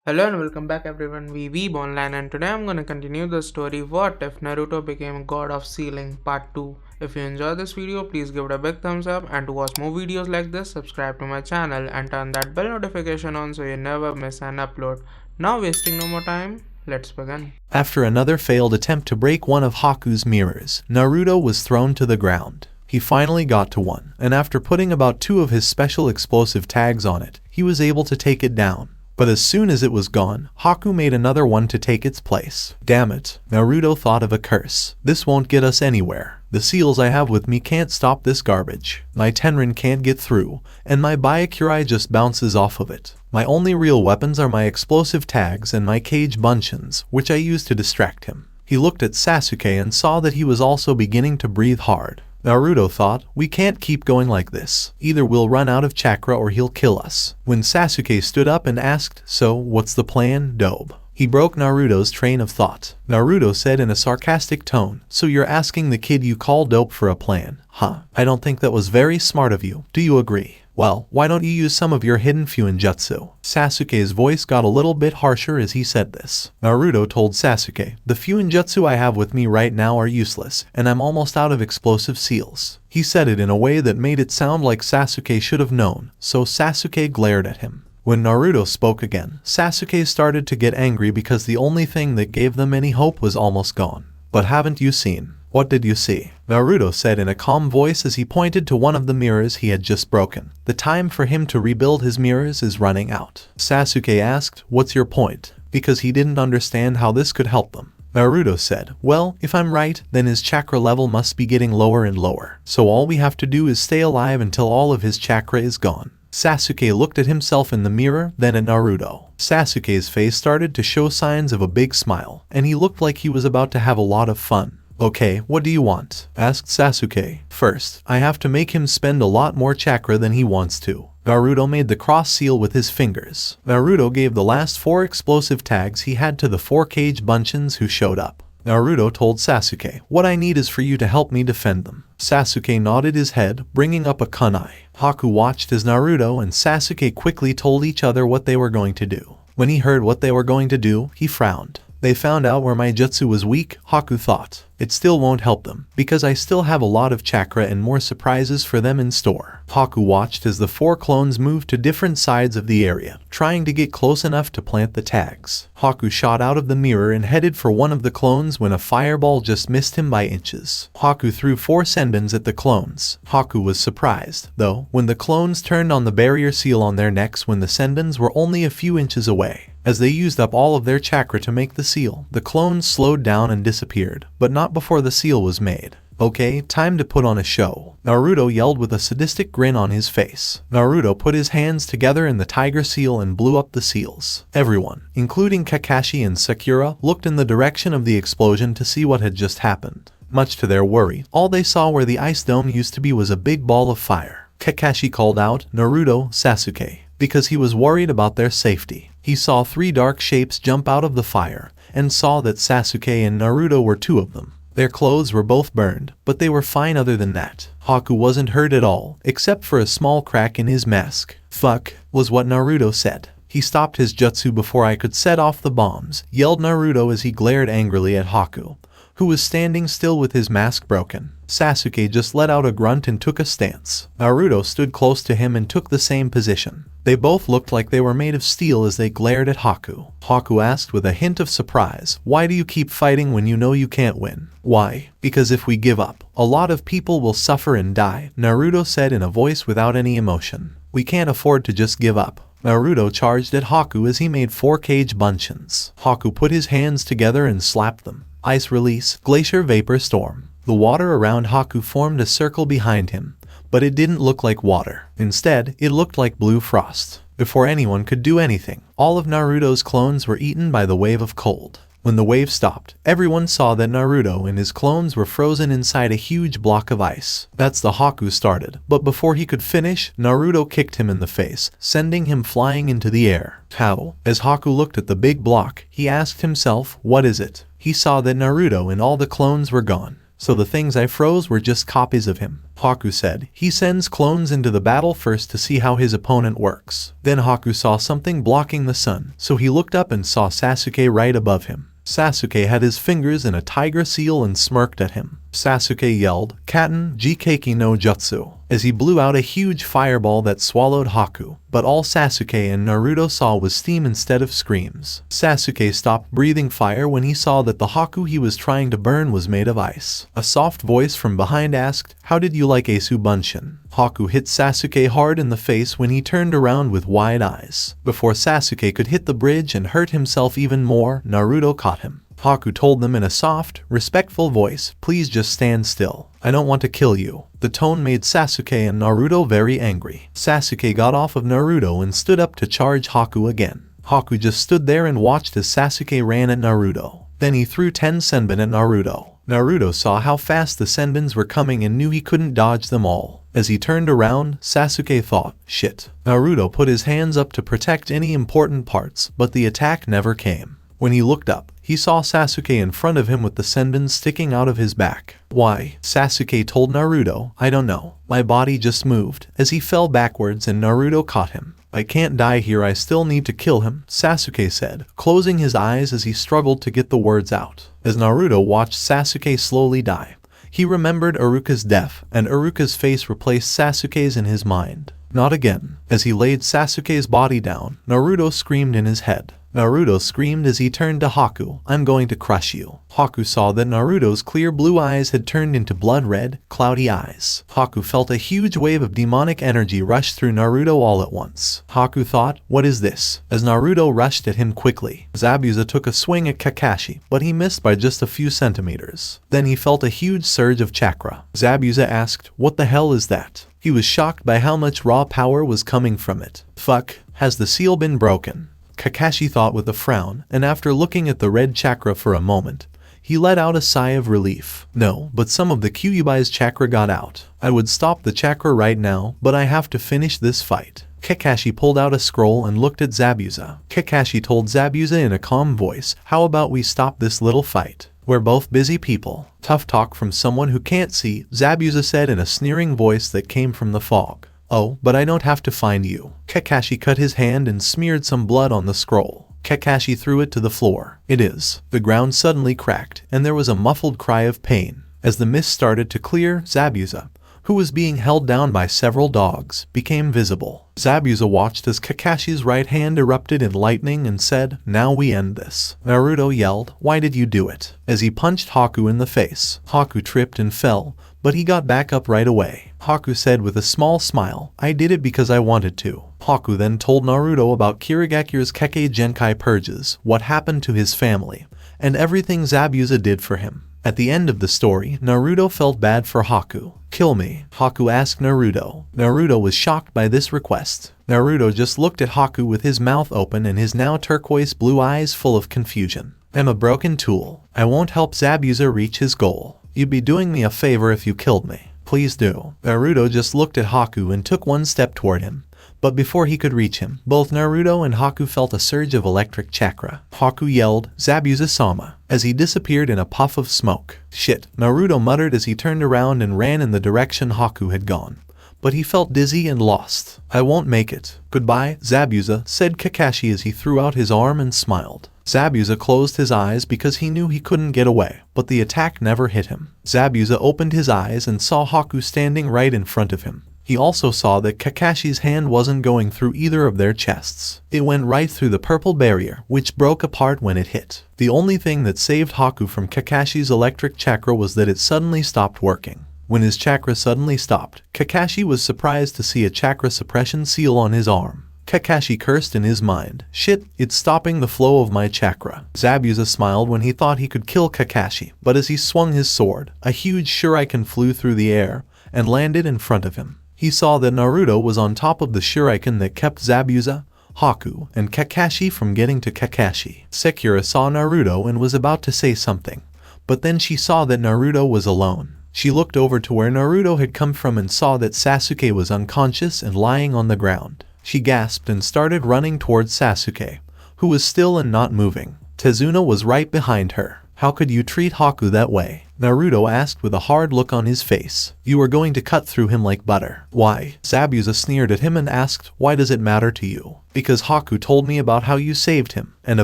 Hello and welcome back everyone, we Weeb online, and today I'm gonna continue the story What If Naruto Became God of Sealing Part 2. If you enjoyed this video, please give it a big thumbs up, and to watch more videos like this, subscribe to my channel and turn that bell notification on so you never miss an upload. Now wasting no more time, let's begin. After another failed attempt to break one of Haku's mirrors, Naruto was thrown to the ground. He finally got to one, and after putting about 2 of his special explosive tags on it, he was able to take it down. But as soon as it was gone, Haku made another one to take its place. Damn it, Naruto thought of a curse. This won't get us anywhere. The seals I have with me can't stop this garbage. My Tenrin can't get through, and my Byakurai just bounces off of it. My only real weapons are my explosive tags and my cage buncheons, which I use to distract him. He looked at Sasuke and saw that he was also beginning to breathe hard. Naruto thought, we can't keep going like this. Either we'll run out of chakra or he'll kill us. When Sasuke stood up and asked, so, what's the plan, Dobe? He broke Naruto's train of thought. Naruto said in a sarcastic tone, so you're asking the kid you call dope for a plan, huh? I don't think that was very smart of you. Do you agree? Well, why don't you use some of your hidden Fuinjutsu? Sasuke's voice got a little bit harsher as he said this. Naruto told Sasuke, the Fuinjutsu I have with me right now are useless, and I'm almost out of explosive seals. He said it in a way that made it sound like Sasuke should have known, so Sasuke glared at him. When Naruto spoke again, Sasuke started to get angry because the only thing that gave them any hope was almost gone. But haven't you seen? What did you see? Naruto said in a calm voice as he pointed to one of the mirrors he had just broken. The time for him to rebuild his mirrors is running out. Sasuke asked, what's your point? Because he didn't understand how this could help them. Naruto said, well, if I'm right, then his chakra level must be getting lower and lower. So all we have to do is stay alive until all of his chakra is gone. Sasuke looked at himself in the mirror, then at Naruto. Sasuke's face started to show signs of a big smile, and he looked like he was about to have a lot of fun. Okay, what do you want? Asked Sasuke. First, I have to make him spend a lot more chakra than he wants to. Naruto made the cross seal with his fingers. Naruto gave the last 4 explosive tags he had to the 4 cage buncheons who showed up. Naruto told Sasuke, what I need is for you to help me defend them. Sasuke nodded his head, bringing up a kunai. Haku watched as Naruto and Sasuke quickly told each other what they were going to do. When he heard what they were going to do, he frowned. They found out where my jutsu was weak, Haku thought. It still won't help them, because I still have a lot of chakra and more surprises for them in store. Haku watched as the 4 clones moved to different sides of the area, trying to get close enough to plant the tags. Haku shot out of the mirror and headed for one of the clones when a fireball just missed him by inches. Haku threw 4 sendons at the clones. Haku was surprised, though, when the clones turned on the barrier seal on their necks when the sendons were only a few inches away. As they used up all of their chakra to make the seal, the clones slowed down and disappeared, but not before the seal was made. Okay, time to put on a show. Naruto yelled with a sadistic grin on his face. Naruto put his hands together in the tiger seal and blew up the seals. Everyone, including Kakashi and Sakura, looked in the direction of the explosion to see what had just happened. Much to their worry, all they saw where the ice dome used to be was a big ball of fire. Kakashi called out, Naruto, Sasuke, because he was worried about their safety. He saw 3 dark shapes jump out of the fire, and saw that Sasuke and Naruto were 2 of them. Their clothes were both burned, but they were fine other than that. Haku wasn't hurt at all, except for a small crack in his mask. Fuck, was what Naruto said. He stopped his jutsu before I could set off the bombs, yelled Naruto as he glared angrily at Haku, who was standing still with his mask broken. Sasuke just let out a grunt and took a stance. Naruto stood close to him and took the same position. They both looked like they were made of steel as they glared at Haku. Haku asked with a hint of surprise, why do you keep fighting when you know you can't win? Why? Because if we give up, a lot of people will suffer and die, Naruto said in a voice without any emotion. We can't afford to just give up. Naruto charged at Haku as he made 4 cage buncheons. Haku put his hands together and slapped them. Ice release, glacier vapor storm. The water around Haku formed a circle behind him, but it didn't look like water. Instead, it looked like blue frost. Before anyone could do anything, all of Naruto's clones were eaten by the wave of cold. When the wave stopped, everyone saw that Naruto and his clones were frozen inside a huge block of ice. That's the Haku started, but before he could finish, Naruto kicked him in the face, sending him flying into the air. How? As Haku looked at the big block, he asked himself, what is it? He saw that Naruto and all the clones were gone. So the things I froze were just copies of him. Haku said. He sends clones into the battle first to see how his opponent works. Then Haku saw something blocking the sun, so he looked up and saw Sasuke right above him. Sasuke had his fingers in a tiger seal and smirked at him. Sasuke yelled, "Katen Jikeki no Jutsu," as he blew out a huge fireball that swallowed Haku. But all Sasuke and Naruto saw was steam instead of screams. Sasuke stopped breathing fire when he saw that the Haku he was trying to burn was made of ice. A soft voice from behind asked, "How did you like Asu Bunshin?" Haku hit Sasuke hard in the face when he turned around with wide eyes. Before Sasuke could hit the bridge and hurt himself even more, Naruto caught him. Haku told them in a soft, respectful voice, "Please just stand still. I don't want to kill you." The tone made Sasuke and Naruto very angry. Sasuke got off of Naruto and stood up to charge Haku again. Haku just stood there and watched as Sasuke ran at Naruto. Then he threw 10 senbon at Naruto. Naruto saw how fast the senbons were coming and knew he couldn't dodge them all. As he turned around, Sasuke thought, "Shit." Naruto put his hands up to protect any important parts, but the attack never came. When he looked up, he saw Sasuke in front of him with the senbon sticking out of his back. "Why?" Sasuke told Naruto, "I don't know. My body just moved," as he fell backwards and Naruto caught him. "I can't die here, I still need to kill him," Sasuke said, closing his eyes as he struggled to get the words out. As Naruto watched Sasuke slowly die, he remembered Iruka's death, and Iruka's face replaced Sasuke's in his mind. Not again. As he laid Sasuke's body down, Naruto screamed in his head. Naruto screamed as he turned to Haku, "I'm going to crush you." Haku saw that Naruto's clear blue eyes had turned into blood-red, cloudy eyes. Haku felt a huge wave of demonic energy rush through Naruto all at once. Haku thought, "What is this?" as Naruto rushed at him quickly. Zabuza took a swing at Kakashi, but he missed by just a few centimeters. Then he felt a huge surge of chakra. Zabuza asked, "What the hell is that?" He was shocked by how much raw power was coming from it. "Fuck, has the seal been broken?" Kakashi thought with a frown, and after looking at the red chakra for a moment, he let out a sigh of relief. "No, but some of the Kyuubi's chakra got out. I would stop the chakra right now, but I have to finish this fight." Kakashi pulled out a scroll and looked at Zabuza. Kakashi told Zabuza in a calm voice, "How about we stop this little fight? We're both busy people." "Tough talk from someone who can't see," Zabuza said in a sneering voice that came from the fog. "Oh, but I don't have to find you." Kakashi cut his hand and smeared some blood on the scroll. Kakashi threw it to the floor. "It is." The ground suddenly cracked, and there was a muffled cry of pain. As the mist started to clear, Zabuza, who was being held down by several dogs, became visible. Zabuza watched as Kakashi's right hand erupted in lightning and said, "Now we end this." Naruto yelled, "Why did you do it?" as he punched Haku in the face. Haku tripped and fell, but he got back up right away. Haku said with a small smile, "I did it because I wanted to." Haku then told Naruto about Kirigakure's Kekkei Genkai purges, what happened to his family, and everything Zabuza did for him. At the end of the story, Naruto felt bad for Haku. "Kill me," Haku asked Naruto. Naruto was shocked by this request. Naruto just looked at Haku with his mouth open and his now turquoise blue eyes full of confusion. "I'm a broken tool. I won't help Zabuza reach his goal. You'd be doing me a favor if you killed me. Please do." Naruto just looked at Haku and took one step toward him. But before he could reach him, both Naruto and Haku felt a surge of electric chakra. Haku yelled, "Zabuza-sama," as he disappeared in a puff of smoke. "Shit," Naruto muttered as he turned around and ran in the direction Haku had gone. But he felt dizzy and lost. "I won't make it. Goodbye, Zabuza," said Kakashi as he threw out his arm and smiled. Zabuza closed his eyes because he knew he couldn't get away, but the attack never hit him. Zabuza opened his eyes and saw Haku standing right in front of him. He also saw that Kakashi's hand wasn't going through either of their chests. It went right through the purple barrier, which broke apart when it hit. The only thing that saved Haku from Kakashi's electric chakra was that it suddenly stopped working. When his chakra suddenly stopped, Kakashi was surprised to see a chakra suppression seal on his arm. Kakashi cursed in his mind, "Shit, it's stopping the flow of my chakra." Zabuza smiled when he thought he could kill Kakashi, but as he swung his sword, a huge shuriken flew through the air and landed in front of him. He saw that Naruto was on top of the shuriken that kept Zabuza, Haku, and Kakashi from getting to Kakashi. Sakura saw Naruto and was about to say something, but then she saw that Naruto was alone. She looked over to where Naruto had come from and saw that Sasuke was unconscious and lying on the ground. She gasped and started running towards Sasuke, who was still and not moving. Tezuna was right behind her. How could you treat Haku that way? Naruto asked with a hard look on his face. You were going to cut through him like butter. Why? Zabuza sneered at him and asked, why does it matter to you? Because Haku told me about how you saved him, and a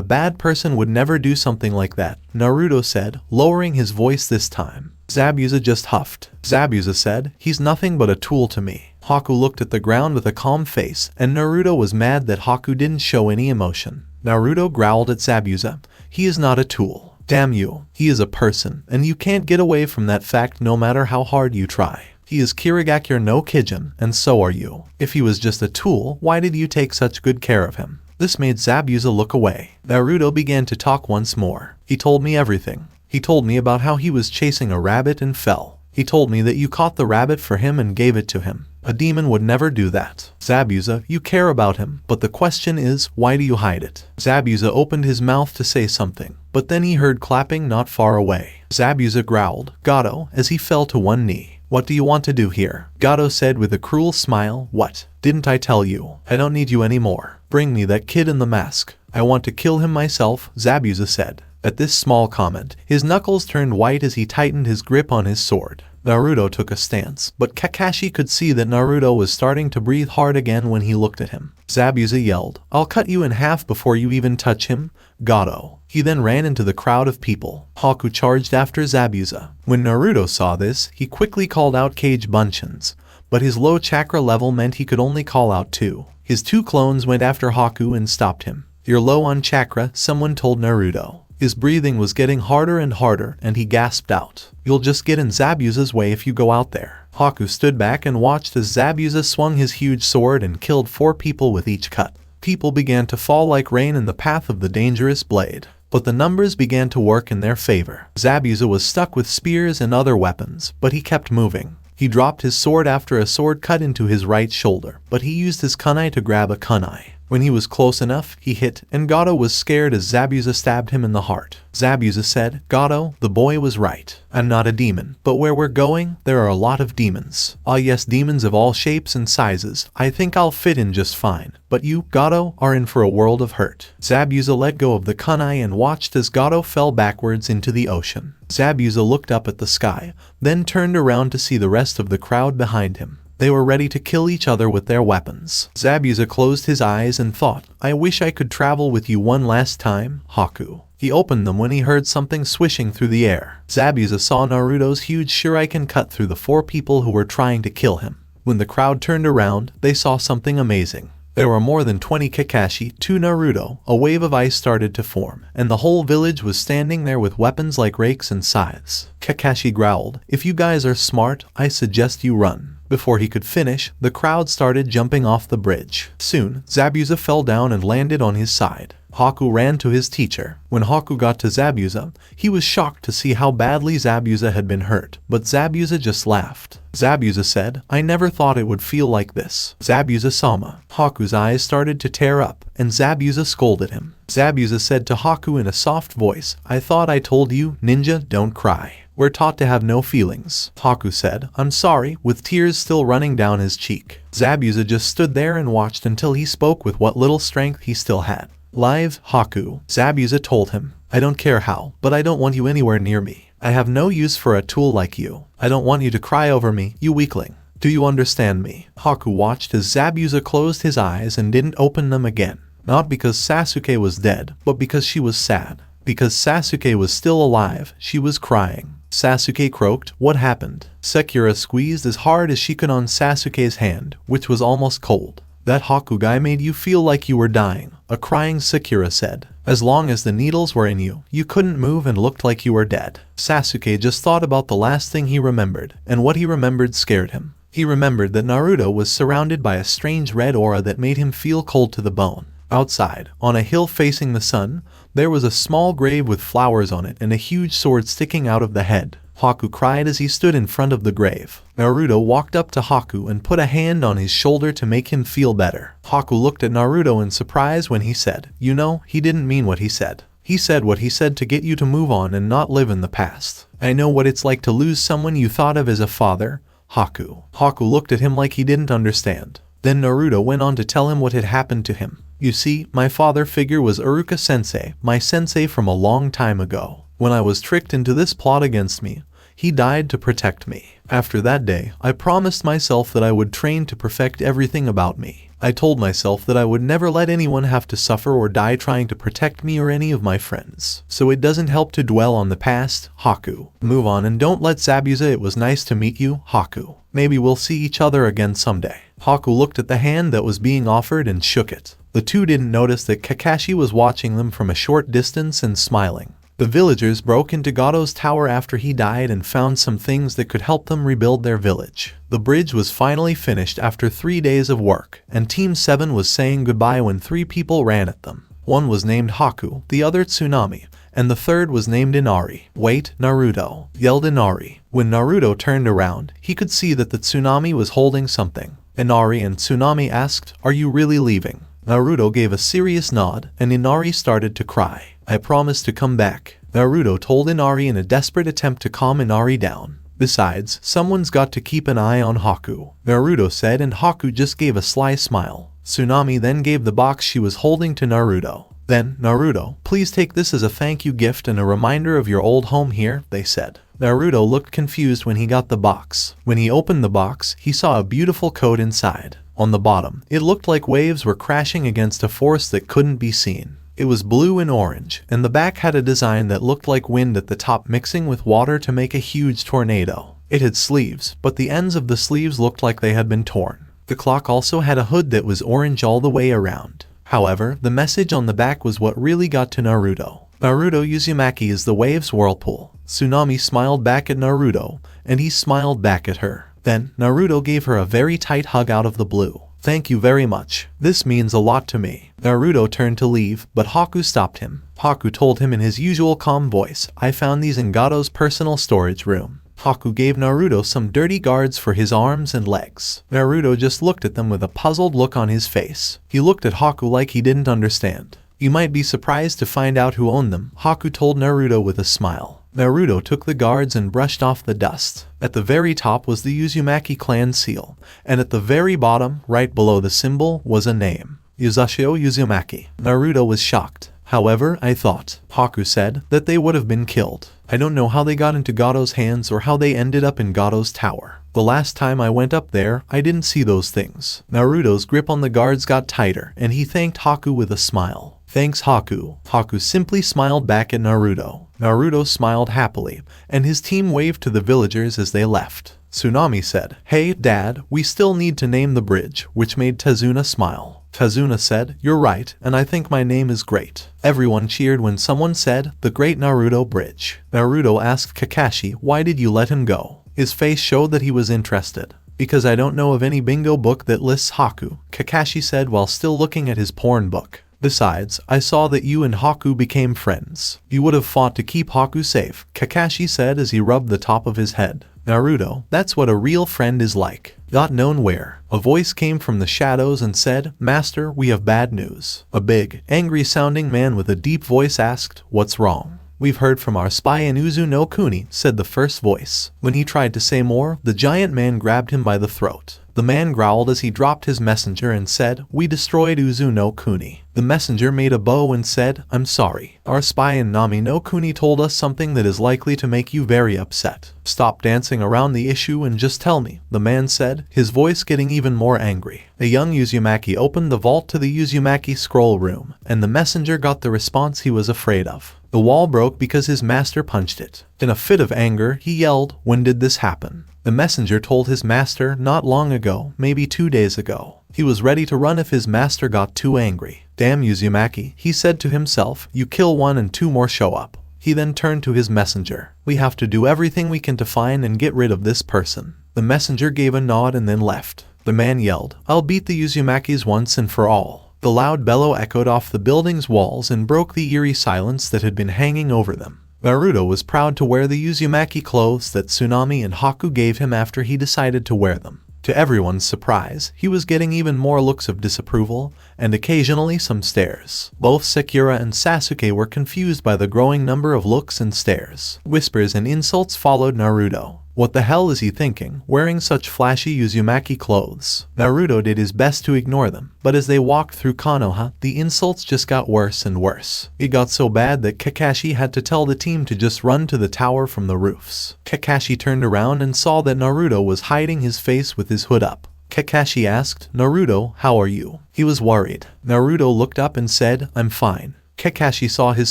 bad person would never do something like that, Naruto said, lowering his voice this time. Zabuza just huffed. Zabuza said, he's nothing but a tool to me. Haku looked at the ground with a calm face, and Naruto was mad that Haku didn't show any emotion. Naruto growled at Zabuza, he is not a tool. Damn you, he is a person, and you can't get away from that fact no matter how hard you try. He is Kirigakure no Kijin, and so are you. If he was just a tool, why did you take such good care of him? This made Zabuza look away. Naruto began to talk once more. He told me everything. He told me about how he was chasing a rabbit and fell. He told me that you caught the rabbit for him and gave it to him. A demon would never do that. Zabuza, you care about him, but the question is, why do you hide it? Zabuza opened his mouth to say something, but then he heard clapping not far away. Zabuza growled, Gato, as he fell to one knee. What do you want to do here? Gato said with a cruel smile, what? Didn't I tell you? I don't need you anymore. Bring me that kid in the mask. I want to kill him myself, Zabuza said. At this small comment, his knuckles turned white as he tightened his grip on his sword. Naruto took a stance, but Kakashi could see that Naruto was starting to breathe hard again when he looked at him. Zabuza yelled, I'll cut you in half before you even touch him, Gato. He then ran into the crowd of people. Haku charged after Zabuza. When Naruto saw this, he quickly called out Kage Bunshin's, but his low chakra level meant he could only call out 2. His 2 clones went after Haku and stopped him. You're low on chakra, someone told Naruto. His breathing was getting harder and harder, and he gasped out, you'll just get in Zabuza's way if you go out there. Haku stood back and watched as Zabuza swung his huge sword and killed 4 people with each cut. People began to fall like rain in the path of the dangerous blade, but the numbers began to work in their favor. Zabuza was stuck with spears and other weapons, but he kept moving. He dropped his sword after a sword cut into his right shoulder, but he used his kunai to grab a kunai. When he was close enough, he hit, and Gato was scared as Zabuza stabbed him in the heart. Zabuza said, Gato, the boy was right. I'm not a demon, but where we're going, there are a lot of demons. Ah yes, demons of all shapes and sizes. I think I'll fit in just fine. But you, Gato, are in for a world of hurt. Zabuza let go of the kunai and watched as Gato fell backwards into the ocean. Zabuza looked up at the sky, then turned around to see the rest of the crowd behind him. They were ready to kill each other with their weapons. Zabuza closed his eyes and thought, I wish I could travel with you one last time, Haku. He opened them when he heard something swishing through the air. Zabuza saw Naruto's huge shuriken cut through the 4 people who were trying to kill him. When the crowd turned around, they saw something amazing. There were more than 20 Kakashi to Naruto. A wave of ice started to form, and the whole village was standing there with weapons like rakes and scythes. Kakashi growled, if you guys are smart, I suggest you run. Before he could finish, the crowd started jumping off the bridge. Soon, Zabuza fell down and landed on his side. Haku ran to his teacher. When Haku got to Zabuza, he was shocked to see how badly Zabuza had been hurt, but Zabuza just laughed. Zabuza said, I never thought it would feel like this. Zabuza-sama. Haku's eyes started to tear up, and Zabuza scolded him. Zabuza said to Haku in a soft voice, I thought I told you, ninja, don't cry. We're taught to have no feelings. Haku said, I'm sorry, with tears still running down his cheek. Zabuza just stood there and watched until he spoke with what little strength he still had. Live, Haku. Zabuza told him, I don't care how, but I don't want you anywhere near me. I have no use for a tool like you. I don't want you to cry over me, you weakling. Do you understand me? Haku watched as Zabuza closed his eyes and didn't open them again. Not because Sasuke was dead, but because she was sad. Because Sasuke was still alive, she was crying. Sasuke croaked, what happened? Sakura squeezed as hard as she could on Sasuke's hand, which was almost cold. That Haku guy made you feel like you were dying, a crying Sakura said. As long as the needles were in you, you couldn't move and looked like you were dead. Sasuke just thought about the last thing he remembered, and what he remembered scared him. He remembered that Naruto was surrounded by a strange red aura that made him feel cold to the bone. Outside, on a hill facing the sun, there was a small grave with flowers on it and a huge sword sticking out of the head. Haku cried as he stood in front of the grave. Naruto walked up to Haku and put a hand on his shoulder to make him feel better. Haku looked at Naruto in surprise when he said, you know, he didn't mean what he said. He said what he said to get you to move on and not live in the past. I know what it's like to lose someone you thought of as a father, Haku. Haku looked at him like he didn't understand. Then Naruto went on to tell him what had happened to him. You see, my father figure was Iruka sensei, my sensei from a long time ago. When I was tricked into this plot against me, he died to protect me. After that day, I promised myself that I would train to perfect everything about me. I told myself that I would never let anyone have to suffer or die trying to protect me or any of my friends. So it doesn't help to dwell on the past, Haku. Move on and don't let Zabuza. It was nice to meet you, Haku. Maybe we'll see each other again someday. Haku looked at the hand that was being offered and shook it. The two didn't notice that Kakashi was watching them from a short distance and smiling. The villagers broke into Gato's tower after he died and found some things that could help them rebuild their village. The bridge was finally finished after 3 days of work, and Team 7 was saying goodbye when 3 people ran at them. One was named Haku, the other Tsunami, and the third was named Inari. "Wait, Naruto," yelled Inari. When Naruto turned around, he could see that the Tsunami was holding something. Inari and Tsunami asked, "Are you really leaving?" Naruto gave a serious nod, and Inari started to cry. "I promise to come back," Naruto told Inari in a desperate attempt to calm Inari down. "Besides, someone's got to keep an eye on Haku," Naruto said, and Haku just gave a sly smile. Tsunami then gave the box she was holding to Naruto. Then, "Naruto, please take this as a thank you gift and a reminder of your old home here," they said. Naruto looked confused when he got the box. When he opened the box, he saw a beautiful coat inside. On the bottom, it looked like waves were crashing against a force that couldn't be seen. It was blue and orange, and the back had a design that looked like wind at the top mixing with water to make a huge tornado. It had sleeves, but the ends of the sleeves looked like they had been torn. The clock also had a hood that was orange all the way around. However, the message on the back was what really got to Naruto. "Naruto Uzumaki is the wave's whirlpool." Tsunami smiled back at Naruto, and he smiled back at her. Then, Naruto gave her a very tight hug out of the blue. "Thank you very much. This means a lot to me." Naruto turned to leave, but Haku stopped him. Haku told him in his usual calm voice, "I found these in Gato's personal storage room." Haku gave Naruto some dirty guards for his arms and legs. Naruto just looked at them with a puzzled look on his face. He looked at Haku like he didn't understand. "You might be surprised to find out who owned them," Haku told Naruto with a smile. Naruto took the guards and brushed off the dust. At the very top was the Uzumaki clan seal, and at the very bottom, right below the symbol, was a name. Yuzashio Uzumaki. Naruto was shocked. "However, I thought," Haku said, "that they would have been killed. I don't know how they got into Gato's hands or how they ended up in Gato's tower. The last time I went up there, I didn't see those things." Naruto's grip on the guards got tighter, and he thanked Haku with a smile. "Thanks, Haku." Haku simply smiled back at Naruto. Naruto smiled happily, and his team waved to the villagers as they left. Tsunami said, "Hey, Dad, we still need to name the bridge," which made Tazuna smile. Tazuna said, "You're right, and I think my name is great." Everyone cheered when someone said, "The Great Naruto Bridge." Naruto asked Kakashi, "Why did you let him go?" His face showed that he was interested. "Because I don't know of any bingo book that lists Haku," Kakashi said while still looking at his porn book. "Besides, I saw that you and Haku became friends. You would have fought to keep Haku safe," Kakashi said as he rubbed the top of his head. "Naruto, that's what a real friend is like." Not known where, a voice came from the shadows and said, "Master, we have bad news." A big, angry-sounding man with a deep voice asked, "What's wrong?" "We've heard from our spy in Uzu no Kuni," said the first voice. When he tried to say more, the giant man grabbed him by the throat. The man growled as he dropped his messenger and said, "We destroyed Uzu no Kuni." The messenger made a bow and said, "I'm sorry. Our spy in Nami no Kuni told us something that is likely to make you very upset. Stop dancing around the issue and just tell me," the man said, his voice getting even more angry. A young Uzumaki opened the vault to the Uzumaki scroll room, and the messenger got the response he was afraid of. The wall broke because his master punched it. In a fit of anger, he yelled, "When did this happen?" The messenger told his master not long ago, maybe 2 days ago. He was ready to run if his master got too angry. "Damn Uzumaki," he said to himself, "you kill one and 2 more show up." He then turned to his messenger. "We have to do everything we can to find and get rid of this person." The messenger gave a nod and then left. The man yelled, "I'll beat the Uzumakis once and for all." The loud bellow echoed off the building's walls and broke the eerie silence that had been hanging over them. Naruto was proud to wear the Uzumaki clothes that Tsunami and Haku gave him after he decided to wear them. To everyone's surprise, he was getting even more looks of disapproval, and occasionally some stares. Both Sakura and Sasuke were confused by the growing number of looks and stares. Whispers and insults followed Naruto. What the hell is he thinking, wearing such flashy Uzumaki clothes? Naruto did his best to ignore them, but as they walked through Konoha, the insults just got worse and worse. It got so bad that Kakashi had to tell the team to just run to the tower from the roofs. Kakashi turned around and saw that Naruto was hiding his face with his hood up. Kakashi asked, "Naruto, how are you?" He was worried. Naruto looked up and said, "I'm fine." Kakashi saw his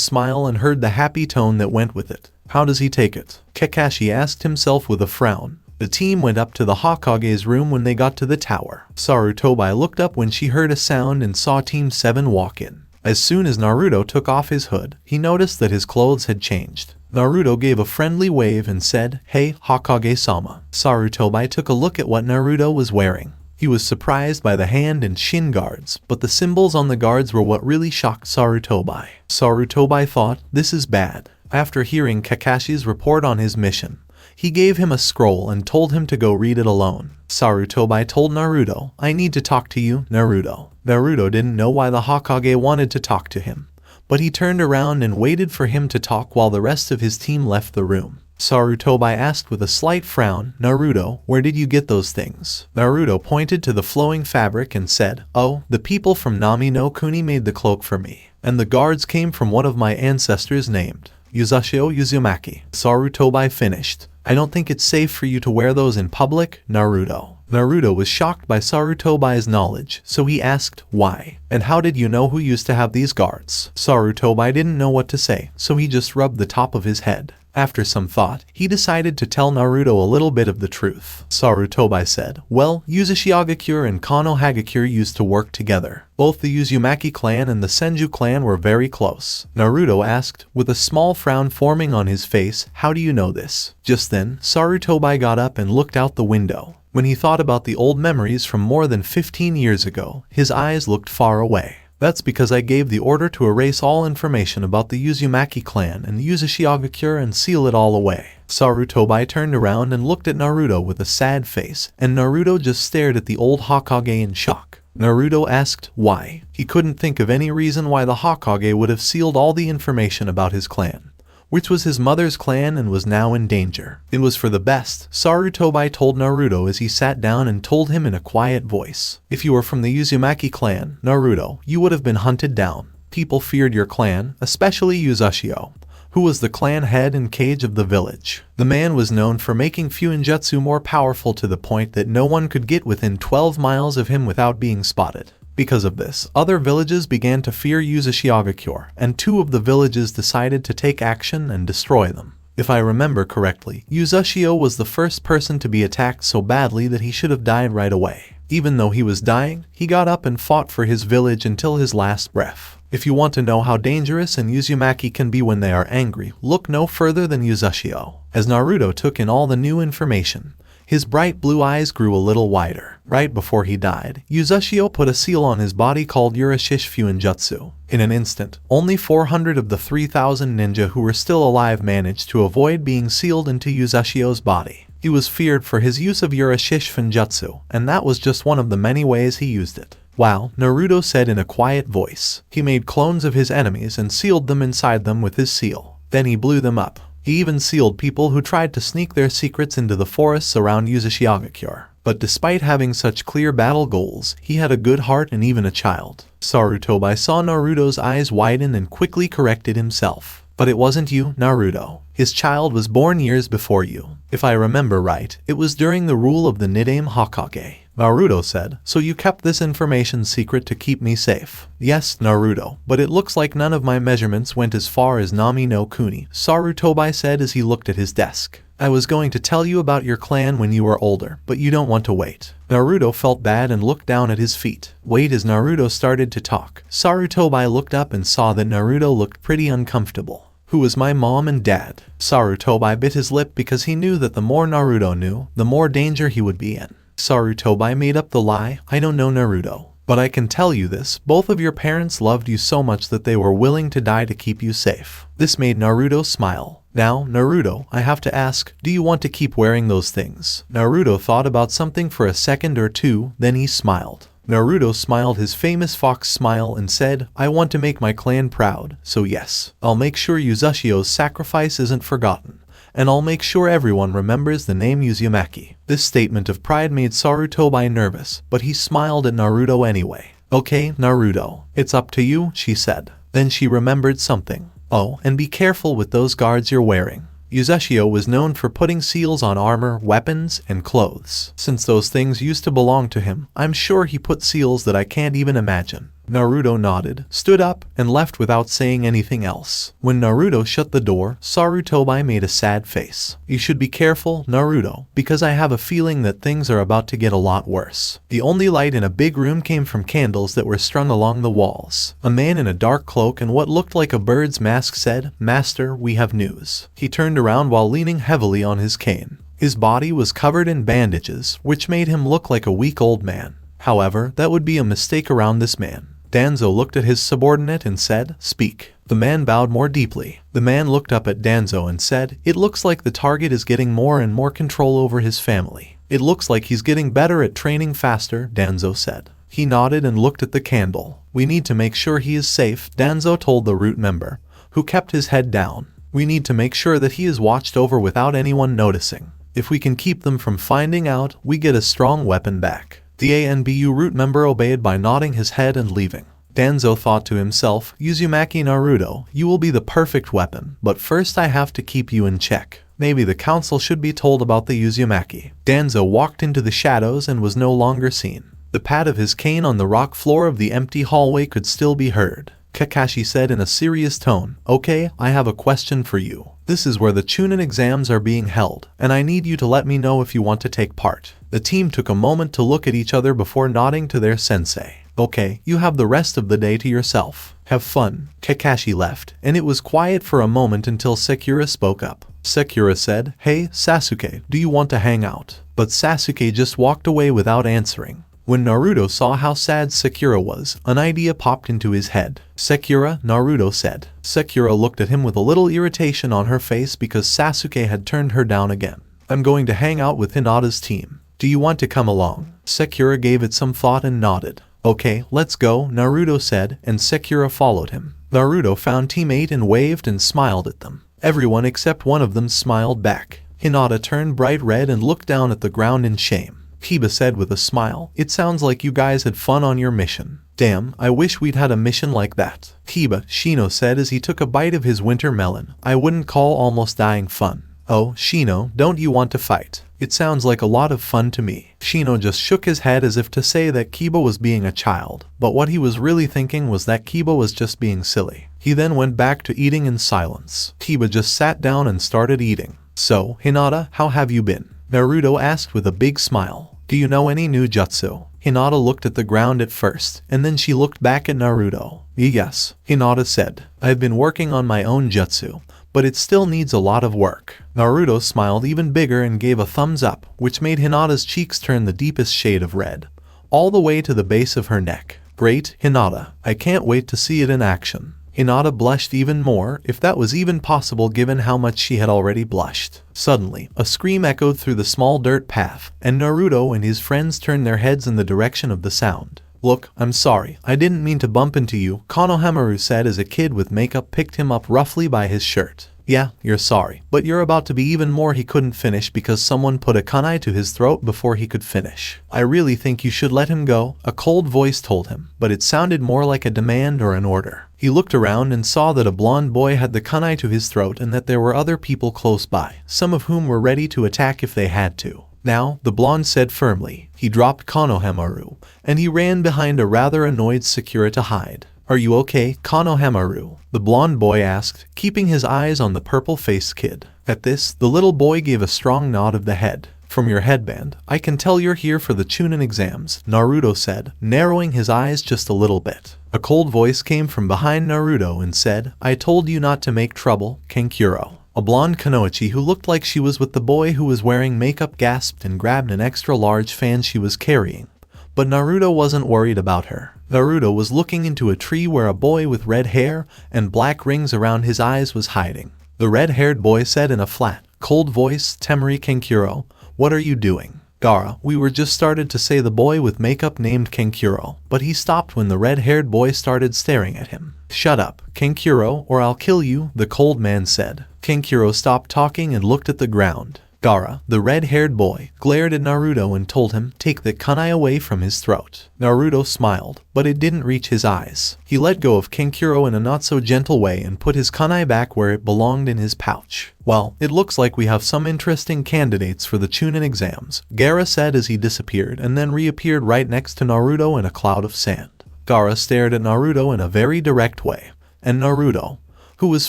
smile and heard the happy tone that went with it. How does he take it? Kakashi asked himself with a frown. The team went up to the Hokage's room when they got to the tower. Sarutobi looked up when she heard a sound and saw Team 7 walk in. As soon as Naruto took off his hood, he noticed that his clothes had changed. Naruto gave a friendly wave and said, "Hey, Hokage-sama." Sarutobi took a look at what Naruto was wearing. He was surprised by the hand and shin guards, but the symbols on the guards were what really shocked Sarutobi. Sarutobi thought, this is bad. After hearing Kakashi's report on his mission, he gave him a scroll and told him to go read it alone. Sarutobi told Naruto, "I need to talk to you, Naruto." Naruto didn't know why the Hokage wanted to talk to him, but he turned around and waited for him to talk while the rest of his team left the room. Sarutobi asked with a slight frown, "Naruto, where did you get those things?" Naruto pointed to the flowing fabric and said, "Oh, the people from Nami no Kuni made the cloak for me, and the guards came from one of my ancestors named Yuzashio Uzumaki." Sarutobi finished. "I don't think it's safe for you to wear those in public, Naruto." Naruto was shocked by Sarutobi's knowledge, so he asked, "Why? And how did you know who used to have these guards?" Sarutobi didn't know what to say, so he just rubbed the top of his head. After some thought, he decided to tell Naruto a little bit of the truth. Sarutobi said, "Well, Uzashigakure and Konohagakure used to work together. Both the Uzumaki clan and the Senju clan were very close." Naruto asked, with a small frown forming on his face, "How do you know this?" Just then, Sarutobi got up and looked out the window. When he thought about the old memories from more than 15 years ago, his eyes looked far away. "That's because I gave the order to erase all information about the Uzumaki clan and Uzashigakure and seal it all away." Sarutobi turned around and looked at Naruto with a sad face, and Naruto just stared at the old Hokage in shock. Naruto asked, why? He couldn't think of any reason why the Hokage would have sealed all the information about his clan, which was his mother's clan and was now in danger. It was for the best, Sarutobi told Naruto as he sat down and told him in a quiet voice. "If you were from the Uzumaki clan, Naruto, you would have been hunted down. People feared your clan, especially Yuzashio, who was the clan head and cage of the village. The man was known for making Fuinjutsu more powerful to the point that no one could get within 12 miles of him without being spotted. Because of this, other villages began to fear Uzashigakure, and 2 of the villages decided to take action and destroy them. If I remember correctly, Yuzashio was the first person to be attacked so badly that he should have died right away. Even though he was dying, he got up and fought for his village until his last breath. If you want to know how dangerous an Uzumaki can be when they are angry, look no further than Yuzashio." As Naruto took in all the new information, his bright blue eyes grew a little wider. Right before he died, Yuzashio put a seal on his body called Urashish Fuinjutsu. In an instant, only 400 of the 3,000 ninja who were still alive managed to avoid being sealed into Yuzashio's body. He was feared for his use of Urashish Fuinjutsu, and that was just one of the many ways he used it. "Wow," Naruto said in a quiet voice. He made clones of his enemies and sealed them inside them with his seal. Then he blew them up. He even sealed people who tried to sneak their secrets into the forests around Uzashigakure. But despite having such clear battle goals, he had a good heart and even a child. Sarutobi saw Naruto's eyes widen and quickly corrected himself. "But it wasn't you, Naruto. His child was born years before you. If I remember right, it was during the rule of the Nidaime Hokage." Naruto said, "So you kept this information secret to keep me safe?" "Yes, Naruto, but it looks like none of my measurements went as far as Nami no Kuni," Sarutobi said as he looked at his desk. "I was going to tell you about your clan when you were older, but you don't want to wait." Naruto felt bad and looked down at his feet. Wait, as Naruto started to talk, Sarutobi looked up and saw that Naruto looked pretty uncomfortable. "Who was my mom and dad?" Sarutobi bit his lip because he knew that the more Naruto knew, the more danger he would be in. Sarutobi made up the lie, "I don't know, Naruto. But I can tell you this, both of your parents loved you so much that they were willing to die to keep you safe." This made Naruto smile. "Now, Naruto, I have to ask, do you want to keep wearing those things?" Naruto thought about something for a second or two, then he smiled. Naruto smiled his famous fox smile and said, "I want to make my clan proud, so yes, I'll make sure Yuzashio's sacrifice isn't forgotten, and I'll make sure everyone remembers the name Uzumaki. This statement of pride made Sarutobi nervous, but he smiled at Naruto anyway. Okay, Naruto, it's up to you, she said. Then she remembered something. Oh, and be careful with those guards you're wearing. Uzeshio was known for putting seals on armor, weapons, and clothes. Since those things used to belong to him, I'm sure he put seals that I can't even imagine. Naruto nodded, stood up, and left without saying anything else. When Naruto shut the door, Sarutobi made a sad face. You should be careful, Naruto, because I have a feeling that things are about to get a lot worse. The only light in a big room came from candles that were strung along the walls. A man in a dark cloak and what looked like a bird's mask said, "Master, we have news." He turned around while leaning heavily on his cane. His body was covered in bandages, which made him look like a weak old man. However, that would be a mistake around this man. Danzo looked at his subordinate and said, "Speak." The man bowed more deeply. The man looked up at Danzo and said, "It looks like the target is getting more and more control over his family. It looks like he's getting better at training faster," Danzo said. He nodded and looked at the candle. "We need to make sure he is safe," Danzo told the root member, who kept his head down. "We need to make sure that he is watched over without anyone noticing. If we can keep them from finding out, we get a strong weapon back." The ANBU root member obeyed by nodding his head and leaving. Danzo thought to himself, "Uzumaki Naruto, you will be the perfect weapon, but first I have to keep you in check. Maybe the council should be told about the Uzumaki." Danzo walked into the shadows and was no longer seen. The pat of his cane on the rock floor of the empty hallway could still be heard. Kakashi said in a serious tone, "Okay, I have a question for you. This is where the Chunin exams are being held, and I need you to let me know if you want to take part." The team took a moment to look at each other before nodding to their sensei. "Okay, you have the rest of the day to yourself. Have fun." Kakashi left, and it was quiet for a moment until Sakura spoke up. Sakura said, "Hey, Sasuke, do you want to hang out?" But Sasuke just walked away without answering. When Naruto saw how sad Sakura was, an idea popped into his head. "Sakura," Naruto said. Sakura looked at him with a little irritation on her face because Sasuke had turned her down again. "I'm going to hang out with Hinata's team. Do you want to come along?" Sakura gave it some thought and nodded. "Okay, let's go," Naruto said, and Sakura followed him. Naruto found Team 8 and waved and smiled at them. Everyone except one of them smiled back. Hinata turned bright red and looked down at the ground in shame. Kiba said with a smile, "It sounds like you guys had fun on your mission." "Damn, I wish we'd had a mission like that." Shino said as he took a bite of his winter melon. "I wouldn't call almost dying fun." "Oh, Shino, don't you want to fight? It sounds like a lot of fun to me." Shino just shook his head as if to say that Kiba was being a child, but what he was really thinking was that Kiba was just being silly. He then went back to eating in silence. Kiba just sat down and started eating. "So, Hinata, how have you been?" Naruto asked with a big smile. "Do you know any new jutsu?" Hinata looked at the ground at first, and then she looked back at Naruto. "Yes," Hinata said. "I've been working on my own jutsu, but it still needs a lot of work." Naruto smiled even bigger and gave a thumbs up, which made Hinata's cheeks turn the deepest shade of red, all the way to the base of her neck. "Great, Hinata. I can't wait to see it in action." Hinata blushed even more, if that was even possible given how much she had already blushed. Suddenly, a scream echoed through the small dirt path, and Naruto and his friends turned their heads in the direction of the sound. "Look, I'm sorry, I didn't mean to bump into you," Konohamaru said as a kid with makeup picked him up roughly by his shirt. "Yeah, you're sorry, but you're about to be even more." He couldn't finish because someone put a kunai to his throat before he could finish. "I really think you should let him go," a cold voice told him, but it sounded more like a demand or an order. He looked around and saw that a blonde boy had the kunai to his throat and that there were other people close by, some of whom were ready to attack if they had to. "Now," the blonde said firmly. He dropped Konohamaru, and he ran behind a rather annoyed Sakura to hide. "Are you okay, Konohamaru?" the blonde boy asked, keeping his eyes on the purple-faced kid. At this, the little boy gave a strong nod of the head. "From your headband, I can tell you're here for the Chunin exams," Naruto said, narrowing his eyes just a little bit. A cold voice came from behind Naruto and said, "I told you not to make trouble, Kankuro." A blonde Kunoichi who looked like she was with the boy who was wearing makeup gasped and grabbed an extra-large fan she was carrying. But Naruto wasn't worried about her. Naruto was looking into a tree where a boy with red hair and black rings around his eyes was hiding. The red-haired boy said in a flat, cold voice, "Temari Kankuro, what are you doing?" Gaara, we were just started to say the boy with makeup named Kankuro, but he stopped when the red-haired boy started staring at him. Shut up, Kankuro, or I'll kill you, the cold man said. Kankuro stopped talking and looked at the ground. Gaara, the red-haired boy, glared at Naruto and told him, take the kunai away from his throat. Naruto smiled, but it didn't reach his eyes. He let go of Kankuro in a not-so-gentle way and put his kunai back where it belonged in his pouch. Well, it looks like we have some interesting candidates for the Chunin exams, Gaara said as he disappeared and then reappeared right next to Naruto in a cloud of sand. Gaara stared at Naruto in a very direct way, and Naruto, who was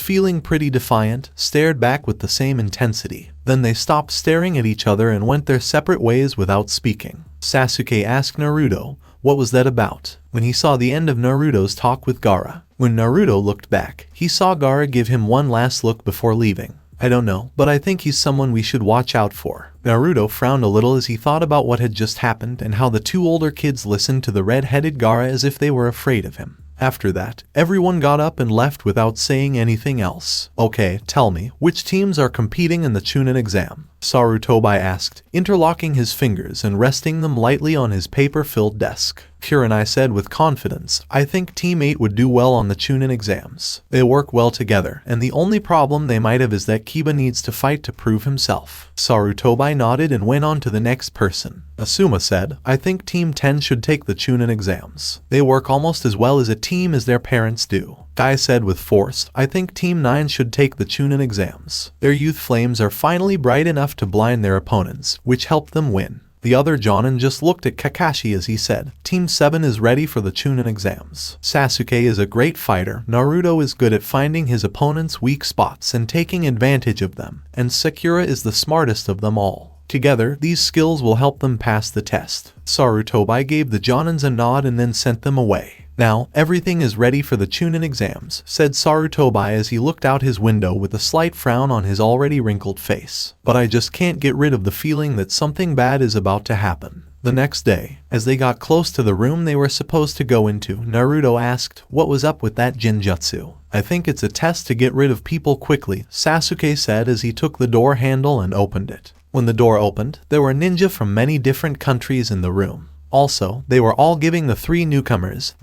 feeling pretty defiant, stared back with the same intensity. Then they stopped staring at each other and went their separate ways without speaking. Sasuke asked Naruto, what was that about, when he saw the end of Naruto's talk with Gaara. When Naruto looked back, he saw Gaara give him one last look before leaving. I don't know, but I think he's someone we should watch out for. Naruto frowned a little as he thought about what had just happened and how the two older kids listened to the red-headed Gaara as if they were afraid of him. After that, everyone got up and left without saying anything else. Okay, tell me, which teams are competing in the Chunin exam? Sarutobi asked, interlocking his fingers and resting them lightly on his paper-filled desk. Kurenai said with confidence, I think Team 8 would do well on the Chunin exams. They work well together, and the only problem they might have is that Kiba needs to fight to prove himself. Sarutobi nodded and went on to the next person. Asuma said, I think Team 10 should take the Chunin exams. They work almost as well as a team as their parents do. Guy said with force, I think Team 9 should take the Chunin exams. Their youth flames are finally bright enough to blind their opponents, which helped them win. The other Jonin just looked at Kakashi as he said, Team 7 is ready for the Chunin exams. Sasuke is a great fighter, Naruto is good at finding his opponent's weak spots and taking advantage of them, and Sakura is the smartest of them all. Together, these skills will help them pass the test. Sarutobi gave the Jonins a nod and then sent them away. Now, everything is ready for the Chunin exams, said Sarutobi as he looked out his window with a slight frown on his already wrinkled face. But I just can't get rid of the feeling that something bad is about to happen. The next day, as they got close to the room they were supposed to go into, Naruto asked, what was up with that Jinjutsu? I think it's a test to get rid of people quickly, Sasuke said as he took the door handle and opened it. When the door opened, there were ninja from many different countries in the room. Also, they were all giving the three newcomers,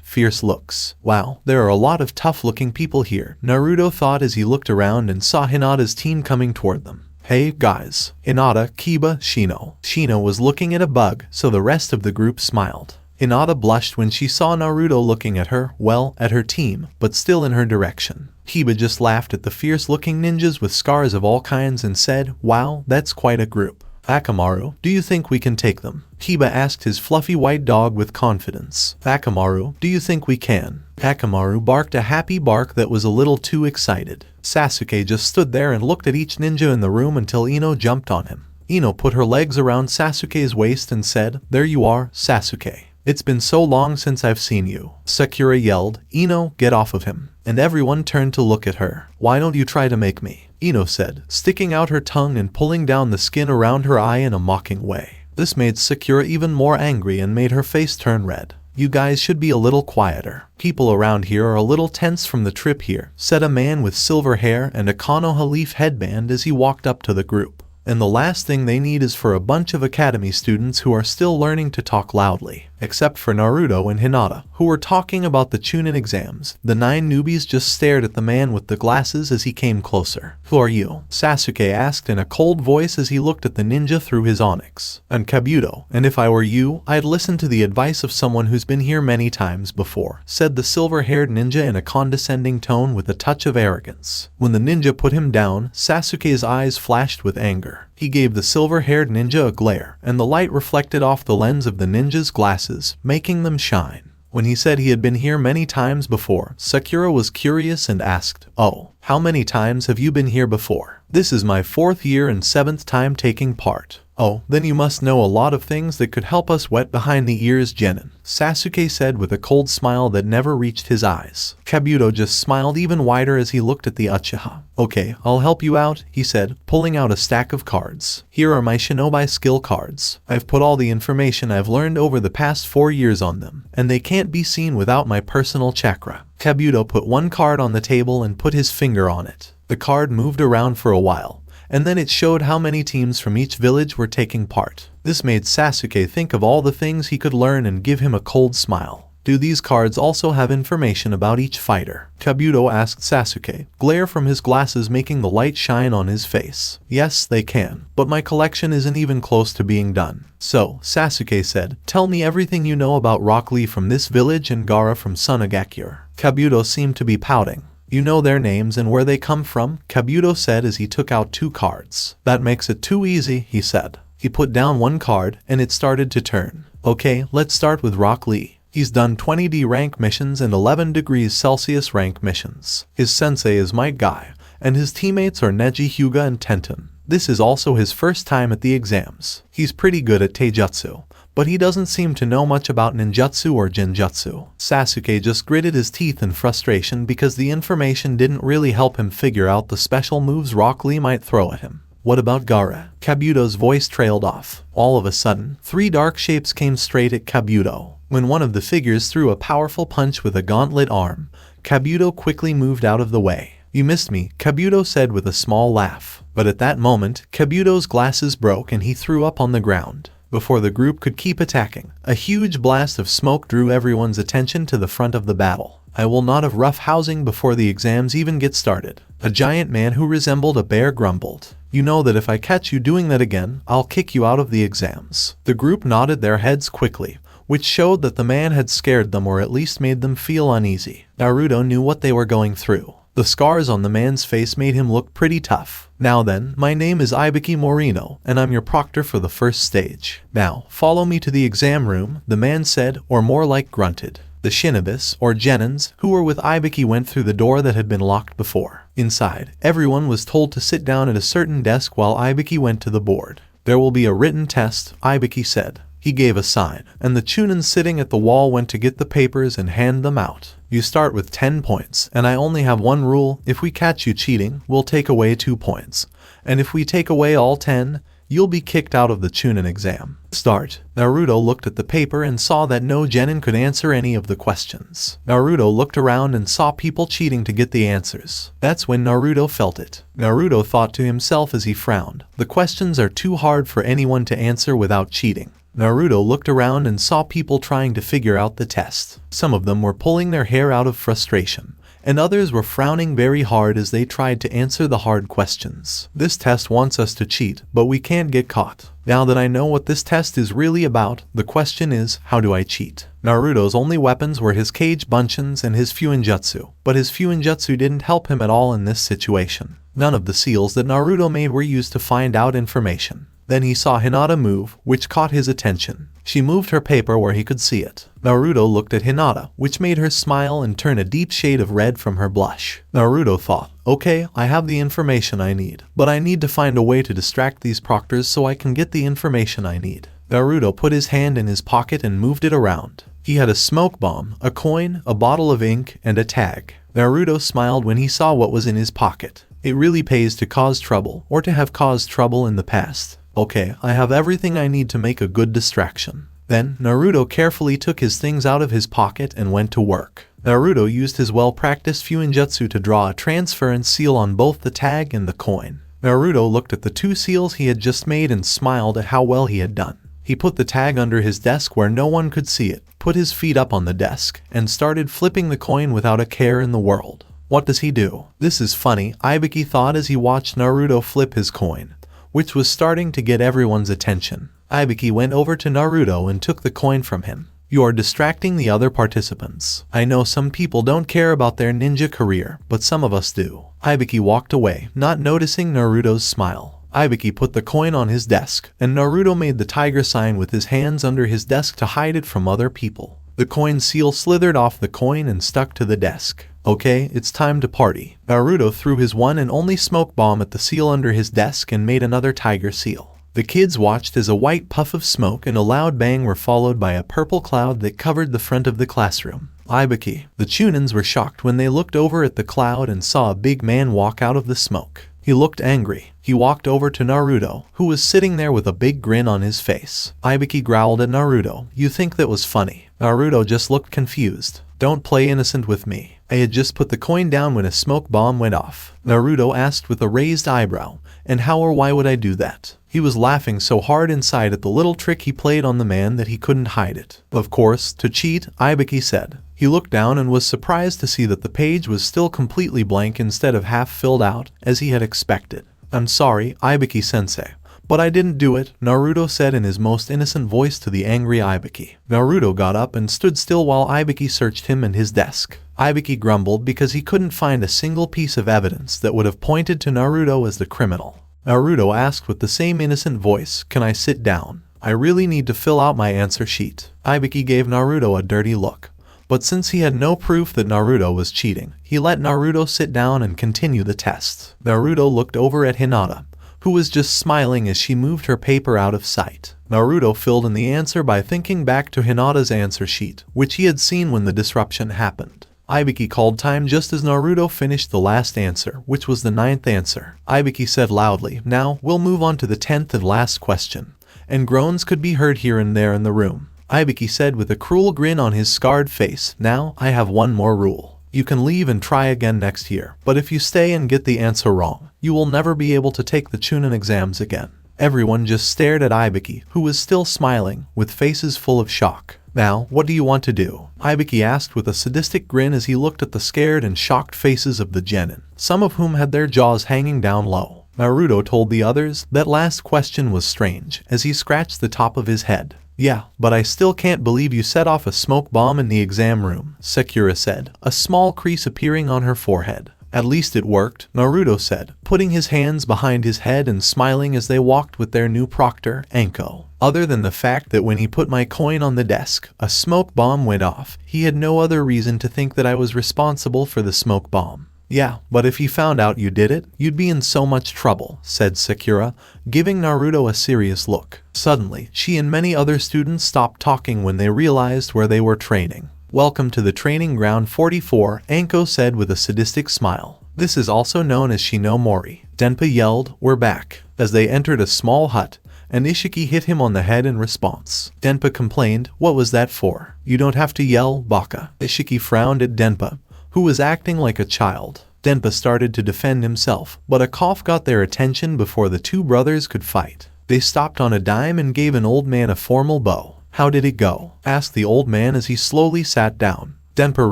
fierce looks. Wow, there are a lot of tough-looking people here, Naruto thought as he looked around and saw Hinata's team coming toward them. Hey, guys. Hinata, Kiba, Shino. Shino was looking at a bug, so the rest of the group smiled. Hinata blushed when she saw Naruto looking at her, well, at her team, but still in her direction. Kiba just laughed at the fierce-looking ninjas with scars of all kinds and said, wow, that's quite a group. Akamaru, do you think we can take them? Kiba asked his fluffy white dog with confidence. Akamaru, do you think we can? Akamaru barked a happy bark that was a little too excited. Sasuke just stood there and looked at each ninja in the room until Ino jumped on him. Ino put her legs around Sasuke's waist and said, there you are, Sasuke. It's been so long since I've seen you. Sakura yelled, Ino, get off of him. And everyone turned to look at her. Why don't you try to make me? Ino said, sticking out her tongue and pulling down the skin around her eye in a mocking way. This made Sakura even more angry and made her face turn red. You guys should be a little quieter. People around here are a little tense from the trip here, said a man with silver hair and a Konoha leaf headband as he walked up to the group. And the last thing they need is for a bunch of academy students who are still learning to talk loudly. Except for Naruto and Hinata, who were talking about the Chunin exams. The 9 newbies just stared at the man with the glasses as he came closer. Who are you? Sasuke asked in a cold voice as he looked at the ninja through his onyx. I'm Kabuto, and if I were you, I'd listen to the advice of someone who's been here many times before, said the silver-haired ninja in a condescending tone with a touch of arrogance. When the ninja put him down, Sasuke's eyes flashed with anger. He gave the silver-haired ninja a glare, and the light reflected off the lens of the ninja's glasses, making them shine. When he said he had been here many times before, Sakura was curious and asked, oh, how many times have you been here before? This is my 4th year and 7th time taking part. Oh, then you must know a lot of things that could help us wet behind the ears, Genin, Sasuke said with a cold smile that never reached his eyes. Kabuto just smiled even wider as he looked at the Uchiha. Okay, I'll help you out, he said, pulling out a stack of cards. Here are my shinobi skill cards. I've put all the information I've learned over the past 4 years on them, and they can't be seen without my personal chakra. Kabuto put one card on the table and put his finger on it. The card moved around for a while, and then it showed how many teams from each village were taking part. This made Sasuke think of all the things he could learn and give him a cold smile. Do these cards also have information about each fighter? Kabuto asked Sasuke, glare from his glasses making the light shine on his face. Yes, they can, but my collection isn't even close to being done. So, Sasuke said, tell me everything you know about Rock Lee from this village and Gaara from Sunagakure. Kabuto seemed to be pouting. You know their names and where they come from? Kabuto said as he took out 2 cards. That makes it too easy, he said. He put down 1 card, and it started to turn. Okay, let's start with Rock Lee. He's done 20D rank missions and 11 degrees Celsius rank missions. His sensei is Might Guy, and his teammates are Neji, Hyuga, and Tenten. This is also his first time at the exams. He's pretty good at Taijutsu, but he doesn't seem to know much about ninjutsu or genjutsu. Sasuke just gritted his teeth in frustration because the information didn't really help him figure out the special moves Rock Lee might throw at him. What about Gaara? Kabuto's voice trailed off. All of a sudden, 3 dark shapes came straight at Kabuto. When one of the figures threw a powerful punch with a gauntlet arm, Kabuto quickly moved out of the way. You missed me, Kabuto said with a small laugh. But at that moment, Kabuto's glasses broke and he threw up on the ground. Before the group could keep attacking, a huge blast of smoke drew everyone's attention to the front of the battle. I will not have rough housing before the exams even get started. A giant man who resembled a bear grumbled. You know that if I catch you doing that again, I'll kick you out of the exams. The group nodded their heads quickly, which showed that the man had scared them or at least made them feel uneasy. Naruto knew what they were going through. The scars on the man's face made him look pretty tough. Now then, my name is Ibiki Morino, and I'm your proctor for the first stage. Now, follow me to the exam room, the man said, or more like grunted. The shinobis, or genins, who were with Ibiki went through the door that had been locked before. Inside, everyone was told to sit down at a certain desk while Ibiki went to the board. There will be a written test, Ibiki said. He gave a sign, and the Chunin sitting at the wall went to get the papers and hand them out. You start with 10 points, and I only have one rule. If we catch you cheating, we'll take away 2 points. And if we take away all 10, you'll be kicked out of the Chunin exam. Start. Naruto looked at the paper and saw that no genin could answer any of the questions. Naruto looked around and saw people cheating to get the answers. That's when Naruto felt it. Naruto thought to himself as he frowned. The questions are too hard for anyone to answer without cheating. Naruto looked around and saw people trying to figure out the test. Some of them were pulling their hair out of frustration, and others were frowning very hard as they tried to answer the hard questions. This test wants us to cheat, but we can't get caught. Now that I know what this test is really about, the question is, how do I cheat? Naruto's only weapons were his cage bunchins and his fuinjutsu, but his fuinjutsu didn't help him at all in this situation. None of the seals that Naruto made were used to find out information. Then he saw Hinata move, which caught his attention. She moved her paper where he could see it. Naruto looked at Hinata, which made her smile and turn a deep shade of red from her blush. Naruto thought, okay, I have the information I need, but I need to find a way to distract these proctors so I can get the information I need. Naruto put his hand in his pocket and moved it around. He had a smoke bomb, a coin, a bottle of ink, and a tag. Naruto smiled when he saw what was in his pocket. It really pays to cause trouble, or to have caused trouble in the past. Okay, I have everything I need to make a good distraction. Then, Naruto carefully took his things out of his pocket and went to work. Naruto used his well-practiced fuinjutsu to draw a transference seal on both the tag and the coin. Naruto looked at the 2 seals he had just made and smiled at how well he had done. He put the tag under his desk where no one could see it, put his feet up on the desk, and started flipping the coin without a care in the world. What does he do? This is funny, Ibiki thought as he watched Naruto flip his coin, which was starting to get everyone's attention. Ibiki went over to Naruto and took the coin from him. You are distracting the other participants. I know some people don't care about their ninja career, but some of us do. Ibiki walked away, not noticing Naruto's smile. Ibiki put the coin on his desk, and Naruto made the tiger sign with his hands under his desk to hide it from other people. The coin seal slithered off the coin and stuck to the desk. Okay, it's time to party. Naruto threw his one and only smoke bomb at the seal under his desk and made another tiger seal. The kids watched as a white puff of smoke and a loud bang were followed by a purple cloud that covered the front of the classroom. Ibiki. The Chunins were shocked when they looked over at the cloud and saw a big man walk out of the smoke. He looked angry. He walked over to Naruto, who was sitting there with a big grin on his face. Ibiki growled at Naruto, "You think that was funny?" Naruto just looked confused. "Don't play innocent with me. I had just put the coin down when a smoke bomb went off." Naruto asked with a raised eyebrow, "And how or why would I do that?" He was laughing so hard inside at the little trick he played on the man that he couldn't hide it. "Of course, to cheat," Ibiki said. He looked down and was surprised to see that the page was still completely blank instead of half filled out, as he had expected. "I'm sorry, Ibiki-sensei, but I didn't do it," Naruto said in his most innocent voice to the angry Ibiki. Naruto got up and stood still while Ibiki searched him and his desk. Ibiki grumbled because he couldn't find a single piece of evidence that would have pointed to Naruto as the criminal. Naruto asked with the same innocent voice, "Can I sit down? I really need to fill out my answer sheet." Ibiki gave Naruto a dirty look. But since he had no proof that Naruto was cheating, he let Naruto sit down and continue the test. Naruto looked over at Hinata, who was just smiling as she moved her paper out of sight. Naruto filled in the answer by thinking back to Hinata's answer sheet, which he had seen when the disruption happened. Ibiki called time just as Naruto finished the last answer, which was the 9th answer. Ibiki said loudly, "Now, we'll move on to the 10th and last question." And groans could be heard here and there in the room. Ibiki said with a cruel grin on his scarred face, "Now, I have one more rule. You can leave and try again next year, but if you stay and get the answer wrong, you will never be able to take the Chunin exams again." Everyone just stared at Ibiki, who was still smiling, with faces full of shock. "Now, what do you want to do?" Ibiki asked with a sadistic grin as he looked at the scared and shocked faces of the genin, some of whom had their jaws hanging down low. Naruto told the others that last question was strange, as he scratched the top of his head. "Yeah, but I still can't believe you set off a smoke bomb in the exam room," Sakura said, a small crease appearing on her forehead. "At least it worked," Naruto said, putting his hands behind his head and smiling as they walked with their new proctor, Anko. "Other than the fact that when he put my coin on the desk, a smoke bomb went off, he had no other reason to think that I was responsible for the smoke bomb." "Yeah, but if he found out you did it, you'd be in so much trouble," said Sakura, giving Naruto a serious look. Suddenly, she and many other students stopped talking when they realized where they were training. "Welcome to the training ground 44, Anko said with a sadistic smile. "This is also known as Shinomori." Denpa yelled, "We're back," as they entered a small hut, and Ishiki hit him on the head in response. Denpa complained, "What was that for? You don't have to yell, baka." Ishiki frowned at Denpa, who was acting like a child. Denpa started to defend himself, but a cough got their attention before the two brothers could fight. They stopped on a dime and gave an old man a formal bow. "How did it go?" asked the old man as he slowly sat down. Denpa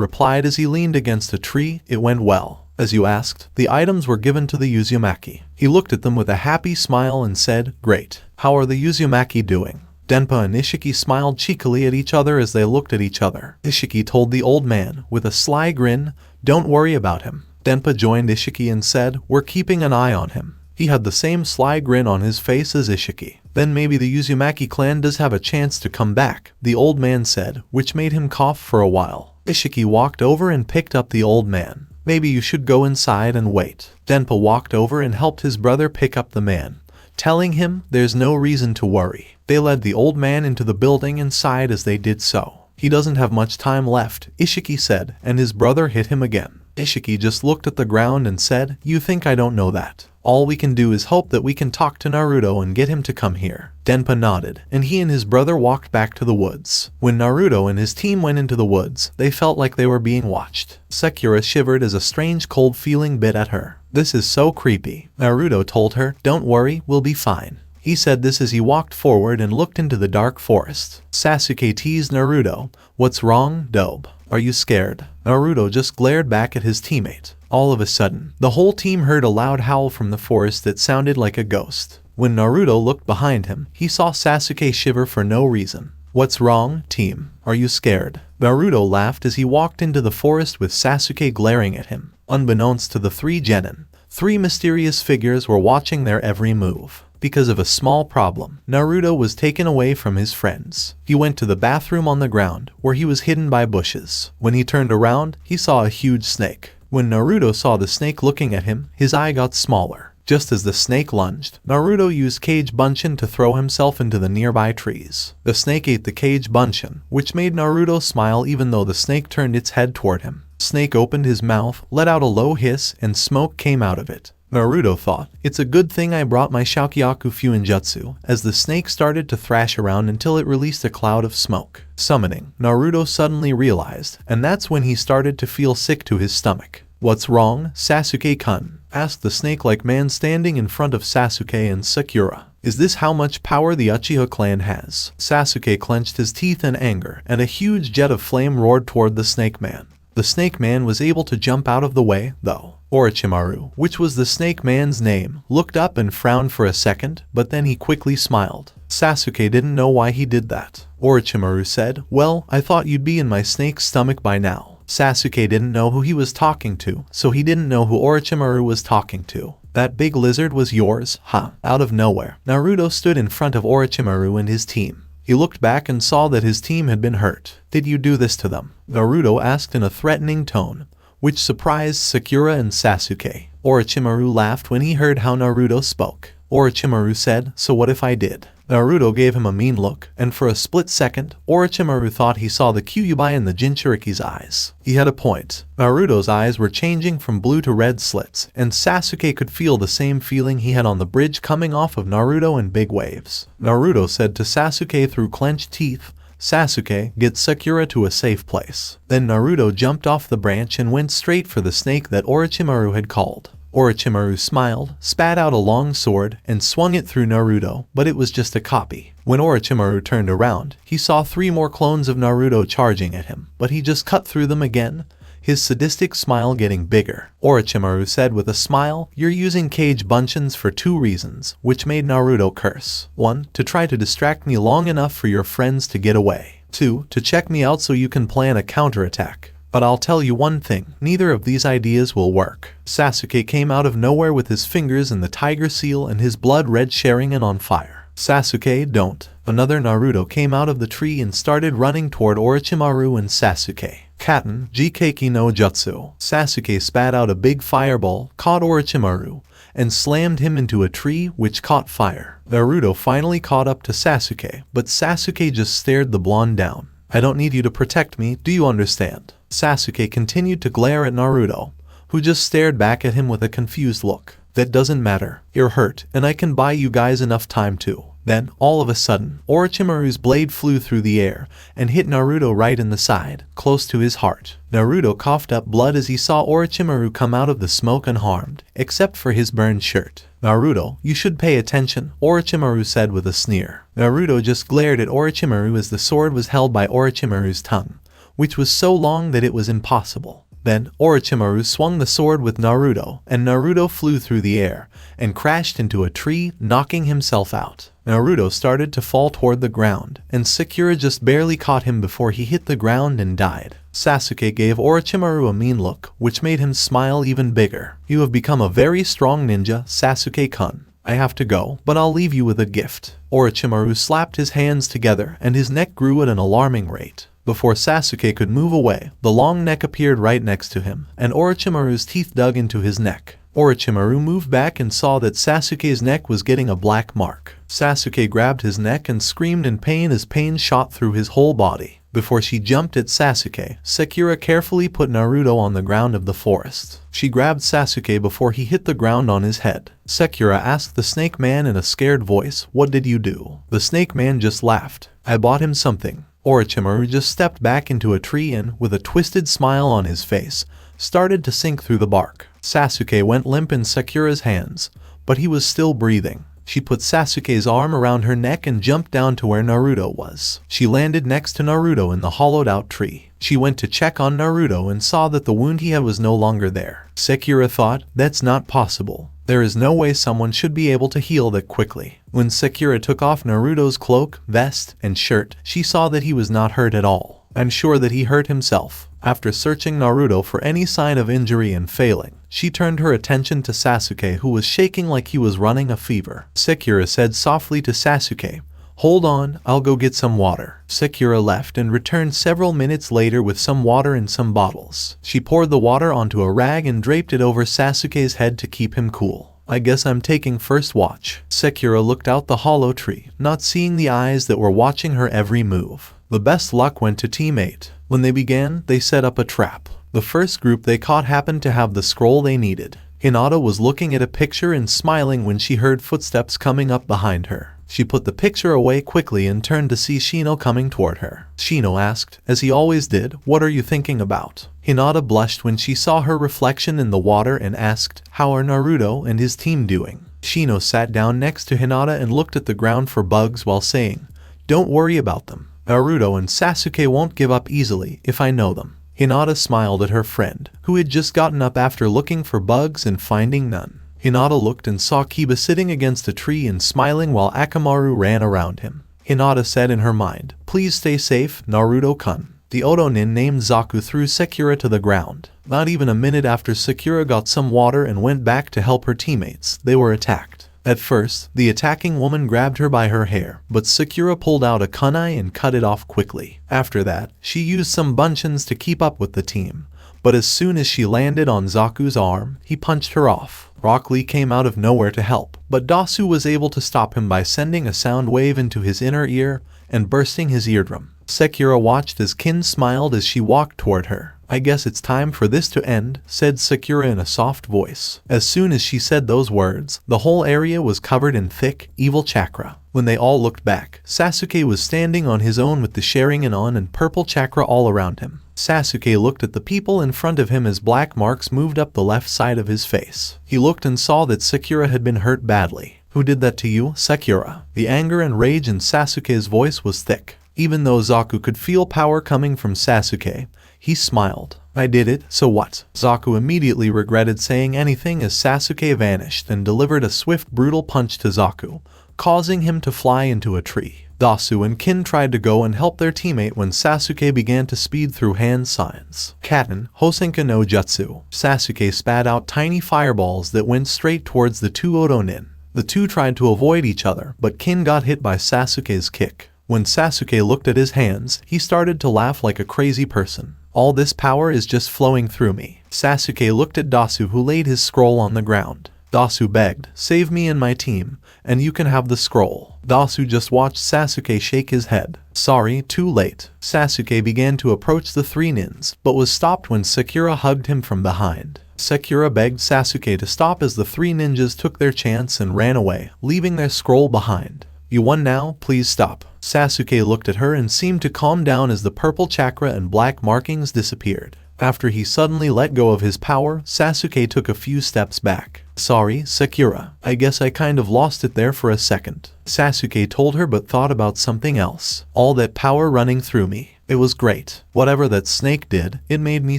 replied as he leaned against a tree, "It went well. As you asked, the items were given to the Uzumaki." He looked at them with a happy smile and said, "Great. How are the Uzumaki doing?" Denpa and Ishiki smiled cheekily at each other as they looked at each other. Ishiki told the old man, with a sly grin, "Don't worry about him." Denpa joined Ishiki and said, "We're keeping an eye on him." He had the same sly grin on his face as Ishiki. "Then maybe the Uzumaki clan does have a chance to come back," the old man said, which made him cough for a while. Ishiki walked over and picked up the old man. "Maybe you should go inside and wait." Denpa walked over and helped his brother pick up the man, telling him there's no reason to worry. They led the old man into the building and sighed as they did so. "He doesn't have much time left," Ishiki said, and his brother hit him again. Ishiki just looked at the ground and said, "You think I don't know that? All we can do is hope that we can talk to Naruto and get him to come here." Denpa nodded, and he and his brother walked back to the woods. When Naruto and his team went into the woods, they felt like they were being watched. Sakura shivered as a strange cold feeling bit at her. "This is so creepy." Naruto told her, "Don't worry, we'll be fine." He said this as he walked forward and looked into the dark forest. Sasuke teased Naruto, "What's wrong, Dobe? Are you scared?" Naruto just glared back at his teammate. All of a sudden, the whole team heard a loud howl from the forest that sounded like a ghost. When Naruto looked behind him, he saw Sasuke shiver for no reason. "What's wrong, team? Are you scared?" Naruto laughed as he walked into the forest with Sasuke glaring at him. Unbeknownst to the three genin, three mysterious figures were watching their every move. Because of a small problem, Naruto was taken away from his friends. He went to the bathroom on the ground, where he was hidden by bushes. When he turned around, he saw a huge snake. When Naruto saw the snake looking at him, his eye got smaller. Just as the snake lunged, Naruto used Kage Bunshin to throw himself into the nearby trees. The snake ate the Kage Bunshin, which made Naruto smile even though the snake turned its head toward him. Snake opened his mouth, let out a low hiss, and smoke came out of it. Naruto thought, it's a good thing I brought my Shaokyaku Fuinjutsu, as the snake started to thrash around until it released a cloud of smoke. Summoning, Naruto suddenly realized, and that's when he started to feel sick to his stomach. What's wrong, Sasuke-kun? Asked the snake-like man standing in front of Sasuke and Sakura. Is this how much power the Uchiha clan has? Sasuke clenched his teeth in anger, and a huge jet of flame roared toward the snake man. The snake man was able to jump out of the way, though. Orochimaru, which was the snake man's name, looked up and frowned for a second, but then he quickly smiled. Sasuke didn't know why he did that. Orochimaru said, well, I thought you'd be in my snake's stomach by now. Sasuke didn't know who he was talking to, so he didn't know who Orochimaru was talking to. That big lizard was yours, huh? Out of nowhere, Naruto stood in front of Orochimaru and his team. He looked back and saw that his team had been hurt. Did you do this to them? Naruto asked in a threatening tone, which surprised Sakura and Sasuke. Orochimaru laughed when he heard how Naruto spoke. Orochimaru said, so what if I did? Naruto gave him a mean look, and for a split second, Orochimaru thought he saw the Kyuubi in the Jinchuriki's eyes. He had a point. Naruto's eyes were changing from blue to red slits, and Sasuke could feel the same feeling he had on the bridge coming off of Naruto in big waves. Naruto said to Sasuke through clenched teeth, Sasuke, get Sakura to a safe place. Then Naruto jumped off the branch and went straight for the snake that Orochimaru had called. Orochimaru smiled, spat out a long sword, and swung it through Naruto, but it was just a copy. When Orochimaru turned around, he saw 3 more clones of Naruto charging at him, but he just cut through them again, his sadistic smile getting bigger. Orochimaru said with a smile, you're using Kage Bunchins for 2 reasons, which made Naruto curse. 1. To try to distract me long enough for your friends to get away. 2. To check me out so you can plan a counterattack. But I'll tell you one thing, neither of these ideas will work. Sasuke came out of nowhere with his fingers in the tiger seal and his blood red sharing and on fire. Sasuke, don't. Another Naruto came out of the tree and started running toward Orochimaru and Sasuke. Katen, Jikeki no Jutsu. Sasuke spat out a big fireball, caught Orochimaru, and slammed him into a tree which caught fire. Naruto finally caught up to Sasuke, but Sasuke just stared the blonde down. I don't need you to protect me, do you understand? Sasuke continued to glare at Naruto, who just stared back at him with a confused look. That doesn't matter. You're hurt, and I can buy you guys enough time too. Then, all of a sudden, Orochimaru's blade flew through the air and hit Naruto right in the side, close to his heart. Naruto coughed up blood as he saw Orochimaru come out of the smoke unharmed, except for his burned shirt. Naruto, you should pay attention, Orochimaru said with a sneer. Naruto just glared at Orochimaru as the sword was held by Orochimaru's tongue, which was so long that it was impossible. Then, Orochimaru swung the sword with Naruto, and Naruto flew through the air and crashed into a tree, knocking himself out. Naruto started to fall toward the ground, and Sakura just barely caught him before he hit the ground and died. Sasuke gave Orochimaru a mean look, which made him smile even bigger. You have become a very strong ninja, Sasuke-kun. I have to go, but I'll leave you with a gift. Orochimaru slapped his hands together, and his neck grew at an alarming rate. Before Sasuke could move away, the long neck appeared right next to him, and Orochimaru's teeth dug into his neck. Orochimaru moved back and saw that Sasuke's neck was getting a black mark. Sasuke grabbed his neck and screamed in pain as pain shot through his whole body. Before she jumped at Sasuke, Sakura carefully put Naruto on the ground of the forest. She grabbed Sasuke before he hit the ground on his head. Sakura asked the snake man in a scared voice, what did you do? The snake man just laughed. I bought him something. Orochimaru just stepped back into a tree and, with a twisted smile on his face, started to sink through the bark. Sasuke went limp in Sakura's hands, but he was still breathing. She put Sasuke's arm around her neck and jumped down to where Naruto was. She landed next to Naruto in the hollowed-out tree. She went to check on Naruto and saw that the wound he had was no longer there. Sakura thought, that's not possible. There is no way someone should be able to heal that quickly. When Sakura took off Naruto's cloak, vest, and shirt, she saw that he was not hurt at all. I'm sure that he hurt himself. After searching Naruto for any sign of injury and failing, she turned her attention to Sasuke, who was shaking like he was running a fever. Sakura said softly to Sasuke, hold on, I'll go get some water. Sakura left and returned several minutes later with some water in some bottles. She poured the water onto a rag and draped it over Sasuke's head to keep him cool. I guess I'm taking first watch. Sakura looked out the hollow tree, not seeing the eyes that were watching her every move. The best luck went to Team 8. When they began, they set up a trap. The first group they caught happened to have the scroll they needed. Hinata was looking at a picture and smiling when she heard footsteps coming up behind her. She put the picture away quickly and turned to see Shino coming toward her. Shino asked, as he always did, "What are you thinking about?" Hinata blushed when she saw her reflection in the water and asked, "How are Naruto and his team doing?" Shino sat down next to Hinata and looked at the ground for bugs while saying, "Don't worry about them. Naruto and Sasuke won't give up easily if I know them." Hinata smiled at her friend, who had just gotten up after looking for bugs and finding none. Hinata looked and saw Kiba sitting against a tree and smiling while Akamaru ran around him. Hinata said in her mind, "Please stay safe, Naruto-kun." The Otonin named Zaku threw Sakura to the ground. Not even a minute after Sakura got some water and went back to help her teammates, they were attacked. At first, the attacking woman grabbed her by her hair, but Sakura pulled out a kunai and cut it off quickly. After that, she used some bunchins to keep up with the team. But as soon as she landed on Zaku's arm, he punched her off. Rock Lee came out of nowhere to help, but Dasu was able to stop him by sending a sound wave into his inner ear and bursting his eardrum. Sakura watched as Kin smiled as she walked toward her. "I guess it's time for this to end," said Sakura in a soft voice. As soon as she said those words, the whole area was covered in thick, evil chakra. When they all looked back, Sasuke was standing on his own with the Sharingan on and purple chakra all around him. Sasuke looked at the people in front of him as black marks moved up the left side of his face. He looked and saw that Sakura had been hurt badly. "Who did that to you, Sakura?" The anger and rage in Sasuke's voice was thick. Even though Zaku could feel power coming from Sasuke, he smiled. "I did it, so what?" Zaku immediately regretted saying anything as Sasuke vanished and delivered a swift brutal punch to Zaku, causing him to fly into a tree. Dasu and Kin tried to go and help their teammate when Sasuke began to speed through hand signs. Katen, Hosenka no Jutsu. Sasuke spat out tiny fireballs that went straight towards the two Otonin. The two tried to avoid each other, but Kin got hit by Sasuke's kick. When Sasuke looked at his hands, he started to laugh like a crazy person. "All this power is just flowing through me." Sasuke looked at Dasu, who laid his scroll on the ground. Dasu begged, "Save me and my team, and you can have the scroll." Dasu just watched Sasuke shake his head. "Sorry, too late." Sasuke began to approach the three nins, but was stopped when Sakura hugged him from behind. Sakura begged Sasuke to stop as the three ninjas took their chance and ran away, leaving their scroll behind. "You won now, please stop." Sasuke looked at her and seemed to calm down as the purple chakra and black markings disappeared. After he suddenly let go of his power, Sasuke took a few steps back. "Sorry, Sakura. I guess I kind of lost it there for a second." Sasuke told her but thought about something else. "All that power running through me. It was great. Whatever that snake did, it made me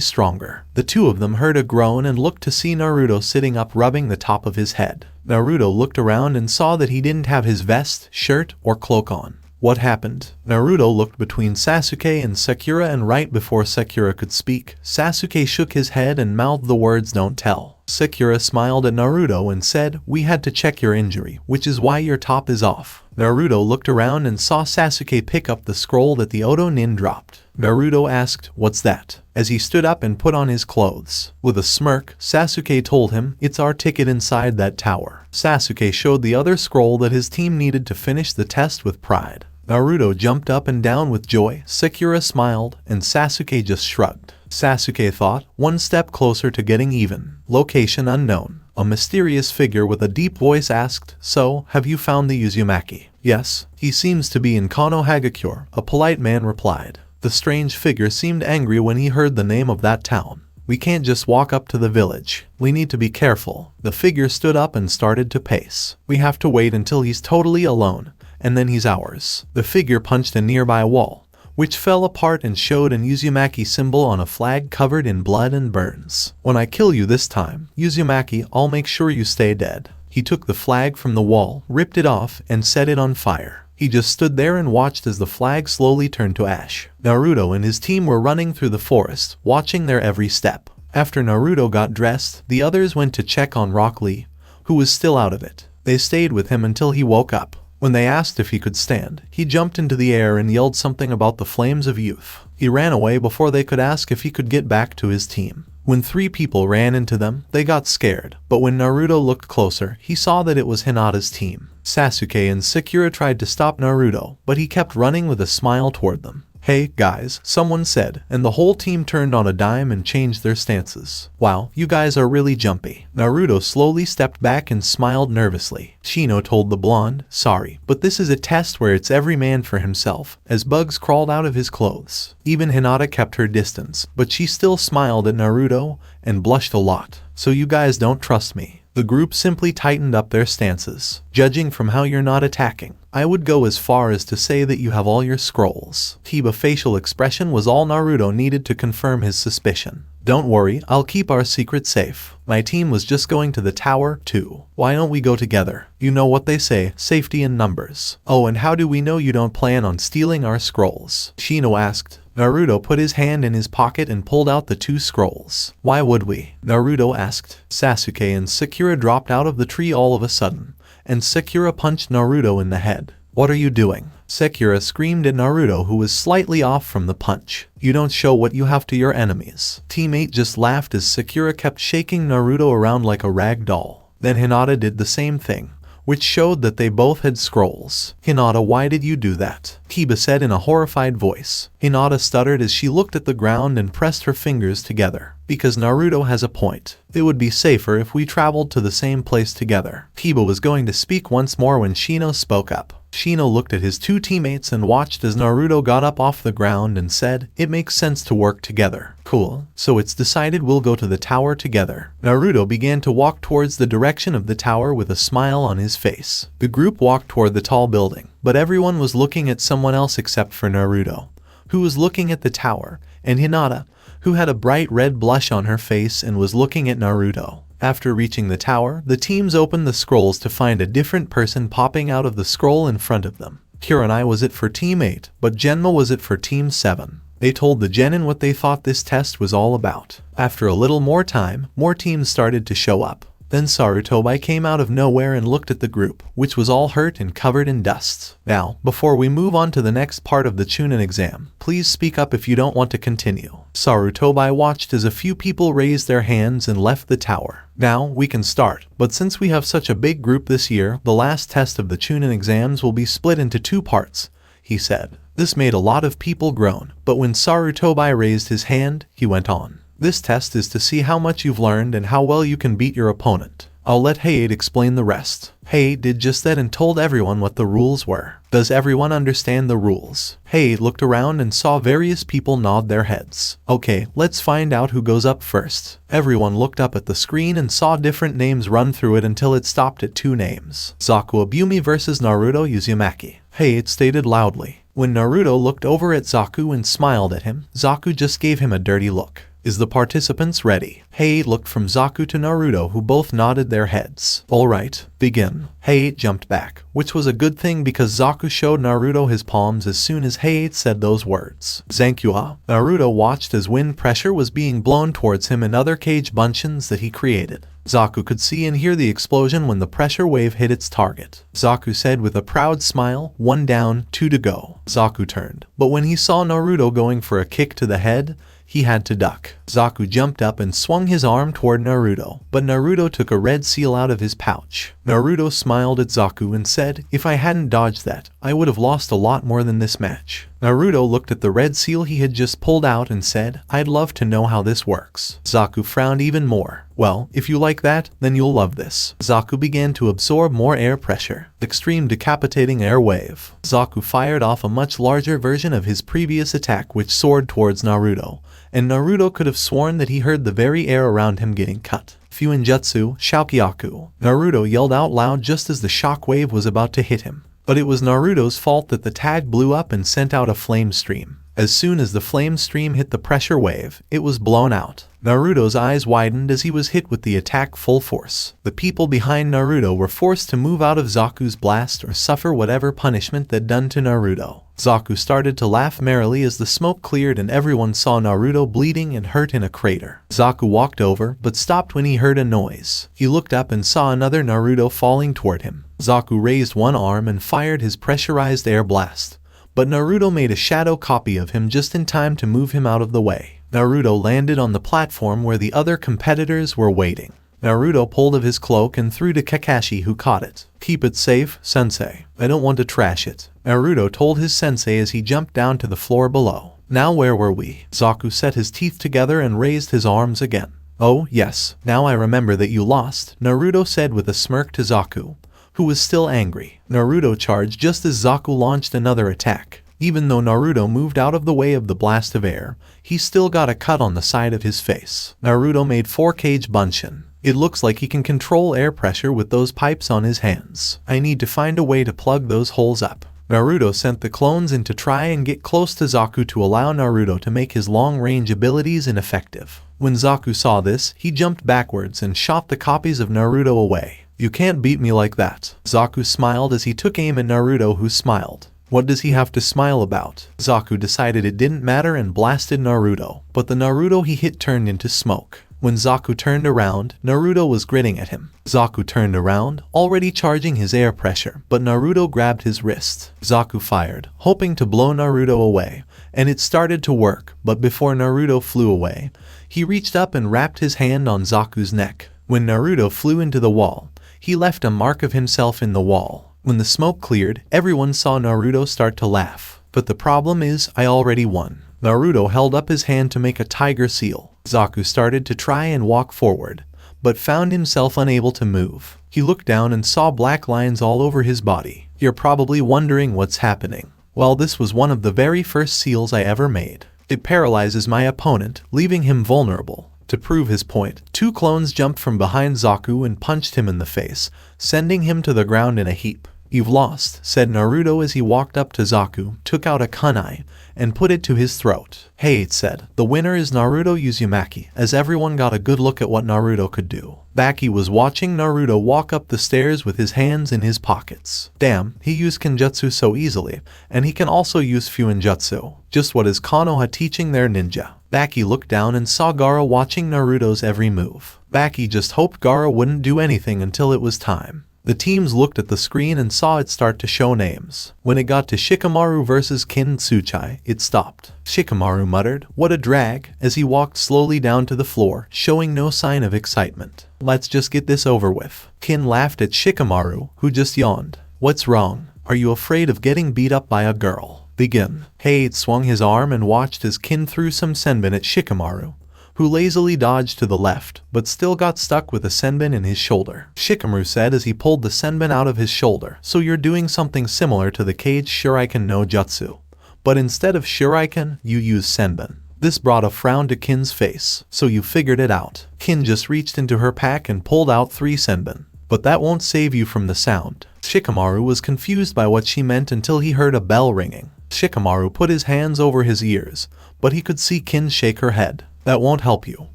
stronger." The two of them heard a groan and looked to see Naruto sitting up rubbing the top of his head. Naruto looked around and saw that he didn't have his vest, shirt, or cloak on. What happened? Naruto looked between Sasuke and Sakura, and right before Sakura could speak, Sasuke shook his head and mouthed the words "don't tell." Sakura smiled at Naruto and said, "We had to check your injury, which is why your top is off." Naruto looked around and saw Sasuke pick up the scroll that the Otonin dropped. Naruto asked, "What's that?" as he stood up and put on his clothes. With a smirk, Sasuke told him, "It's our ticket inside that tower." Sasuke showed the other scroll that his team needed to finish the test with pride. Naruto jumped up and down with joy, Sakura smiled, and Sasuke just shrugged. Sasuke thought, one step closer to getting even. Location unknown. A mysterious figure with a deep voice asked, "So, have you found the Uzumaki?" "Yes, he seems to be in Konohagakure," a polite man replied. The strange figure seemed angry when he heard the name of that town. "We can't just walk up to the village. We need to be careful." The figure stood up and started to pace. "We have to wait until he's totally alone, and then he's ours." The figure punched a nearby wall, which fell apart and showed an Uzumaki symbol on a flag covered in blood and burns. "When I kill you this time, Uzumaki, I'll make sure you stay dead." He took the flag from the wall, ripped it off, and set it on fire. He just stood there and watched as the flag slowly turned to ash. Naruto and his team were running through the forest, watching their every step. After Naruto got dressed, the others went to check on Rock Lee, who was still out of it. They stayed with him until he woke up. When they asked if he could stand, he jumped into the air and yelled something about the flames of youth. He ran away before they could ask if he could get back to his team. When three people ran into them, they got scared, but when Naruto looked closer, he saw that it was Hinata's team. Sasuke and Sakura tried to stop Naruto, but he kept running with a smile toward them. "Hey, guys," someone said, and the whole team turned on a dime and changed their stances. "Wow, you guys are really jumpy." Naruto slowly stepped back and smiled nervously. Shino told the blonde, "Sorry, but this is a test where it's every man for himself," as bugs crawled out of his clothes. Even Hinata kept her distance, but she still smiled at Naruto and blushed a lot. "So you guys don't trust me?" The group simply tightened up their stances. "Judging from how you're not attacking, I would go as far as to say that you have all your scrolls." Hiba's facial expression was all Naruto needed to confirm his suspicion. "Don't worry, I'll keep our secret safe. My team was just going to the tower, too. Why don't we go together? You know what they say, safety in numbers." "Oh, and how do we know you don't plan on stealing our scrolls?" Shino asked. Naruto put his hand in his pocket and pulled out the 2 scrolls. "Why would we?" Naruto asked. Sasuke and Sakura dropped out of the tree all of a sudden, and Sakura punched Naruto in the head. "What are you doing?" Sakura screamed at Naruto, who was slightly off from the punch. "You don't show what you have to your enemies." Teammate just laughed as Sakura kept shaking Naruto around like a rag doll. Then Hinata did the same thing, which showed that they both had scrolls. "Hinata, why did you do that?" Hiba said in a horrified voice. Hinata stuttered as she looked at the ground and pressed her fingers together. "Because Naruto has a point. It would be safer if we traveled to the same place together." Hiba was going to speak once more when Shino spoke up. Shino looked at his 2 teammates and watched as Naruto got up off the ground and said, "It makes sense to work together." "Cool. So it's decided we'll go to the tower together." Naruto began to walk towards the direction of the tower with a smile on his face. The group walked toward the tall building, but everyone was looking at someone else except for Naruto, who was looking at the tower, and Hinata, who had a bright red blush on her face and was looking at Naruto. After reaching the tower, the teams opened the scrolls to find a different person popping out of the scroll in front of them. Kurenai was it for Team 8, but Genma was it for Team 7. They told the Genin what they thought this test was all about. After a little more time, more teams started to show up. Then Sarutobi came out of nowhere and looked at the group, which was all hurt and covered in dust. "Now, before we move on to the next part of the Chunin exam, please speak up if you don't want to continue." Sarutobi watched as a few people raised their hands and left the tower. "Now, we can start, but since we have such a big group this year, the last test of the Chunin exams will be split into 2 parts," he said. This made a lot of people groan, but when Sarutobi raised his hand, he went on. "This test is to see how much you've learned and how well you can beat your opponent. I'll let Hayate explain the rest." Hayate did just that and told everyone what the rules were. "Does everyone understand the rules?" Hayate looked around and saw various people nod their heads. "Okay, let's find out who goes up first." Everyone looked up at the screen and saw different names run through it until it stopped at 2 names. "Zaku Abumi versus Naruto Uzumaki," Hayate stated loudly. When Naruto looked over at Zaku and smiled at him, Zaku just gave him a dirty look. "Is the participants ready?" Hayate looked from Zaku to Naruto, who both nodded their heads. "All right, begin." Hayate jumped back, which was a good thing because Zaku showed Naruto his palms as soon as Hayate said those words. "Zankyua." Naruto watched as wind pressure was being blown towards him and other cage bunchins that he created. Zaku could see and hear the explosion when the pressure wave hit its target. Zaku said with a proud smile, "1 down, 2 to go." Zaku turned, but when he saw Naruto going for a kick to the head, he had to duck. Zaku jumped up and swung his arm toward Naruto, but Naruto took a red seal out of his pouch. Naruto smiled at Zaku and said, "If I hadn't dodged that, I would have lost a lot more than this match." Naruto looked at the red seal he had just pulled out and said, "I'd love to know how this works." Zaku frowned even more. "Well, if you like that, then you'll love this." Zaku began to absorb more air pressure. Extreme decapitating air wave. Zaku fired off a much larger version of his previous attack which soared towards Naruto, and Naruto could have sworn that he heard the very air around him getting cut. Fuinjutsu, Shaokyaku. Naruto yelled out loud just as the shockwave was about to hit him. But it was Naruto's fault that the tag blew up and sent out a flame stream. As soon as the flame stream hit the pressure wave, it was blown out. Naruto's eyes widened as he was hit with the attack full force. The people behind Naruto were forced to move out of Zaku's blast or suffer whatever punishment that done to Naruto. Zaku started to laugh merrily as the smoke cleared and everyone saw Naruto bleeding and hurt in a crater. Zaku walked over, but stopped when he heard a noise. He looked up and saw another Naruto falling toward him. Zaku raised one arm and fired his pressurized air blast, but Naruto made a shadow copy of him just in time to move him out of the way. Naruto landed on the platform where the other competitors were waiting. Naruto pulled of his cloak and threw to Kakashi, who caught it. "Keep it safe, sensei. I don't want to trash it," Naruto told his sensei as he jumped down to the floor below. "Now where were we?" Zaku set his teeth together and raised his arms again. "Oh, yes, now I remember that you lost," Naruto said with a smirk to Zaku, who was still angry. Naruto charged just as Zaku launched another attack. Even though Naruto moved out of the way of the blast of air, he still got a cut on the side of his face. Naruto made 4-Kage Bunshin. It looks like he can control air pressure with those pipes on his hands. I need to find a way to plug those holes up. Naruto sent the clones in to try and get close to Zaku to allow Naruto to make his long-range abilities ineffective. When Zaku saw this, he jumped backwards and shot the copies of Naruto away. "You can't beat me like that." Zaku smiled as he took aim at Naruto, who smiled. What does he have to smile about? Zaku decided it didn't matter and blasted Naruto, but the Naruto he hit turned into smoke. When Zaku turned around, Naruto was grinning at him. Zaku turned around, already charging his air pressure, but Naruto grabbed his wrist. Zaku fired, hoping to blow Naruto away, and it started to work, but before Naruto flew away, he reached up and wrapped his hand on Zaku's neck. When Naruto flew into the wall, he left a mark of himself in the wall. When the smoke cleared, everyone saw Naruto start to laugh. But the problem is, I already won. Naruto held up his hand to make a tiger seal. Zaku started to try and walk forward, but found himself unable to move. He looked down and saw black lines all over his body. You're probably wondering what's happening. Well, this was one of the very first seals I ever made. It paralyzes my opponent, leaving him vulnerable. To prove his point, 2 clones jumped from behind Zaku and punched him in the face, sending him to the ground in a heap. "You've lost," said Naruto as he walked up to Zaku, took out a kunai, and put it to his throat. "Hey," it said, "the winner is Naruto Uzumaki," as everyone got a good look at what Naruto could do. Baki was watching Naruto walk up the stairs with his hands in his pockets. Damn, he used Kenjutsu so easily, and he can also use Fuinjutsu. Just what is Konoha teaching their ninja? Baki looked down and saw Gaara watching Naruto's every move. Baki just hoped Gaara wouldn't do anything until it was time. The teams looked at the screen and saw it start to show names. When it got to Shikamaru versus Kin Tsuchai, it stopped. Shikamaru muttered, "What a drag," as he walked slowly down to the floor, showing no sign of excitement. "Let's just get this over with." Kin laughed at Shikamaru, who just yawned. "What's wrong? Are you afraid of getting beat up by a girl? Begin." Height swung his arm and watched as Kin threw some senbon at Shikamaru, who lazily dodged to the left, but still got stuck with a senbon in his shoulder. Shikamaru said as he pulled the senbon out of his shoulder, "So you're doing something similar to the Kage Shuriken no Jutsu. But instead of Shuriken, you use senbon." This brought a frown to Kin's face. "So you figured it out." Kin just reached into her pack and pulled out 3 senbon. "But that won't save you from the sound." Shikamaru was confused by what she meant until he heard a bell ringing. Shikamaru put his hands over his ears, but he could see Kin shake her head. "That won't help you,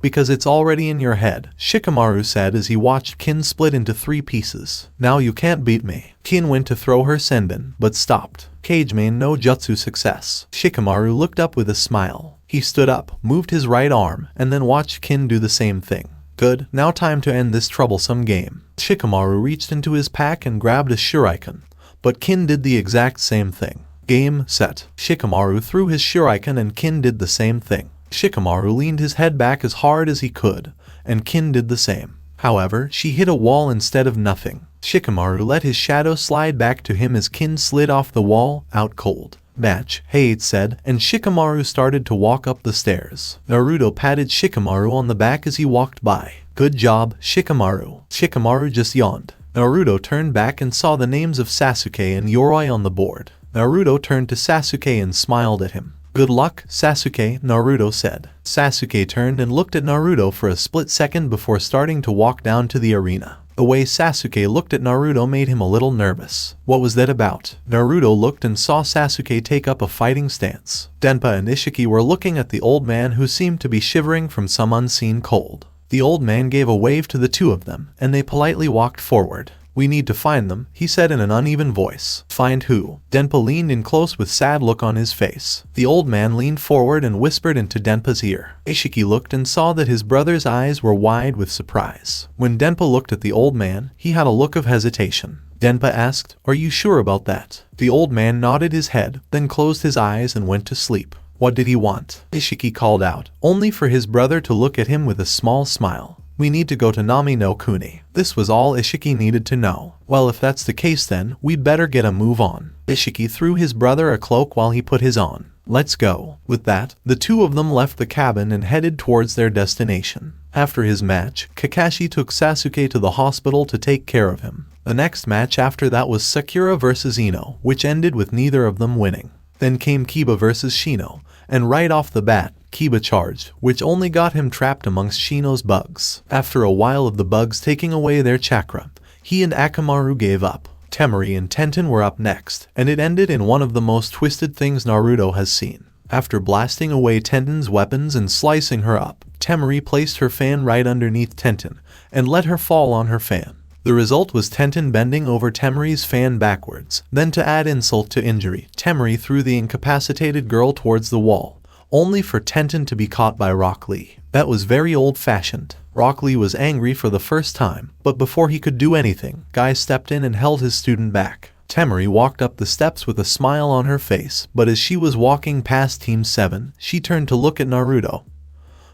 because it's already in your head," Shikamaru said as he watched Kin split into 3 pieces. "Now you can't beat me." Kin went to throw her senbon, but stopped. Kage main no jutsu success. Shikamaru looked up with a smile. He stood up, moved his right arm, and then watched Kin do the same thing. "Good, now time to end this troublesome game." Shikamaru reached into his pack and grabbed a shuriken, but Kin did the exact same thing. Game, set. Shikamaru threw his shuriken and Kin did the same thing. Shikamaru leaned his head back as hard as he could, and Kin did the same. However, she hit a wall instead of nothing. Shikamaru let his shadow slide back to him as Kin slid off the wall, out cold. "Match," Height said, and Shikamaru started to walk up the stairs. Naruto patted Shikamaru on the back as he walked by. "Good job, Shikamaru." Shikamaru just yawned. Naruto turned back and saw the names of Sasuke and Yoroi on the board. Naruto turned to Sasuke and smiled at him. "Good luck, Sasuke," Naruto said. Sasuke turned and looked at Naruto for a split second before starting to walk down to the arena. The way Sasuke looked at Naruto made him a little nervous. What was that about? Naruto looked and saw Sasuke take up a fighting stance. Denpa and Ishiki were looking at the old man who seemed to be shivering from some unseen cold. The old man gave a wave to the 2 of them, and they politely walked forward. "We need to find them," he said in an uneven voice. "Find who?" Denpa leaned in close with sad look on his face. The old man leaned forward and whispered into Denpa's ear. Ishiki looked and saw that his brother's eyes were wide with surprise. When Denpa looked at the old man, he had a look of hesitation. Denpa asked, "Are you sure about that?" The old man nodded his head, then closed his eyes and went to sleep. "What did he want?" Ishiki called out, only for his brother to look at him with a small smile. We need to go to Nami no Kuni. This was all Ishiki needed to know. Well, if that's the case then, we'd better get a move on. Ishiki threw his brother a cloak while he put his on. Let's go. With that, the two of them left the cabin and headed towards their destination. After his match, Kakashi took Sasuke to the hospital to take care of him. The next match after that was Sakura vs Ino, which ended with neither of them winning. Then came Kiba vs Shino, and right off the bat, Kiba charged, which only got him trapped amongst Shino's bugs. After a while of the bugs taking away their chakra, he and Akamaru gave up. Temari and Tenten were up next, and it ended in one of the most twisted things Naruto has seen. After blasting away Tenten's weapons and slicing her up, Temari placed her fan right underneath Tenten, and let her fall on her fan. The result was Tenten bending over Temari's fan backwards. Then to add insult to injury, Temari threw the incapacitated girl towards the wall, only for Tenten to be caught by Rock Lee. That was very old-fashioned. Rock Lee was angry for the first time, but before he could do anything, Guy stepped in and held his student back. Temari walked up the steps with a smile on her face, but as she was walking past Team 7, she turned to look at Naruto,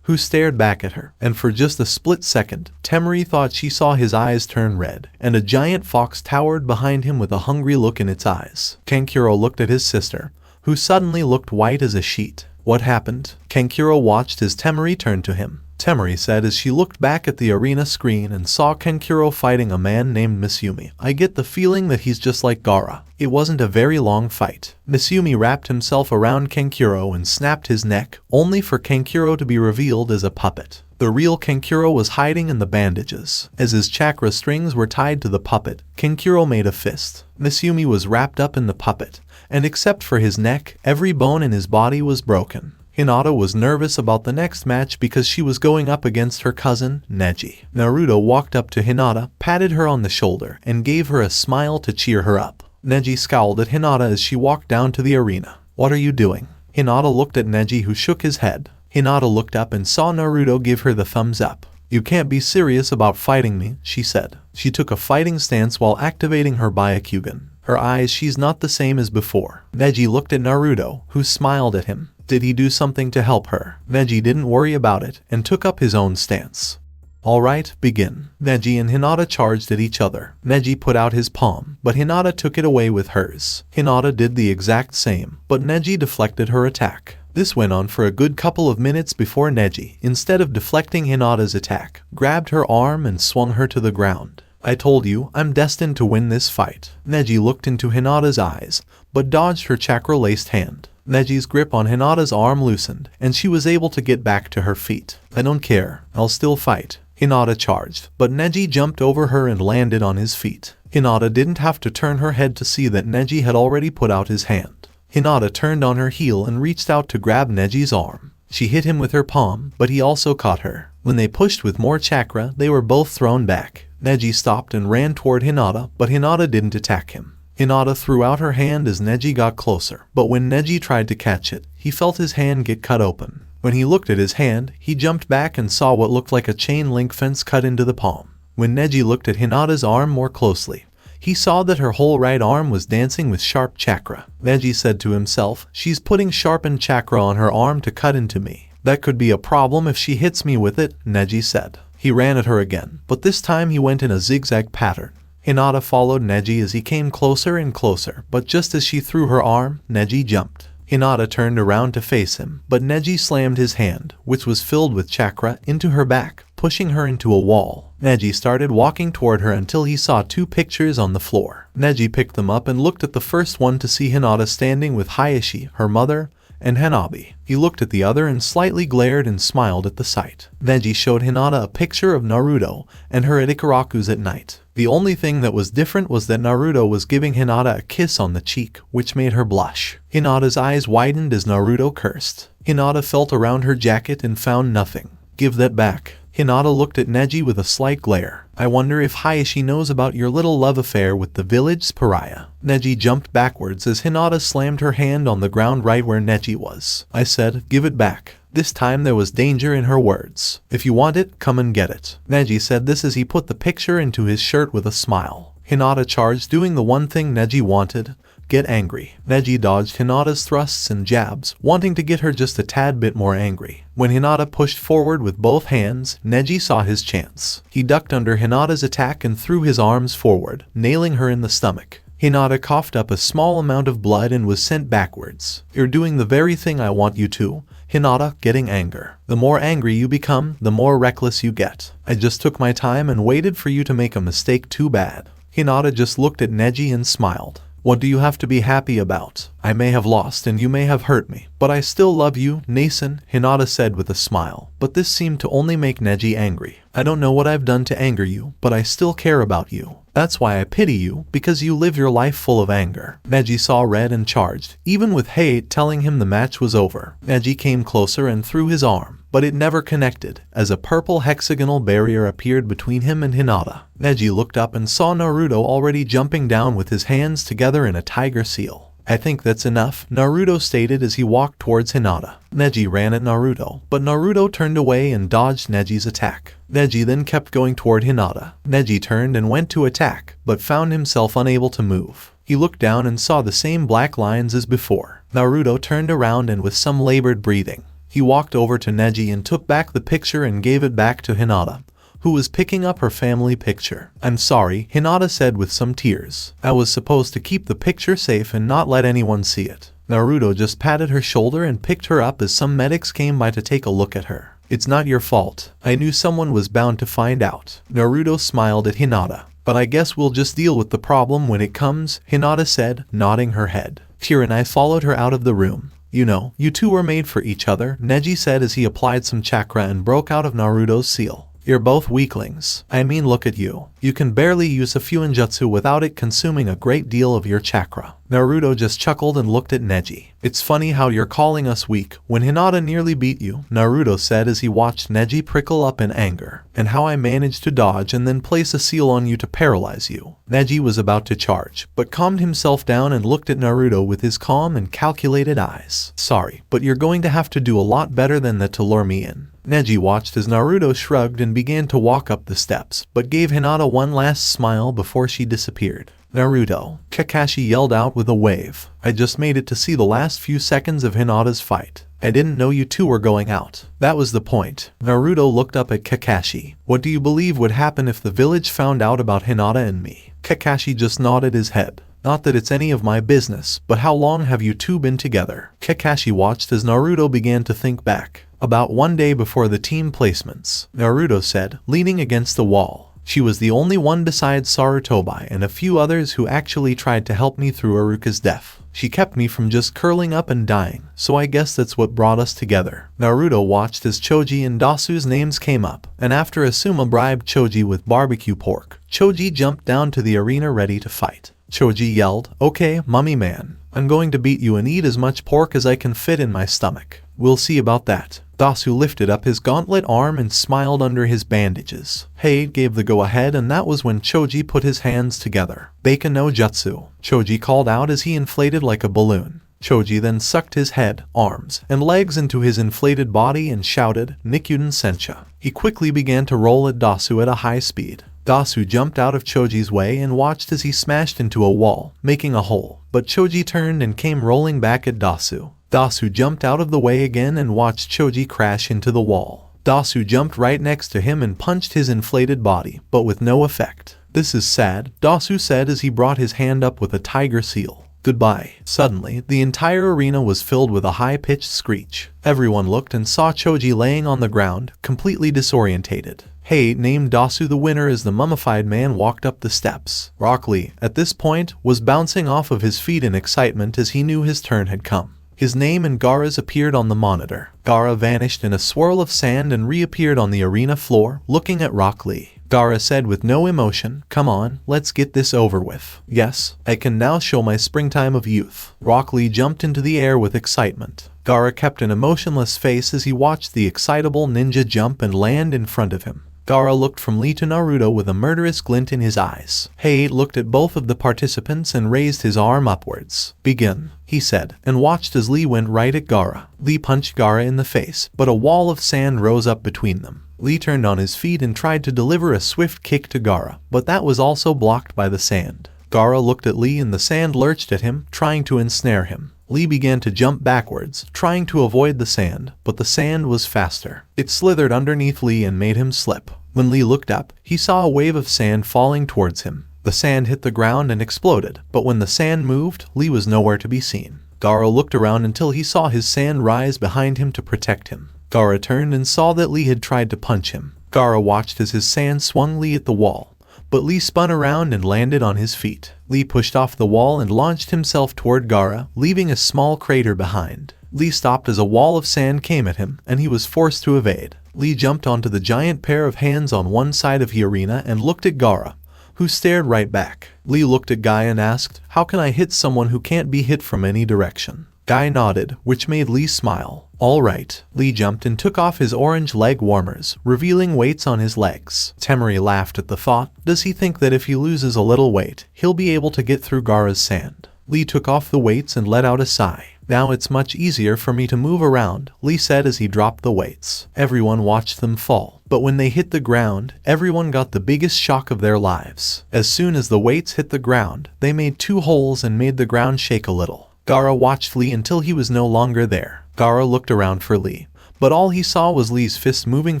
who stared back at her, and for just a split second, Temari thought she saw his eyes turn red, and a giant fox towered behind him with a hungry look in its eyes. Kankuro looked at his sister, who suddenly looked white as a sheet. What happened? Kankuro watched as Temari turned to him. Temari said as she looked back at the arena screen and saw Kankuro fighting a man named Misumi. I get the feeling that he's just like Gaara. It wasn't a very long fight. Misumi wrapped himself around Kankuro and snapped his neck, only for Kankuro to be revealed as a puppet. The real Kankuro was hiding in the bandages. As his chakra strings were tied to the puppet, Kankuro made a fist. Misumi was wrapped up in the puppet, and except for his neck, every bone in his body was broken. Hinata was nervous about the next match because she was going up against her cousin, Neji. Naruto walked up to Hinata, patted her on the shoulder, and gave her a smile to cheer her up. Neji scowled at Hinata as she walked down to the arena. What are you doing? Hinata looked at Neji, who shook his head. Hinata looked up and saw Naruto give her the thumbs up. You can't be serious about fighting me, she said. She took a fighting stance while activating her Byakugan. Her eyes, she's not the same as before. Neji looked at Naruto, who smiled at him. Did he do something to help her? Neji didn't worry about it and took up his own stance. Alright, begin. Neji and Hinata charged at each other. Neji put out his palm, but Hinata took it away with hers. Hinata did the exact same, but Neji deflected her attack. This went on for a good couple of minutes before Neji, instead of deflecting Hinata's attack, grabbed her arm and swung her to the ground. I told you, I'm destined to win this fight. Neji looked into Hinata's eyes, but dodged her chakra-laced hand. Neji's grip on Hinata's arm loosened, and she was able to get back to her feet. I don't care, I'll still fight. Hinata charged, but Neji jumped over her and landed on his feet. Hinata didn't have to turn her head to see that Neji had already put out his hand. Hinata turned on her heel and reached out to grab Neji's arm. She hit him with her palm, but he also caught her. When they pushed with more chakra, they were both thrown back. Neji stopped and ran toward Hinata, but Hinata didn't attack him. Hinata threw out her hand as Neji got closer, but when Neji tried to catch it, he felt his hand get cut open. When he looked at his hand, he jumped back and saw what looked like a chain link fence cut into the palm. When Neji looked at Hinata's arm more closely, he saw that her whole right arm was dancing with sharp chakra. Neji said to himself, she's putting sharpened chakra on her arm to cut into me. That could be a problem if she hits me with it, Neji said. He ran at her again, but this time he went in a zigzag pattern. Hinata followed Neji as he came closer and closer, but just as she threw her arm, Neji jumped. Hinata turned around to face him, but Neji slammed his hand, which was filled with chakra, into her back, pushing her into a wall. Neji started walking toward her until he saw two pictures on the floor. Neji picked them up and looked at the first one to see Hinata standing with Hayashi, her mother, and Hanabi. He looked at the other and slightly glared and smiled at the sight. Neji showed Hinata a picture of Naruto and her at Ikaraku's at night. The only thing that was different was that Naruto was giving Hinata a kiss on the cheek, which made her blush. Hinata's eyes widened as Naruto cursed. Hinata felt around her jacket and found nothing. Give that back. Hinata looked at Neji with a slight glare. I wonder if Hayashi knows about your little love affair with the village's pariah. Neji jumped backwards as Hinata slammed her hand on the ground right where Neji was. I said, give it back. This time there was danger in her words. If you want it, come and get it. Neji said this as he put the picture into his shirt with a smile. Hinata charged, doing the one thing Neji wanted, get angry. Neji dodged Hinata's thrusts and jabs, wanting to get her just a tad bit more angry. When Hinata pushed forward with both hands, Neji saw his chance. He ducked under Hinata's attack and threw his arms forward, nailing her in the stomach. Hinata coughed up a small amount of blood and was sent backwards. "You're doing the very thing I want you to." Hinata, getting anger. "The more angry you become, the more reckless you get. I just took my time and waited for you to make a mistake too bad." Hinata just looked at Neji and smiled. "What do you have to be happy about? I may have lost and you may have hurt me, but I still love you, Nason," Hinata said with a smile. But this seemed to only make Neji angry. "I don't know what I've done to anger you, but I still care about you. That's why I pity you, because you live your life full of anger." Neji saw red and charged, even with hate telling him the match was over. Neji came closer and threw his arm, but it never connected, as a purple hexagonal barrier appeared between him and Hinata. Neji looked up and saw Naruto already jumping down with his hands together in a tiger seal. "I think that's enough," Naruto stated as he walked towards Hinata. Neji ran at Naruto, but Naruto turned away and dodged Neji's attack. Neji then kept going toward Hinata. Neji turned and went to attack, but found himself unable to move. He looked down and saw the same black lines as before. Naruto turned around and with some labored breathing, he walked over to Neji and took back the picture and gave it back to Hinata, who was picking up her family picture. "I'm sorry," Hinata said with some tears. "I was supposed to keep the picture safe and not let anyone see it." Naruto just patted her shoulder and picked her up as some medics came by to take a look at her. "It's not your fault. I knew someone was bound to find out." Naruto smiled at Hinata. "But I guess we'll just deal with the problem when it comes," Hinata said, nodding her head. Kira and I followed her out of the room. "You know, you two were made for each other," Neji said as he applied some chakra and broke out of Naruto's seal. "You're both weaklings. I mean, look at you. You can barely use a Fuinjutsu without it consuming a great deal of your chakra." Naruto just chuckled and looked at Neji. "It's funny how you're calling us weak when Hinata nearly beat you," Naruto said as he watched Neji prickle up in anger. "And how I managed to dodge and then place a seal on you to paralyze you." Neji was about to charge, but calmed himself down and looked at Naruto with his calm and calculated eyes. "Sorry, but you're going to have to do a lot better than that to lure me in." Neji watched as Naruto shrugged and began to walk up the steps, but gave Hinata one last smile before she disappeared. "Naruto," Kakashi yelled out with a wave. "I just made it to see the last few seconds of Hinata's fight. I didn't know you two were going out." "That was the point." Naruto looked up at Kakashi. "What do you believe would happen if the village found out about Hinata and me?" Kakashi just nodded his head. "Not that it's any of my business, but how long have you two been together?" Kakashi watched as Naruto began to think back. "About 1 day before the team placements," Naruto said, leaning against the wall. "She was the only one besides Sarutobi and a few others who actually tried to help me through Iruka's death. She kept me from just curling up and dying, so I guess that's what brought us together." Naruto watched as Choji and Dasu's names came up, and after Asuma bribed Choji with barbecue pork, Choji jumped down to the arena ready to fight. Choji yelled, "Okay, mummy man. I'm going to beat you and eat as much pork as I can fit in my stomach. We'll see about that." Dasu lifted up his gauntlet arm and smiled under his bandages. Hade gave the go-ahead, and that was when Choji put his hands together. "Beika no Jutsu," Choji called out as he inflated like a balloon. Choji then sucked his head, arms, and legs into his inflated body and shouted, "Nikyuden Sencha." He quickly began to roll at Dasu at a high speed. Dasu jumped out of Choji's way and watched as he smashed into a wall, making a hole, but Choji turned and came rolling back at Dasu. Dasu jumped out of the way again and watched Choji crash into the wall. Dasu jumped right next to him and punched his inflated body, but with no effect. "This is sad," Dasu said as he brought his hand up with a tiger seal. "Goodbye." Suddenly, the entire arena was filled with a high-pitched screech. Everyone looked and saw Choji laying on the ground, completely disorientated. Hade named Dasu the winner as the mummified man walked up the steps. Rock Lee, at this point, was bouncing off of his feet in excitement as he knew his turn had come. His name and Gaara's appeared on the monitor. Gaara vanished in a swirl of sand and reappeared on the arena floor, looking at Rock Lee. Gaara said with no emotion, "Come on, let's get this over with." "Yes, I can now show my springtime of youth." Rock Lee jumped into the air with excitement. Gaara kept an emotionless face as he watched the excitable ninja jump and land in front of him. Gaara looked from Lee to Naruto with a murderous glint in his eyes. Hade looked at both of the participants and raised his arm upwards. "Begin," he said, and watched as Lee went right at Gaara. Lee punched Gaara in the face, but a wall of sand rose up between them. Lee turned on his feet and tried to deliver a swift kick to Gaara, but that was also blocked by the sand. Gaara looked at Lee and the sand lurched at him, trying to ensnare him. Lee began to jump backwards, trying to avoid the sand, but the sand was faster. It slithered underneath Lee and made him slip. When Lee looked up, he saw a wave of sand falling towards him. The sand hit the ground and exploded, but when the sand moved, Lee was nowhere to be seen. Gaara looked around until he saw his sand rise behind him to protect him. Gaara turned and saw that Lee had tried to punch him. Gaara watched as his sand swung Lee at the wall, but Lee spun around and landed on his feet. Lee pushed off the wall and launched himself toward Gaara, leaving a small crater behind. Lee stopped as a wall of sand came at him, and he was forced to evade. Lee jumped onto the giant pair of hands on one side of the arena and looked at Gaara, who stared right back. Lee looked at Guy and asked, "How can I hit someone who can't be hit from any direction?" Guy nodded, which made Lee smile. "All right." Lee jumped and took off his orange leg warmers, revealing weights on his legs. Temery laughed at the thought. Does he think that if he loses a little weight, he'll be able to get through Gaara's sand? Lee took off the weights and let out a sigh. "Now it's much easier for me to move around," Lee said as he dropped the weights. Everyone watched them fall, but when they hit the ground, everyone got the biggest shock of their lives. As soon as the weights hit the ground, they made 2 holes and made the ground shake a little. Gaara watched Lee until he was no longer there. Gaara looked around for Lee, but all he saw was Lee's fist moving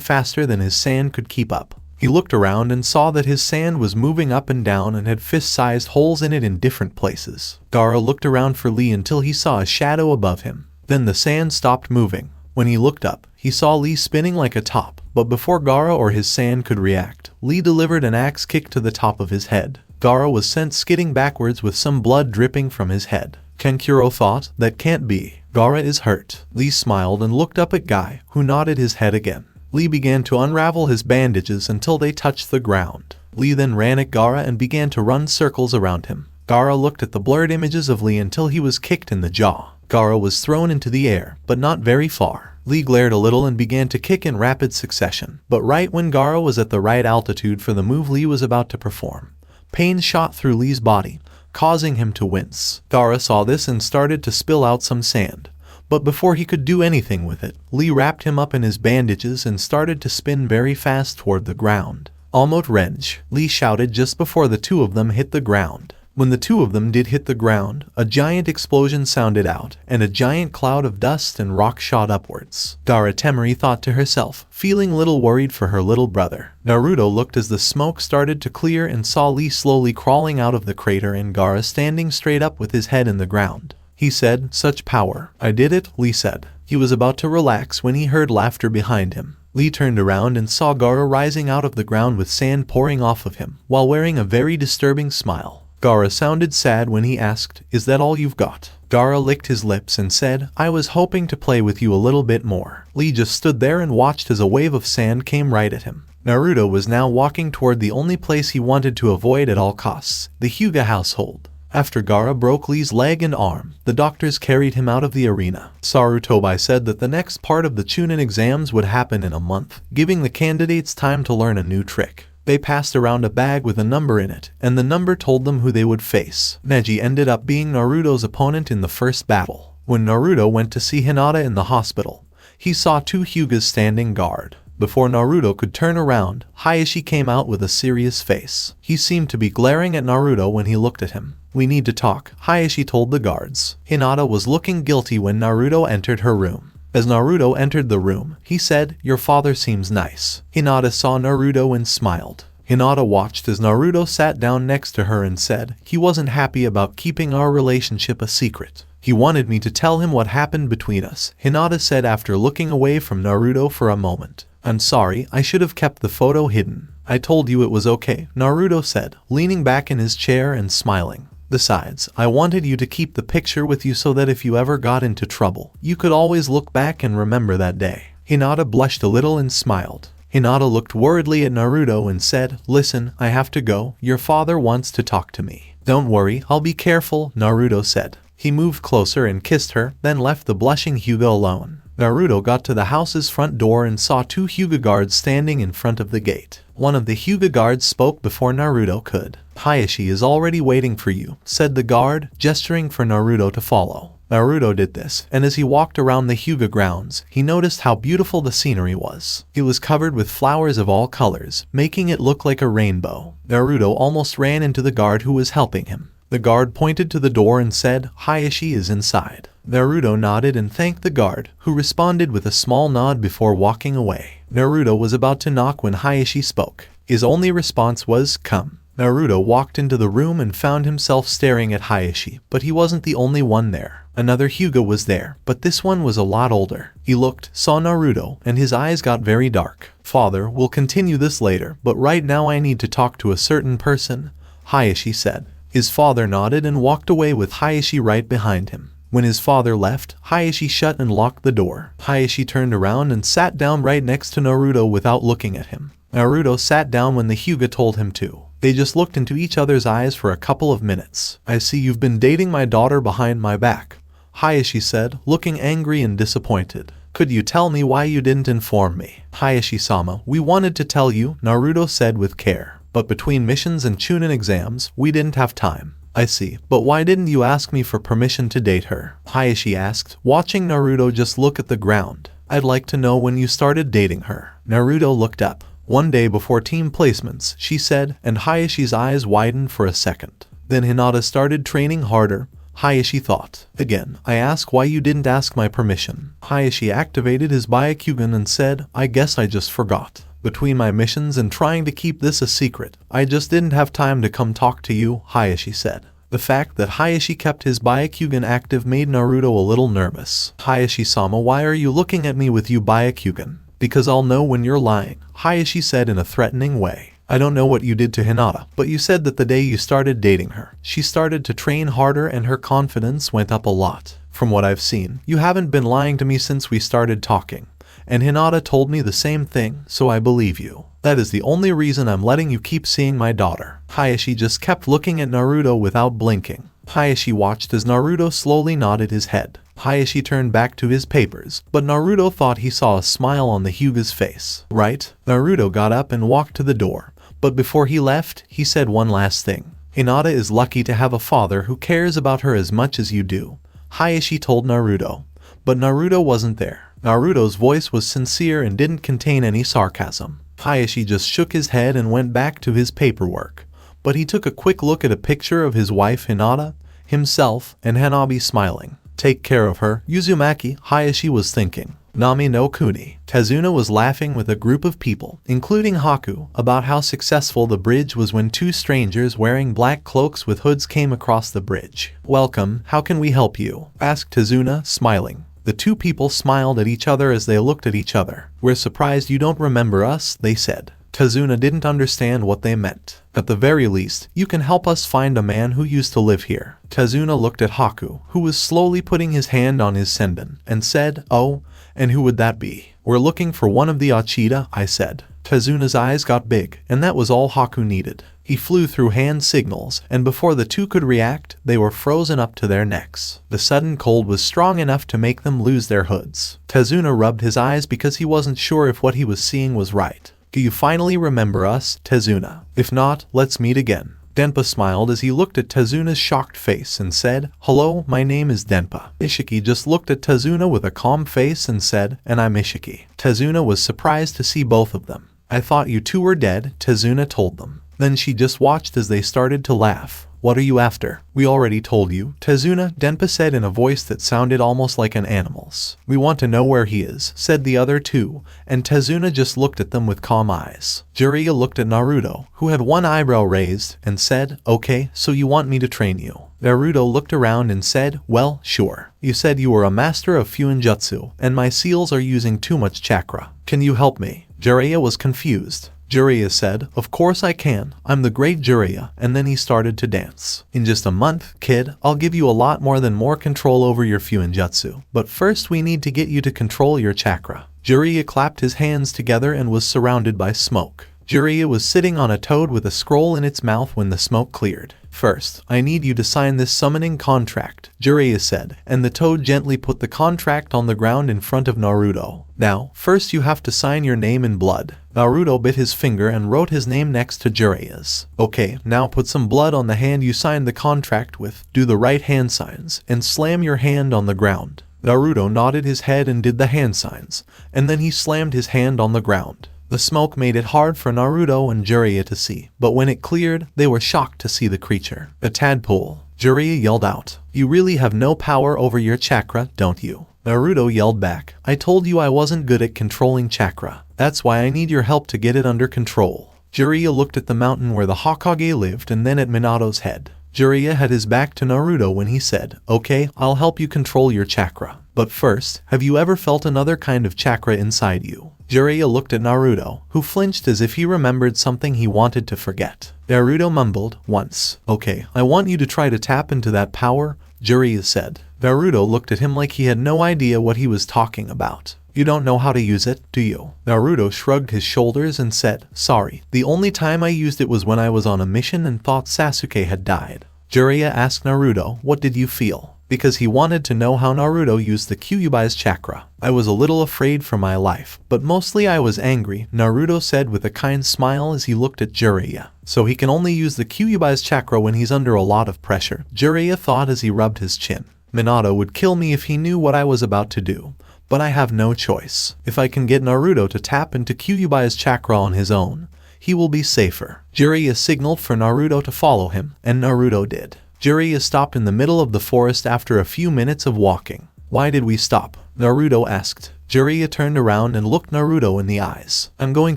faster than his sand could keep up. He looked around and saw that his sand was moving up and down and had fist-sized holes in it in different places. Gaara looked around for Lee until he saw a shadow above him. Then the sand stopped moving. When he looked up, he saw Lee spinning like a top, but before Gaara or his sand could react, Lee delivered an axe kick to the top of his head. Gaara was sent skidding backwards with some blood dripping from his head. Kankuro thought, "That can't be. Gaara is hurt." Lee smiled and looked up at Guy, who nodded his head again. Lee began to unravel his bandages until they touched the ground. Lee then ran at Gaara and began to run circles around him. Gaara looked at the blurred images of Lee until he was kicked in the jaw. Gaara was thrown into the air, but not very far. Lee glared a little and began to kick in rapid succession. But right when Gaara was at the right altitude for the move Lee was about to perform, pain shot through Lee's body, causing him to wince. Gaara saw this and started to spill out some sand. But before he could do anything with it, Lee wrapped him up in his bandages and started to spin very fast toward the ground. "Almost wrench," Lee shouted just before the 2 of them hit the ground. When the 2 of them did hit the ground, a giant explosion sounded out, and a giant cloud of dust and rock shot upwards. Gaara Temery thought to herself, feeling little worried for her little brother. Naruto looked as the smoke started to clear and saw Lee slowly crawling out of the crater and Gaara standing straight up with his head in the ground. He said, "Such power." "I did it," Lee said. He was about to relax when he heard laughter behind him. Lee turned around and saw Gaara rising out of the ground with sand pouring off of him, while wearing a very disturbing smile. Gaara sounded sad when he asked, "Is that all you've got?" Gaara licked his lips and said, "I was hoping to play with you a little bit more." Lee just stood there and watched as a wave of sand came right at him. Naruto was now walking toward the only place he wanted to avoid at all costs, the Hyuga household. After Gaara broke Lee's leg and arm, the doctors carried him out of the arena. Sarutobi said that the next part of the Chunin exams would happen in a month, giving the candidates time to learn a new trick. They passed around a bag with a number in it, and the number told them who they would face. Neji ended up being Naruto's opponent in the first battle. When Naruto went to see Hinata in the hospital, he saw 2 Hyugas standing guard. Before Naruto could turn around, Hayashi came out with a serious face. He seemed to be glaring at Naruto when he looked at him. "We need to talk," Hayashi told the guards. Hinata was looking guilty when Naruto entered her room. As Naruto entered the room, he said, "Your father seems nice." Hinata saw Naruto and smiled. Hinata watched as Naruto sat down next to her and said, "He wasn't happy about keeping our relationship a secret. He wanted me to tell him what happened between us," Hinata said after looking away from Naruto for a moment. "I'm sorry, I should have kept the photo hidden. I told you it was okay," Naruto said, leaning back in his chair and smiling. "Besides, I wanted you to keep the picture with you so that if you ever got into trouble, you could always look back and remember that day." Hinata blushed a little and smiled. Hinata looked worriedly at Naruto and said, "Listen, I have to go. Your father wants to talk to me." "Don't worry, I'll be careful," Naruto said. He moved closer and kissed her, then left the blushing Hyuga alone. Naruto got to the house's front door and saw 2 Hyuga guards standing in front of the gate. One of the Hyuga guards spoke before Naruto could. "Hayashi is already waiting for you," said the guard, gesturing for Naruto to follow. Naruto did this, and as he walked around the Hyuga grounds, he noticed how beautiful the scenery was. It was covered with flowers of all colors, making it look like a rainbow. Naruto almost ran into the guard who was helping him. The guard pointed to the door and said, "Hayashi is inside." Naruto nodded and thanked the guard, who responded with a small nod before walking away. Naruto was about to knock when Hayashi spoke. His only response was, "Come." Naruto walked into the room and found himself staring at Hayashi, but he wasn't the only one there. Another Hyuga was there, but this one was a lot older. He looked, saw Naruto, and his eyes got very dark. "Father, we'll continue this later, but right now I need to talk to a certain person," Hayashi said. His father nodded and walked away with Hayashi right behind him. When his father left, Hayashi shut and locked the door. Hayashi turned around and sat down right next to Naruto without looking at him. Naruto sat down when the Hyuga told him to. They just looked into each other's eyes for a couple of minutes. "I see you've been dating my daughter behind my back," Hayashi said, looking angry and disappointed. "Could you tell me why you didn't inform me?" "Hayashi-sama, we wanted to tell you," Naruto said with care. "But between missions and Chunin exams, we didn't have time." "I see, but why didn't you ask me for permission to date her?" Hayashi asked, watching Naruto just look at the ground. "I'd like to know when you started dating her." Naruto looked up. "One day before team placements," she said, and Hayashi's eyes widened for a second. "Then Hinata started training harder," Hayashi thought. "Again, I ask why you didn't ask my permission." Hayashi activated his Byakugan and said, "I guess I just forgot. Between my missions and trying to keep this a secret, I just didn't have time to come talk to you," Hayashi said. The fact that Hayashi kept his Byakugan active made Naruto a little nervous. "Hayashi-sama, why are you looking at me with you Byakugan?" "Because I'll know when you're lying," Hayashi said in a threatening way. "I don't know what you did to Hinata, but you said that the day you started dating her, she started to train harder and her confidence went up a lot. From what I've seen, you haven't been lying to me since we started talking. And Hinata told me the same thing, so I believe you. That is the only reason I'm letting you keep seeing my daughter." Hayashi just kept looking at Naruto without blinking. Hayashi watched as Naruto slowly nodded his head. Hayashi turned back to his papers, but Naruto thought he saw a smile on the Hyuga's face. "Right?" Naruto got up and walked to the door, but before he left, he said one last thing. "Hinata is lucky to have a father who cares about her as much as you do," Hayashi told Naruto. But Naruto wasn't there. Naruto's voice was sincere and didn't contain any sarcasm. Hayashi just shook his head and went back to his paperwork. But he took a quick look at a picture of his wife Hinata, himself, and Hanabi smiling. "Take care of her, Uzumaki," Hayashi was thinking. "Nami no Kuni." Tezuna was laughing with a group of people, including Haku, about how successful the bridge was when two strangers wearing black cloaks with hoods came across the bridge. "Welcome, how can we help you?" asked Tezuna, smiling. The two people smiled at each other as they looked at each other. "We're surprised you don't remember us," they said. Tezuna didn't understand what they meant. "At the very least, you can help us find a man who used to live here." Tezuna looked at Haku, who was slowly putting his hand on his senbon, and said, "Oh, and who would that be?" "We're looking for one of the Achida," I said. Tezuna's eyes got big, and that was all Haku needed. He flew through hand signals, and before the two could react, they were frozen up to their necks. The sudden cold was strong enough to make them lose their hoods. Tezuna rubbed his eyes because he wasn't sure if what he was seeing was right. "Do you finally remember us, Tezuna? If not, let's meet again." Denpa smiled as he looked at Tezuna's shocked face and said, "Hello, my name is Denpa." Ishiki just looked at Tezuna with a calm face and said, "And I'm Ishiki." Tezuna was surprised to see both of them. "I thought you two were dead," Tezuna told them. Then she just watched as they started to laugh. "What are you after?" "We already told you, Tezuna," Denpa said in a voice that sounded almost like an animal's. "We want to know where he is," said the other two, and Tezuna just looked at them with calm eyes. Jiraiya looked at Naruto, who had one eyebrow raised, and said, "Okay, so you want me to train you?" Naruto looked around and said, "Well, sure. You said you were a master of Fuinjutsu, and my seals are using too much chakra. Can you help me?" Jiraiya was confused. Jiraiya said, "Of course I can. I'm the great Jiraiya," and then he started to dance. "In just a month, kid, I'll give you a lot more than more control over your Fuinjutsu. But first we need to get you to control your chakra." Jiraiya clapped his hands together and was surrounded by smoke. Jiraiya was sitting on a toad with a scroll in its mouth when the smoke cleared. "First, I need you to sign this summoning contract," Jiraiya said, and the toad gently put the contract on the ground in front of Naruto. "Now, first you have to sign your name in blood." Naruto bit his finger and wrote his name next to Jiraiya's. Okay, now put some blood on the hand you signed the contract with, do the right hand signs, and slam your hand on the ground. Naruto nodded his head and did the hand signs, and then he slammed his hand on the ground. The smoke made it hard for Naruto and Jiraiya to see, but when it cleared, they were shocked to see the creature. A tadpole. Jiraiya yelled out, "You really have no power over your chakra, don't you?" Naruto yelled back, "I told you I wasn't good at controlling chakra. That's why I need your help to get it under control." Jiraiya looked at the mountain where the Hokage lived and then at Minato's head. Jiraiya had his back to Naruto when he said, "Okay, I'll help you control your chakra. But first, have you ever felt another kind of chakra inside you?" Jiraiya looked at Naruto, who flinched as if he remembered something he wanted to forget. Naruto mumbled, "Once. Okay, I want you to try to tap into that power," Jiraiya said. Naruto looked at him like he had no idea what he was talking about. "You don't know how to use it, do you?" Naruto shrugged his shoulders and said, "Sorry, the only time I used it was when I was on a mission and thought Sasuke had died." Jiraiya asked Naruto, "What did you feel?" Because he wanted to know how Naruto used the Kyuubi's chakra. "I was a little afraid for my life, but mostly I was angry," Naruto said with a kind smile as he looked at Jiraiya. "So he can only use the Kyuubi's chakra when he's under a lot of pressure," Jiraiya thought as he rubbed his chin. "Minato would kill me if he knew what I was about to do. But I have no choice. If I can get Naruto to tap into Kyuubi's chakra on his own, he will be safer." Jiraiya signaled for Naruto to follow him, and Naruto did. Jiraiya stopped in the middle of the forest after a few minutes of walking. "Why did we stop?" Naruto asked. Jiraiya turned around and looked Naruto in the eyes. "I'm going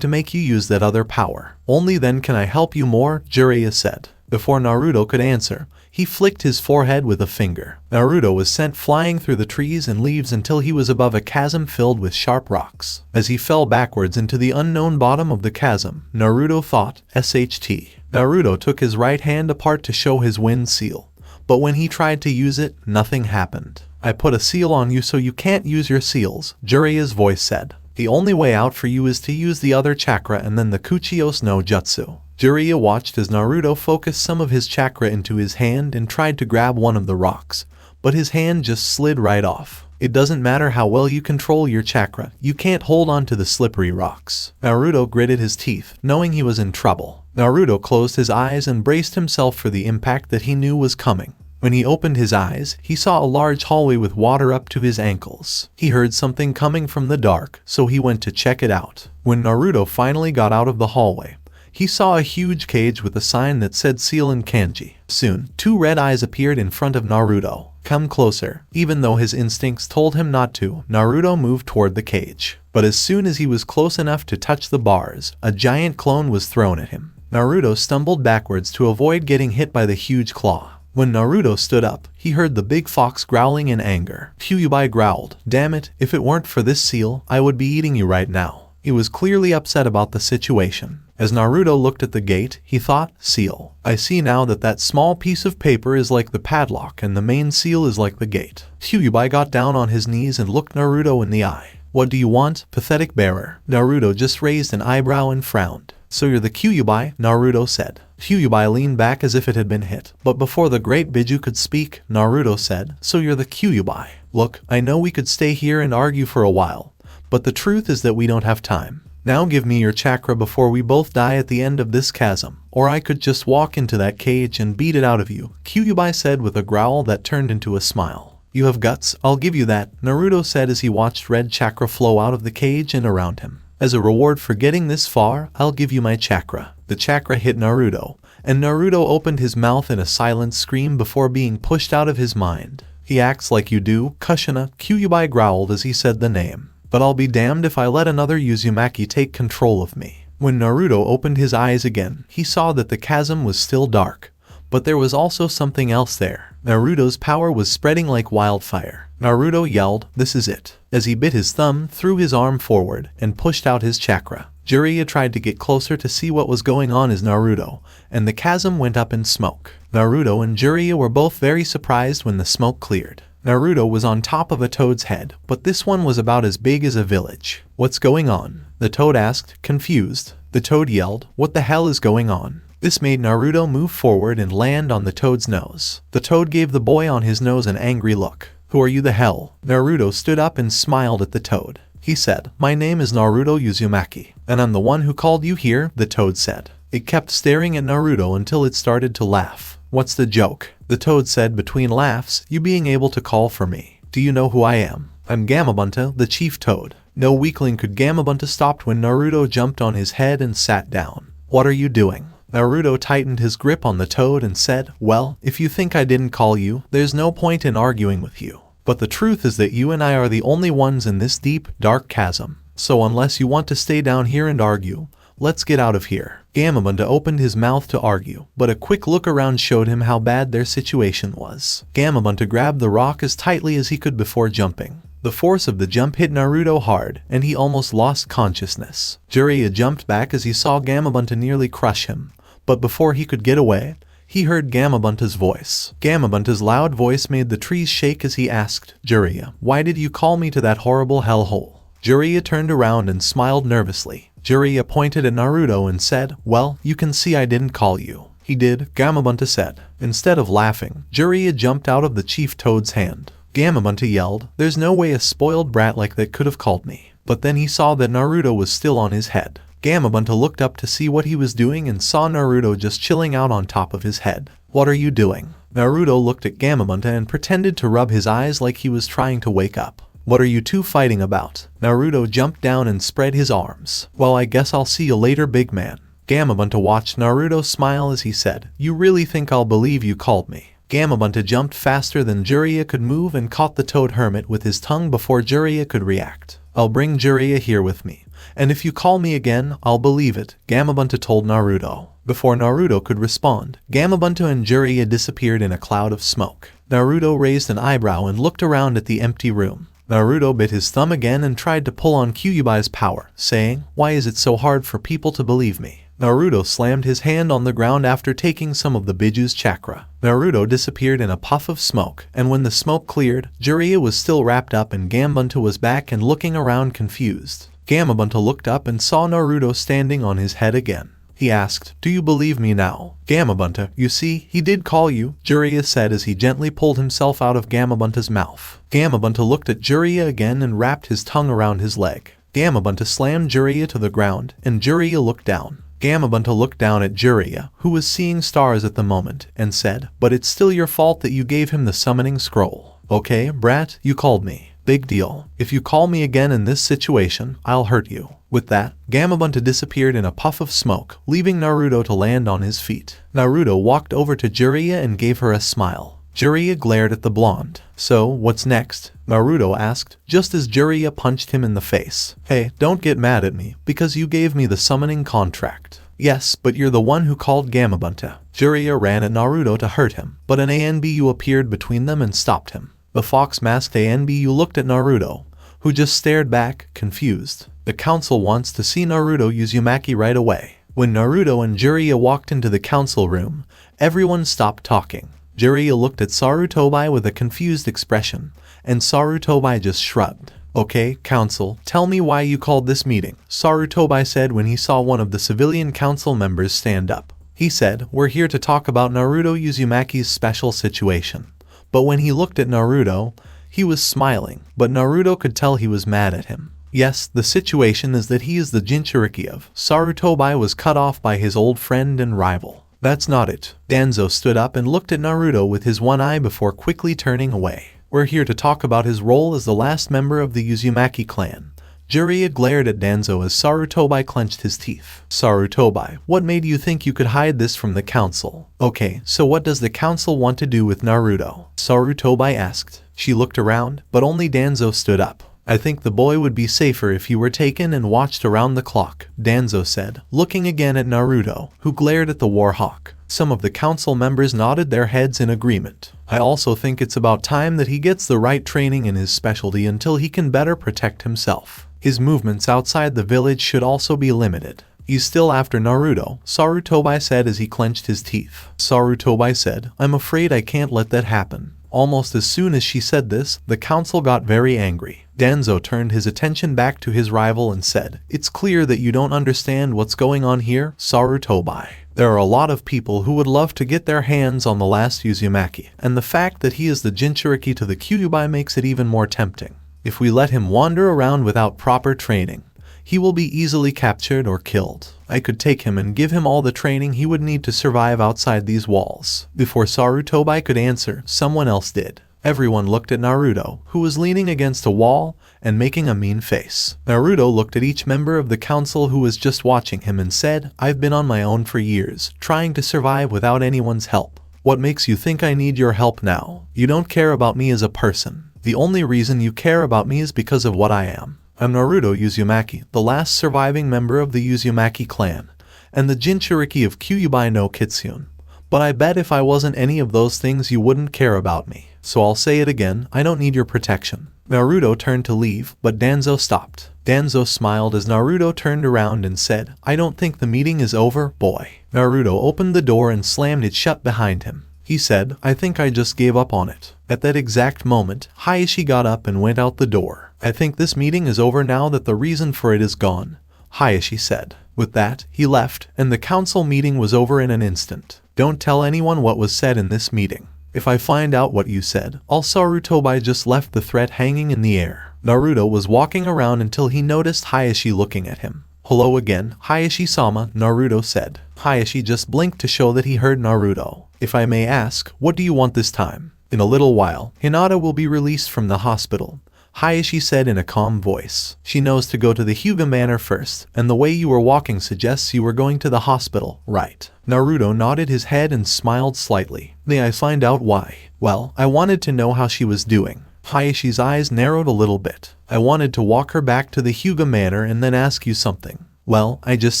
to make you use that other power. Only then can I help you more," Jiraiya said. Before Naruto could answer, he flicked his forehead with a finger. Naruto was sent flying through the trees and leaves until he was above a chasm filled with sharp rocks. As he fell backwards into the unknown bottom of the chasm, Naruto thought, "SHT." Naruto took his right hand apart to show his wind seal. But when he tried to use it, nothing happened. "I put a seal on you so you can't use your seals," Jiraiya's voice said. "The only way out for you is to use the other chakra and then the Kuchiyos no Jutsu." Jiraiya watched as Naruto focused some of his chakra into his hand and tried to grab one of the rocks, but his hand just slid right off. "It doesn't matter how well you control your chakra, you can't hold on to the slippery rocks." Naruto gritted his teeth, knowing he was in trouble. Naruto closed his eyes and braced himself for the impact that he knew was coming. When he opened his eyes, he saw a large hallway with water up to his ankles. He heard something coming from the dark, so he went to check it out. When Naruto finally got out of the hallway, he saw a huge cage with a sign that said seal in kanji. Soon, two red eyes appeared in front of Naruto. "Come closer." Even though his instincts told him not to, Naruto moved toward the cage. But as soon as he was close enough to touch the bars, a giant clone was thrown at him. Naruto stumbled backwards to avoid getting hit by the huge claw. When Naruto stood up, he heard the big fox growling in anger. Kyuubi growled, "Damn it, if it weren't for this seal, I would be eating you right now." He was clearly upset about the situation. As Naruto looked at the gate, he thought, "Seal. I see now that that small piece of paper is like the padlock and the main seal is like the gate." Kyuubi got down on his knees and looked Naruto in the eye. "What do you want, pathetic bearer?" Naruto just raised an eyebrow and frowned. "So you're the Kyuubi," Naruto said. Kyuubi leaned back as if it had been hit. But before the great Biju could speak, Naruto said, "So you're the Kyuubi. Look, I know we could stay here and argue for a while, but the truth is that we don't have time. Now give me your chakra before we both die at the end of this chasm, or I could just walk into that cage and beat it out of you," Kyuubi said with a growl that turned into a smile. "You have guts, I'll give you that," Naruto said as he watched red chakra flow out of the cage and around him. "As a reward for getting this far, I'll give you my chakra." The chakra hit Naruto, and Naruto opened his mouth in a silent scream before being pushed out of his mind. "He acts like you do, Kushina," Kyuubi growled as he said the name. "But I'll be damned if I let another Uzumaki take control of me." When Naruto opened his eyes again, he saw that the chasm was still dark. But there was also something else there. Naruto's power was spreading like wildfire. Naruto yelled, "This is it," as he bit his thumb, threw his arm forward, and pushed out his chakra. Jiraiya tried to get closer to see what was going on as Naruto, and the chasm went up in smoke. Naruto and Jiraiya were both very surprised when the smoke cleared. Naruto was on top of a toad's head, but this one was about as big as a village. "What's going on?" the toad asked, confused. The toad yelled, "What the hell is going on?" This made Naruto move forward and land on the toad's nose. The toad gave the boy on his nose an angry look. "Who are you the hell?" Naruto stood up and smiled at the toad. he said. "My name is Naruto Uzumaki, and I'm the one who called you here," the toad said. It kept staring at Naruto until it started to laugh. "What's the joke?" the toad said between laughs. "You being able to call for me. Do you know who I am? I'm Gamabunta, the chief toad." No weakling could Gamabunta stopped when Naruto jumped on his head and sat down. "What are you doing?" Naruto tightened his grip on the toad and said, "Well, if you think I didn't call you, there's no point in arguing with you. But the truth is that you and I are the only ones in this deep, dark chasm. So unless you want to stay down here and argue, let's get out of here." Gamabunta opened his mouth to argue, but a quick look around showed him how bad their situation was. Gamabunta grabbed the rock as tightly as he could before jumping. The force of the jump hit Naruto hard, and he almost lost consciousness. Jiraiya jumped back as he saw Gamabunta nearly crush him, but before he could get away, he heard Gamabunta's voice. Gamabunta's loud voice made the trees shake as he asked, "Jiraiya, why did you call me to that horrible hellhole?" Jiraiya turned around and smiled nervously. Jiraiya pointed at Naruto and said, "Well, you can see I didn't call you." "He did," Gamabunta said. Instead of laughing, Jiraiya jumped out of the chief toad's hand. Gamabunta yelled, "There's no way a spoiled brat like that could have called me." But then he saw that Naruto was still on his head. Gamabunta looked up to see what he was doing and saw Naruto just chilling out on top of his head. "What are you doing?" Naruto looked at Gamabunta and pretended to rub his eyes like he was trying to wake up. "What are you two fighting about?" Naruto jumped down and spread his arms. "Well, I guess I'll see you later, big man." Gamabunta watched Naruto smile as he said, "You really think I'll believe you called me?" Gamabunta jumped faster than Jiraiya could move and caught the toad hermit with his tongue before Jiraiya could react. "I'll bring Jiraiya here with me, and if you call me again, I'll believe it," Gamabunta told Naruto. Before Naruto could respond, Gamabunta and Jiraiya disappeared in a cloud of smoke. Naruto raised an eyebrow and looked around at the empty room. Naruto bit his thumb again and tried to pull on Kyuubi's power, saying, "Why is it so hard for people to believe me?" Naruto slammed his hand on the ground after taking some of the Biju's chakra. Naruto disappeared in a puff of smoke, and when the smoke cleared, Jiraiya was still wrapped up and Gamabunta was back and looking around confused. Gamabunta looked up and saw Naruto standing on his head again. He asked, "Do you believe me now?" "Gamabunta, you see, he did call you," Jiraiya said as he gently pulled himself out of Gamabunta's mouth. Gamabunta looked at Jiraiya again and wrapped his tongue around his leg. Gamabunta slammed Jiraiya to the ground, and Jiraiya looked down. Gamabunta looked down at Jiraiya, who was seeing stars at the moment, and said, "But it's still your fault that you gave him the summoning scroll. Okay, brat, you called me. Big deal. If you call me again in this situation, I'll hurt you." With that, Gamabunta disappeared in a puff of smoke, leaving Naruto to land on his feet. Naruto walked over to Jiraiya and gave her a smile. Jiraiya glared at the blonde. "So, what's next?" Naruto asked, just as Jiraiya punched him in the face. "Hey, don't get mad at me, because you gave me the summoning contract." "Yes, but you're the one who called Gamabunta." Jiraiya ran at Naruto to hurt him, but an ANBU appeared between them and stopped him. The fox-masked ANBU looked at Naruto, who just stared back, confused. "The council wants to see Naruto Uzumaki right away." When Naruto and Jiraiya walked into the council room, everyone stopped talking. Jiraiya looked at Sarutobi with a confused expression, and Sarutobi just shrugged. "Okay, council, tell me why you called this meeting," Sarutobi said when he saw one of the civilian council members stand up. He said, "We're here to talk about Naruto Uzumaki's special situation." But when he looked at Naruto, he was smiling, but Naruto could tell he was mad at him. "Yes, the situation is that he is the Jinchuriki of." Sarutobi was cut off by his old friend and rival. "That's not it." Danzo stood up and looked at Naruto with his one eye before quickly turning away. "We're here to talk about his role as the last member of the Uzumaki clan." Jiraiya glared at Danzo as Sarutobi clenched his teeth. "Sarutobi, what made you think you could hide this from the council?" "Okay, so what does the council want to do with Naruto?" Sarutobi asked. She looked around, but only Danzo stood up. "I think the boy would be safer if you were taken and watched around the clock," Danzo said, looking again at Naruto, who glared at the Warhawk. Some of the council members nodded their heads in agreement. "I also think it's about time that he gets the right training in his specialty until he can better protect himself. His movements outside the village should also be limited." "He's still after Naruto," Sarutobi said as he clenched his teeth. Sarutobi said, "I'm afraid I can't let that happen." Almost as soon as she said this, the council got very angry. Danzo turned his attention back to his rival and said, "It's clear that you don't understand what's going on here, Sarutobi. There are a lot of people who would love to get their hands on the last Uzumaki, and the fact that he is the Jinchuriki to the Kyuubi makes it even more tempting. If we let him wander around without proper training, he will be easily captured or killed. I could take him and give him all the training he would need to survive outside these walls." Before Sarutobi could answer, someone else did. Everyone looked at Naruto, who was leaning against a wall and making a mean face. Naruto looked at each member of the council who was just watching him and said, "I've been on my own for years, trying to survive without anyone's help. What makes you think I need your help now? You don't care about me as a person. The only reason you care about me is because of what I am. I'm Naruto Uzumaki, the last surviving member of the Uzumaki clan, and the Jinchuriki of Kyuubi no Kitsune. But I bet if I wasn't any of those things you wouldn't care about me. So I'll say it again, I don't need your protection." Naruto turned to leave, but Danzo stopped. Danzo smiled as Naruto turned around and said, "I don't think the meeting is over, boy." Naruto opened the door and slammed it shut behind him. He said, "I think I just gave up on it." At that exact moment, Hayashi got up and went out the door. "I think this meeting is over now that the reason for it is gone," Hayashi said. With that, he left, and the council meeting was over in an instant. "Don't tell anyone what was said in this meeting. If I find out what you said, Sarutobi just left the threat hanging in the air." Naruto was walking around until he noticed Hayashi looking at him. "Hello again, Hayashi-sama," Naruto said. Hayashi just blinked to show that he heard Naruto. "If I may ask, what do you want this time?" "In a little while, Hinata will be released from the hospital," Hayashi said in a calm voice. "She knows to go to the Hyuga Manor first, and the way you were walking suggests you were going to the hospital, right?" Naruto nodded his head and smiled slightly. "May I find out why?" "Well, I wanted to know how she was doing." Hayashi's eyes narrowed a little bit. "I wanted to walk her back to the Hyuga Manor and then ask you something." "Well, I just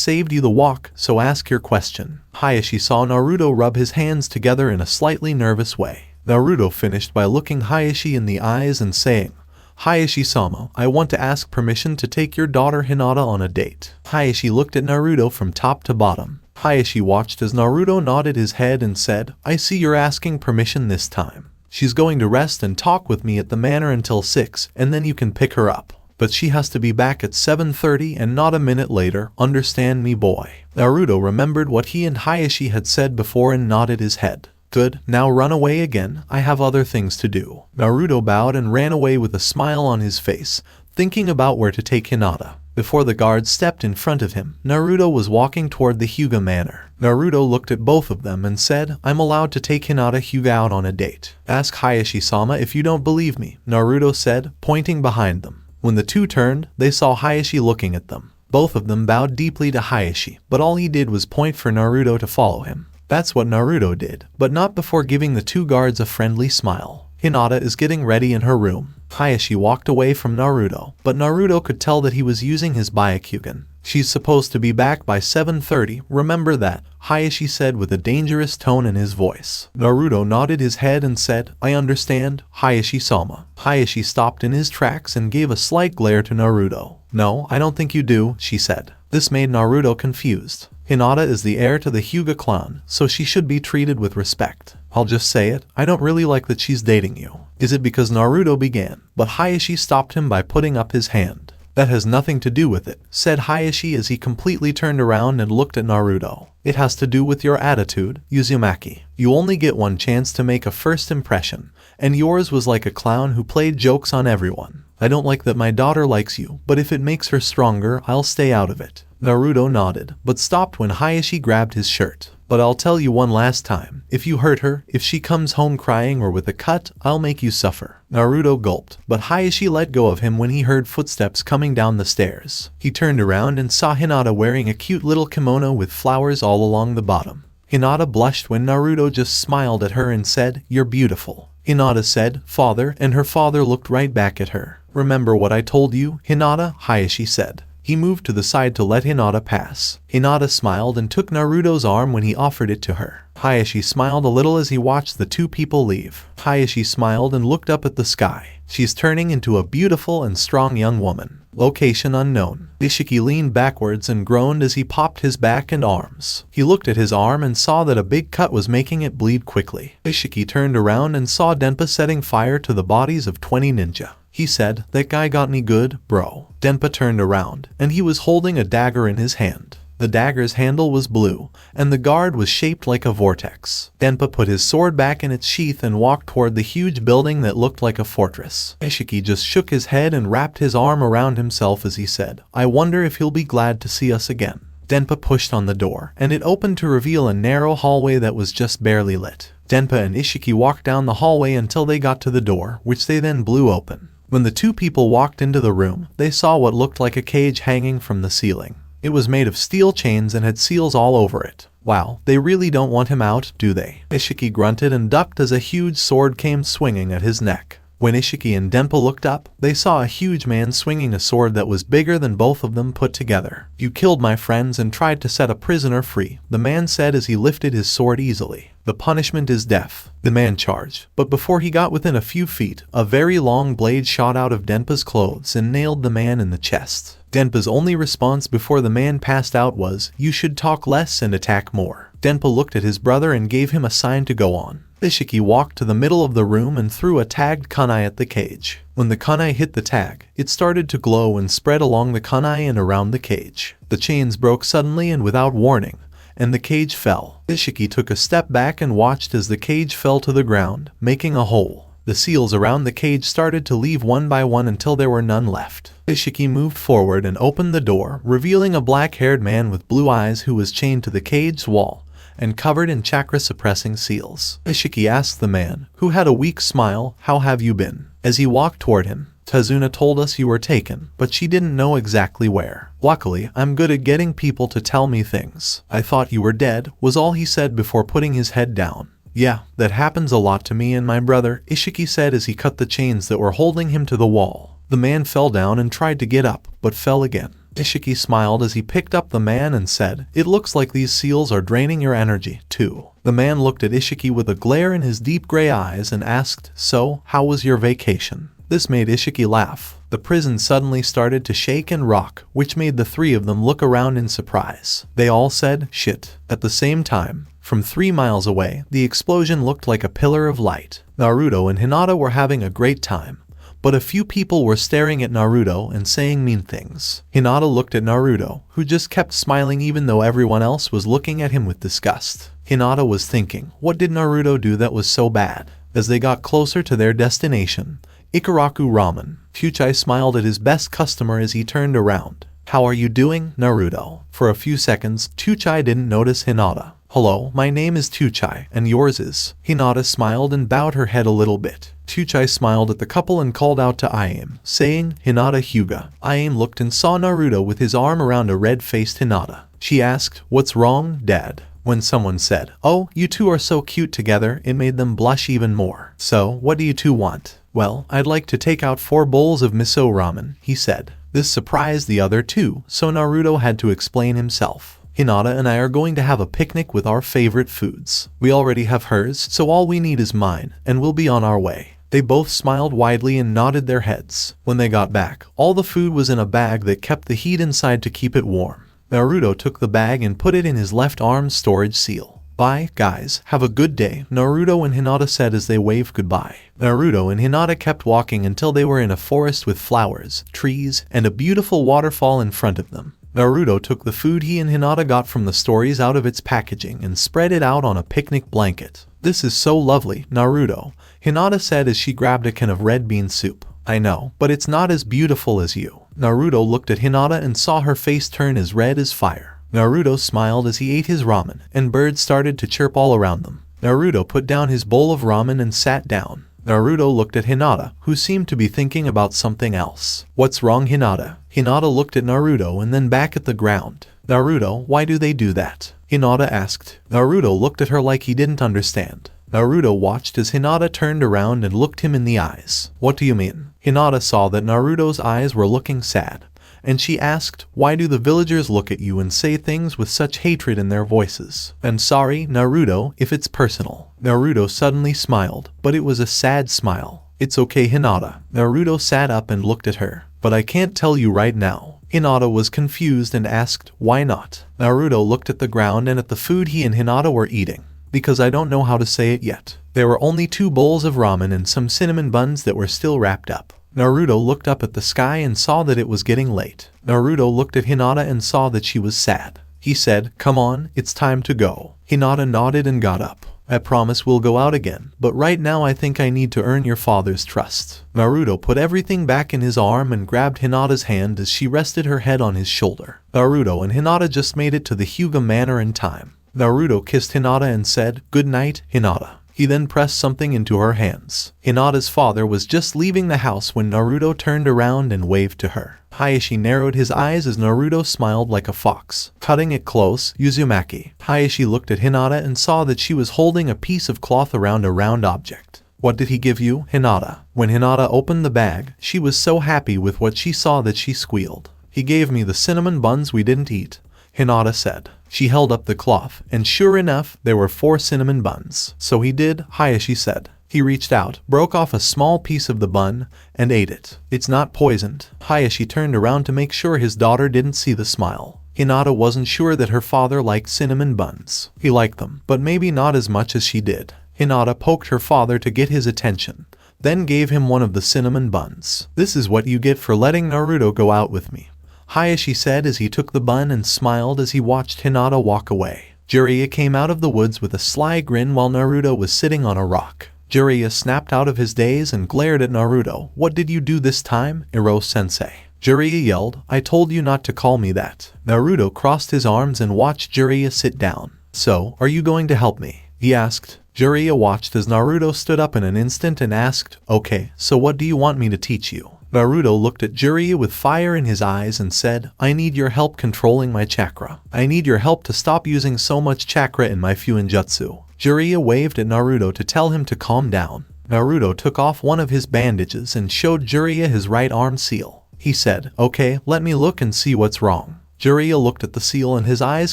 saved you the walk, so ask your question." Hayashi saw Naruto rub his hands together in a slightly nervous way. Naruto finished by looking Hayashi in the eyes and saying, "Hayashi-sama, I want to ask permission to take your daughter Hinata on a date." Hayashi looked at Naruto from top to bottom. Hayashi watched as Naruto nodded his head and said, "I see you're asking permission this time. She's going to rest and talk with me at the manor until 6, and then you can pick her up. But she has to be back at 7:30 and not a minute later, understand me, boy?" Naruto remembered what he and Hayashi had said before and nodded his head. "Good, now run away again, I have other things to do." Naruto bowed and ran away with a smile on his face, thinking about where to take Hinata. Before the guards stepped in front of him, Naruto was walking toward the Hyuga Manor. Naruto looked at both of them and said, "I'm allowed to take Hinata Hyuga out on a date." "Ask Hayashi-sama if you don't believe me," Naruto said, pointing behind them. When the two turned, they saw Hayashi looking at them. Both of them bowed deeply to Hayashi, but all he did was point for Naruto to follow him. That's what Naruto did, but not before giving the two guards a friendly smile. "Hinata is getting ready in her room." Hayashi walked away from Naruto, but Naruto could tell that he was using his Byakugan. "She's supposed to be back by 7:30, remember that," Hayashi said with a dangerous tone in his voice. Naruto nodded his head and said, "I understand, Hayashi-sama." Hayashi stopped in his tracks and gave a slight glare to Naruto. "No, I don't think you do," she said. This made Naruto confused. "Hinata is the heir to the Hyuga clan, so she should be treated with respect. I'll just say it, I don't really like that she's dating you." "Is it because?" Naruto began, but Hayashi stopped him by putting up his hand. "That has nothing to do with it," said Hayashi as he completely turned around and looked at Naruto. "It has to do with your attitude, Uzumaki. You only get one chance to make a first impression, and yours was like a clown who played jokes on everyone. I don't like that my daughter likes you, but if it makes her stronger, I'll stay out of it." Naruto nodded, but stopped when Hayashi grabbed his shirt. "But I'll tell you one last time, if you hurt her, if she comes home crying or with a cut, I'll make you suffer." Naruto gulped, but Hayashi let go of him when he heard footsteps coming down the stairs. He turned around and saw Hinata wearing a cute little kimono with flowers all along the bottom. Hinata blushed when Naruto just smiled at her and said, "You're beautiful." Hinata said, "Father," and her father looked right back at her. "Remember what I told you, Hinata?" Hayashi said. He moved to the side to let Hinata pass. Hinata smiled and took Naruto's arm when he offered it to her. Hayashi smiled a little as he watched the two people leave. Hayashi smiled and looked up at the sky. "She's turning into a beautiful and strong young woman. Location unknown." Ishiki leaned backwards and groaned as he popped his back and arms. He looked at his arm and saw that a big cut was making it bleed quickly. Ishiki turned around and saw Denpa setting fire to the bodies of 20 ninja. He said, "That guy got me good, bro." Denpa turned around, and he was holding a dagger in his hand. The dagger's handle was blue, and the guard was shaped like a vortex. Denpa put his sword back in its sheath and walked toward the huge building that looked like a fortress. Ishiki just shook his head and wrapped his arm around himself as he said, "I wonder if he'll be glad to see us again." Denpa pushed on the door, and it opened to reveal a narrow hallway that was just barely lit. Denpa and Ishiki walked down the hallway until they got to the door, which they then blew open. When the two people walked into the room, they saw what looked like a cage hanging from the ceiling. It was made of steel chains and had seals all over it. Wow, they really don't want him out, do they? Ishiki grunted and ducked as a huge sword came swinging at his neck. When Ishiki and Denpa looked up, they saw a huge man swinging a sword that was bigger than both of them put together. "You killed my friends and tried to set a prisoner free," the man said as he lifted his sword easily. "The punishment is death." The man charged, but before he got within a few feet, a very long blade shot out of Denpa's clothes and nailed the man in the chest. Denpa's only response before the man passed out was, "You should talk less and attack more." Denpa looked at his brother and gave him a sign to go on. Ishiki walked to the middle of the room and threw a tagged kunai at the cage. When the kunai hit the tag, it started to glow and spread along the kunai and around the cage. The chains broke suddenly and without warning, and the cage fell. Ishiki took a step back and watched as the cage fell to the ground, making a hole. The seals around the cage started to leave one by one until there were none left. Ishiki moved forward and opened the door, revealing a black-haired man with blue eyes who was chained to the cage's wall and covered in chakra-suppressing seals. Ishiki asked the man, who had a weak smile, "How have you been?" As he walked toward him, "Tazuna told us you were taken, but she didn't know exactly where. Luckily, I'm good at getting people to tell me things. I thought you were dead," was all he said before putting his head down. "Yeah, that happens a lot to me and my brother," Ishiki said as he cut the chains that were holding him to the wall. The man fell down and tried to get up, but fell again. Ishiki smiled as he picked up the man and said, "It looks like these seals are draining your energy, too." The man looked at Ishiki with a glare in his deep gray eyes and asked, "So, how was your vacation?" This made Ishiki laugh. The prison suddenly started to shake and rock, which made the three of them look around in surprise. They all said, "Shit." At the same time, from 3 miles away, the explosion looked like a pillar of light. Naruto and Hinata were having a great time, but a few people were staring at Naruto and saying mean things. Hinata looked at Naruto, who just kept smiling even though everyone else was looking at him with disgust. Hinata was thinking, what did Naruto do that was so bad? As they got closer to their destination, Ikaraku Ramen, Fuchai smiled at his best customer as he turned around. "How are you doing, Naruto?" For a few seconds, Fuchai didn't notice Hinata. "Hello, my name is Fuchai, and yours is?" Hinata smiled and bowed her head a little bit. Fuchai smiled at the couple and called out to Iame, saying, "Hinata Hyuga." Iame looked and saw Naruto with his arm around a red-faced Hinata. She asked, "What's wrong, Dad?" When someone said, "Oh, you two are so cute together," it made them blush even more. "So, what do you two want?" "Well, I'd like to take out 4 bowls of miso ramen," he said. This surprised the other two, so Naruto had to explain himself. "Hinata and I are going to have a picnic with our favorite foods. We already have hers, so all we need is mine, and we'll be on our way." They both smiled widely and nodded their heads. When they got back, all the food was in a bag that kept the heat inside to keep it warm. Naruto took the bag and put it in his left arm's storage seal. "Bye, guys. Have a good day," Naruto and Hinata said as they waved goodbye. Naruto and Hinata kept walking until they were in a forest with flowers, trees, and a beautiful waterfall in front of them. Naruto took the food he and Hinata got from the stories out of its packaging and spread it out on a picnic blanket. "This is so lovely, Naruto," Hinata said as she grabbed a can of red bean soup. "I know, but it's not as beautiful as you." Naruto looked at Hinata and saw her face turn as red as fire. Naruto smiled as he ate his ramen, and birds started to chirp all around them. Naruto put down his bowl of ramen and sat down. Naruto looked at Hinata, who seemed to be thinking about something else. "What's wrong, Hinata?" Hinata looked at Naruto and then back at the ground. "Naruto, why do they do that?" Hinata asked. Naruto looked at her like he didn't understand. Naruto watched as Hinata turned around and looked him in the eyes. "What do you mean?" Hinata saw that Naruto's eyes were looking sad, and she asked, "Why do the villagers look at you and say things with such hatred in their voices?" "I'm sorry, Naruto, if it's personal." Naruto suddenly smiled, but it was a sad smile. "It's okay, Hinata." Naruto sat up and looked at her. "But I can't tell you right now." Hinata was confused and asked, "Why not?" Naruto looked at the ground and at the food he and Hinata were eating. "Because I don't know how to say it yet." There were only 2 bowls of ramen and some cinnamon buns that were still wrapped up. Naruto looked up at the sky and saw that it was getting late. Naruto looked at Hinata and saw that she was sad. He said, "Come on, it's time to go." Hinata nodded and got up. "I promise we'll go out again, but right now I think I need to earn your father's trust." Naruto put everything back in his arm and grabbed Hinata's hand as she rested her head on his shoulder. Naruto and Hinata just made it to the Hyuga Manor in time. Naruto kissed Hinata and said, "Good night, Hinata." He then pressed something into her hands. Hinata's father was just leaving the house when Naruto turned around and waved to her. Hayashi narrowed his eyes as Naruto smiled like a fox. Cutting it close, Uzumaki. Hayashi looked at Hinata and saw that she was holding a piece of cloth around a round object. "What did he give you, Hinata?" When Hinata opened the bag, she was so happy with what she saw that she squealed. "He gave me the cinnamon buns we didn't eat," Hinata said. She held up the cloth, and sure enough, there were 4 cinnamon buns. "So he did," Hayashi said. He reached out, broke off a small piece of the bun, and ate it. "It's not poisoned." Hayashi turned around to make sure his daughter didn't see the smile. Hinata wasn't sure that her father liked cinnamon buns. He liked them, but maybe not as much as she did. Hinata poked her father to get his attention, then gave him one of the cinnamon buns. "This is what you get for letting Naruto go out with me," Hayashi said as he took the bun and smiled as he watched Hinata walk away. Jiraiya came out of the woods with a sly grin while Naruto was sitting on a rock. Jiraiya snapped out of his daze and glared at Naruto. "What did you do this time, Iro-sensei?" Jiraiya yelled, "I told you not to call me that." Naruto crossed his arms and watched Jiraiya sit down. "So, are you going to help me?" he asked. Jiraiya watched as Naruto stood up in an instant and asked, "Okay, so what do you want me to teach you?" Naruto looked at Jiraiya with fire in his eyes and said, "I need your help controlling my chakra. I need your help to stop using so much chakra in my Fuinjutsu." Jiraiya waved at Naruto to tell him to calm down. Naruto took off one of his bandages and showed Jiraiya his right arm seal. He said, "Okay, let me look and see what's wrong." Jiraiya looked at the seal and his eyes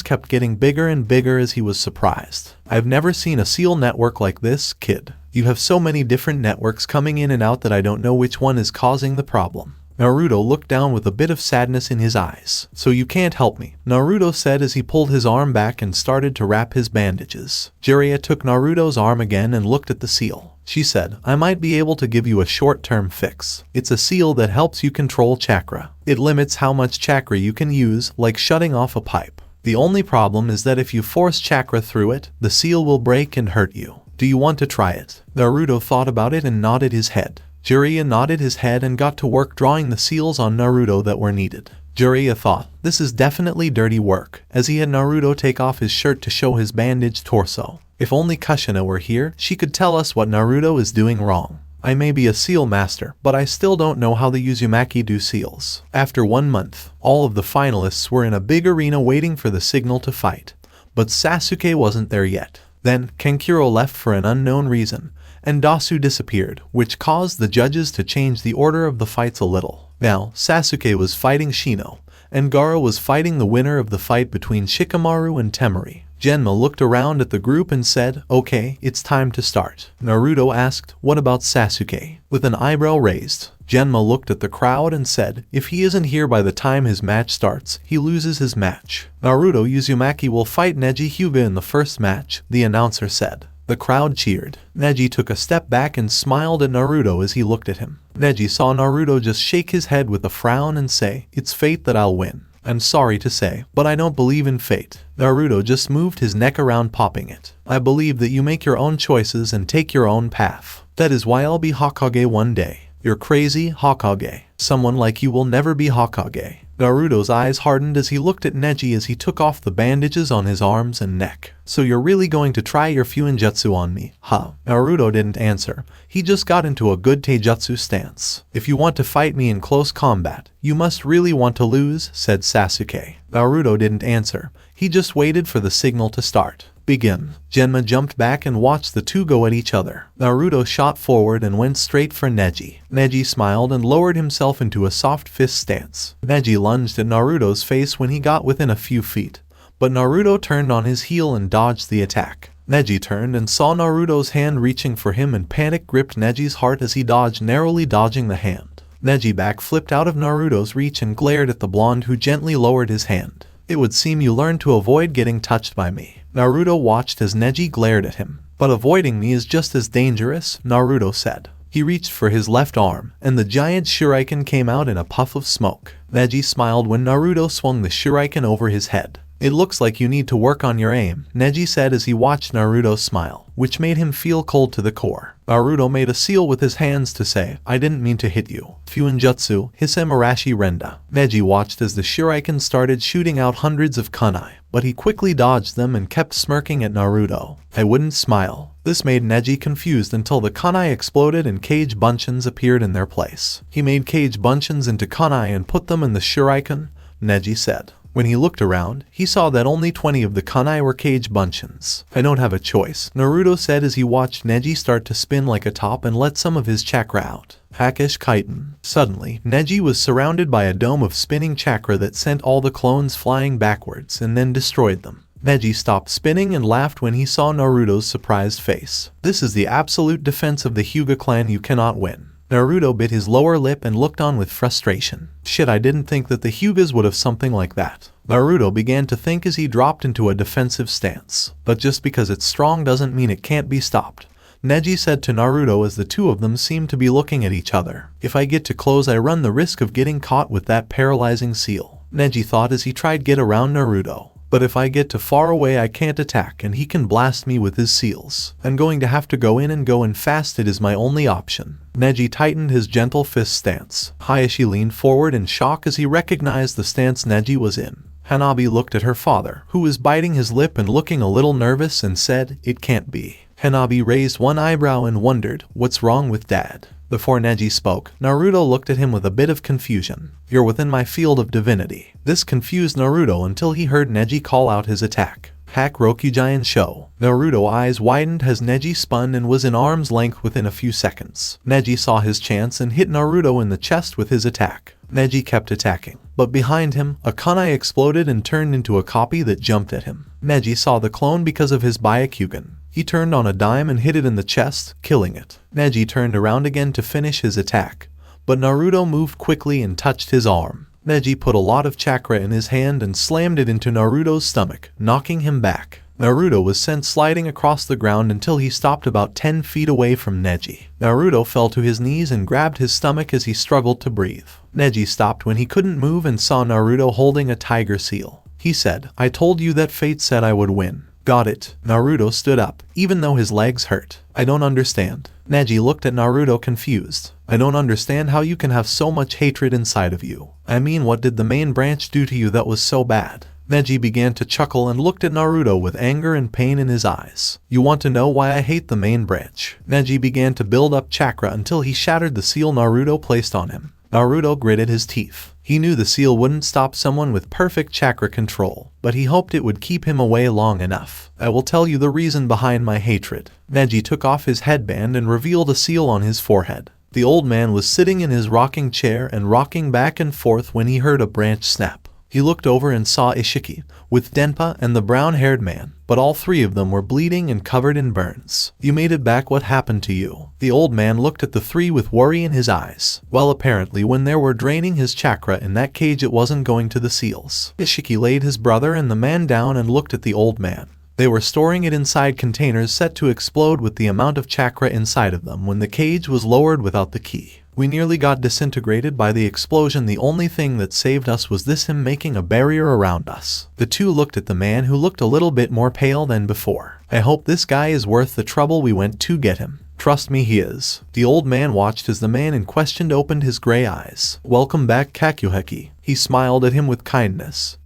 kept getting bigger and bigger as he was surprised. "I've never seen a seal network like this, kid. You have so many different networks coming in and out that I don't know which one is causing the problem." Naruto looked down with a bit of sadness in his eyes. "So you can't help me," Naruto said as he pulled his arm back and started to wrap his bandages. Jiraiya took Naruto's arm again and looked at the seal. She said, "I might be able to give you a short-term fix. It's a seal that helps you control chakra. It limits how much chakra you can use, like shutting off a pipe. The only problem is that if you force chakra through it, the seal will break and hurt you. Do you want to try it?" Naruto thought about it and nodded his head. Jiraiya nodded his head and got to work drawing the seals on Naruto that were needed. Jiraiya thought, "This is definitely dirty work," as he had Naruto take off his shirt to show his bandaged torso. If only Kushina were here, she could tell us what Naruto is doing wrong. "I may be a seal master, but I still don't know how the Uzumaki do seals." After 1 month, all of the finalists were in a big arena waiting for the signal to fight. But Sasuke wasn't there yet. Then, Kankuro left for an unknown reason, and Dasu disappeared, which caused the judges to change the order of the fights a little. Now, Sasuke was fighting Shino, and Gaara was fighting the winner of the fight between Shikamaru and Temari. Genma looked around at the group and said, "Okay, it's time to start." Naruto asked, "What about Sasuke?" With an eyebrow raised, Genma looked at the crowd and said, "If he isn't here by the time his match starts, he loses his match." "Naruto Uzumaki will fight Neji Hyuga in the first match," the announcer said. The crowd cheered. Neji took a step back and smiled at Naruto as he looked at him. Neji saw Naruto just shake his head with a frown and say, "It's fate that I'll win. I'm sorry to say, but I don't believe in fate." Naruto just moved his neck around, popping it. "I believe that you make your own choices and take your own path. That is why I'll be Hokage one day." "You're crazy, Hokage. Someone like you will never be Hokage." Naruto's eyes hardened as he looked at Neji as he took off the bandages on his arms and neck. "So you're really going to try your Fuinjutsu on me, huh?" Naruto didn't answer. He just got into a good taijutsu stance. "If you want to fight me in close combat, you must really want to lose," said Sasuke. Naruto didn't answer. He just waited for the signal to start. "Begin." Genma jumped back and watched the two go at each other. Naruto shot forward and went straight for Neji. Neji smiled and lowered himself into a soft fist stance. Neji lunged at Naruto's face when he got within a few feet, but Naruto turned on his heel and dodged the attack. Neji turned and saw Naruto's hand reaching for him, and panic gripped Neji's heart as he dodged, narrowly dodging the hand. Neji backflipped out of Naruto's reach and glared at the blonde, who gently lowered his hand. "It would seem you learned to avoid getting touched by me." Naruto watched as Neji glared at him. "But avoiding me is just as dangerous," Naruto said. He reached for his left arm, and the giant shuriken came out in a puff of smoke. Neji smiled when Naruto swung the shuriken over his head. It looks like you need to work on your aim, Neji said as he watched Naruto smile, which made him feel cold to the core. Naruto made a seal with his hands to say, I didn't mean to hit you. Fuinjutsu, Hisemarashi Renda. Neji watched as the shuriken started shooting out hundreds of kunai, but he quickly dodged them and kept smirking at Naruto. I wouldn't smile. This made Neji confused until the kunai exploded and cage bunchins appeared in their place. He made cage bunchins into kunai and put them in the shuriken, Neji said. When he looked around, he saw that only 20 of the kunai were cage bunchins. I don't have a choice, Naruto said as he watched Neji start to spin like a top and let some of his chakra out. Hakish Kaiten. Suddenly, Neji was surrounded by a dome of spinning chakra that sent all the clones flying backwards and then destroyed them. Neji stopped spinning and laughed when he saw Naruto's surprised face. This is the absolute defense of the Hyuga clan, you cannot win. Naruto bit his lower lip and looked on with frustration. Shit, I didn't think that the Hyugas would have something like that. Naruto began to think as he dropped into a defensive stance. But just because it's strong doesn't mean it can't be stopped, Neji said to Naruto as the two of them seemed to be looking at each other. If I get too close, I run the risk of getting caught with that paralyzing seal, Neji thought as he tried get around Naruto. But if I get too far away, I can't attack and he can blast me with his seals. I'm going to have to go in fast, it is my only option. Neji tightened his gentle fist stance. Hayashi leaned forward in shock as he recognized the stance Neji was in. Hanabi looked at her father, who was biting his lip and looking a little nervous, and said, it can't be. Hanabi raised one eyebrow and wondered, what's wrong with Dad? Before Neji spoke, Naruto looked at him with a bit of confusion. You're within my field of divinity. This confused Naruto until he heard Neji call out his attack. Hack Rokugian Sho. Naruto's eyes widened as Neji spun and was in arm's length within a few seconds. Neji saw his chance and hit Naruto in the chest with his attack. Neji kept attacking, but behind him, a kunai exploded and turned into a copy that jumped at him. Neji saw the clone because of his Byakugan. He turned on a dime and hit it in the chest, killing it. Neji turned around again to finish his attack, but Naruto moved quickly and touched his arm. Neji put a lot of chakra in his hand and slammed it into Naruto's stomach, knocking him back. Naruto was sent sliding across the ground until he stopped about 10 feet away from Neji. Naruto fell to his knees and grabbed his stomach as he struggled to breathe. Neji stopped when he couldn't move and saw Naruto holding a tiger seal. He said, I told you that fate said I would win. Got it. Naruto stood up, even though his legs hurt. I don't understand. Neji looked at Naruto confused. I don't understand how you can have so much hatred inside of you. I mean, what did the main branch do to you that was so bad? Neji began to chuckle and looked at Naruto with anger and pain in his eyes. You want to know why I hate the main branch? Neji began to build up chakra until he shattered the seal Naruto placed on him. Naruto gritted his teeth. He knew the seal wouldn't stop someone with perfect chakra control, but he hoped it would keep him away long enough. I will tell you the reason behind my hatred. Neji took off his headband and revealed a seal on his forehead. The old man was sitting in his rocking chair and rocking back and forth when he heard a branch snap. He looked over and saw Ishiki, with Denpa and the brown-haired man, but all three of them were bleeding and covered in burns. You made it back, what happened to you? The old man looked at the three with worry in his eyes. Well, apparently when they were draining his chakra in that cage, it wasn't going to the seals. Ishiki laid his brother and the man down and looked at the old man. They were storing it inside containers set to explode with the amount of chakra inside of them when the cage was lowered without the key. We nearly got disintegrated by the explosion. The only thing that saved us was him making a barrier around us. The two looked at the man, who looked a little bit more pale than before. I hope this guy is worth the trouble we went to get him. Trust me, he is. The old man watched as the man in question opened his gray eyes. Welcome back, Kakuheki. He smiled at him with kindness.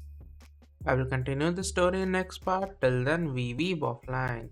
I will continue the story in next part. Till then, we weeb offline.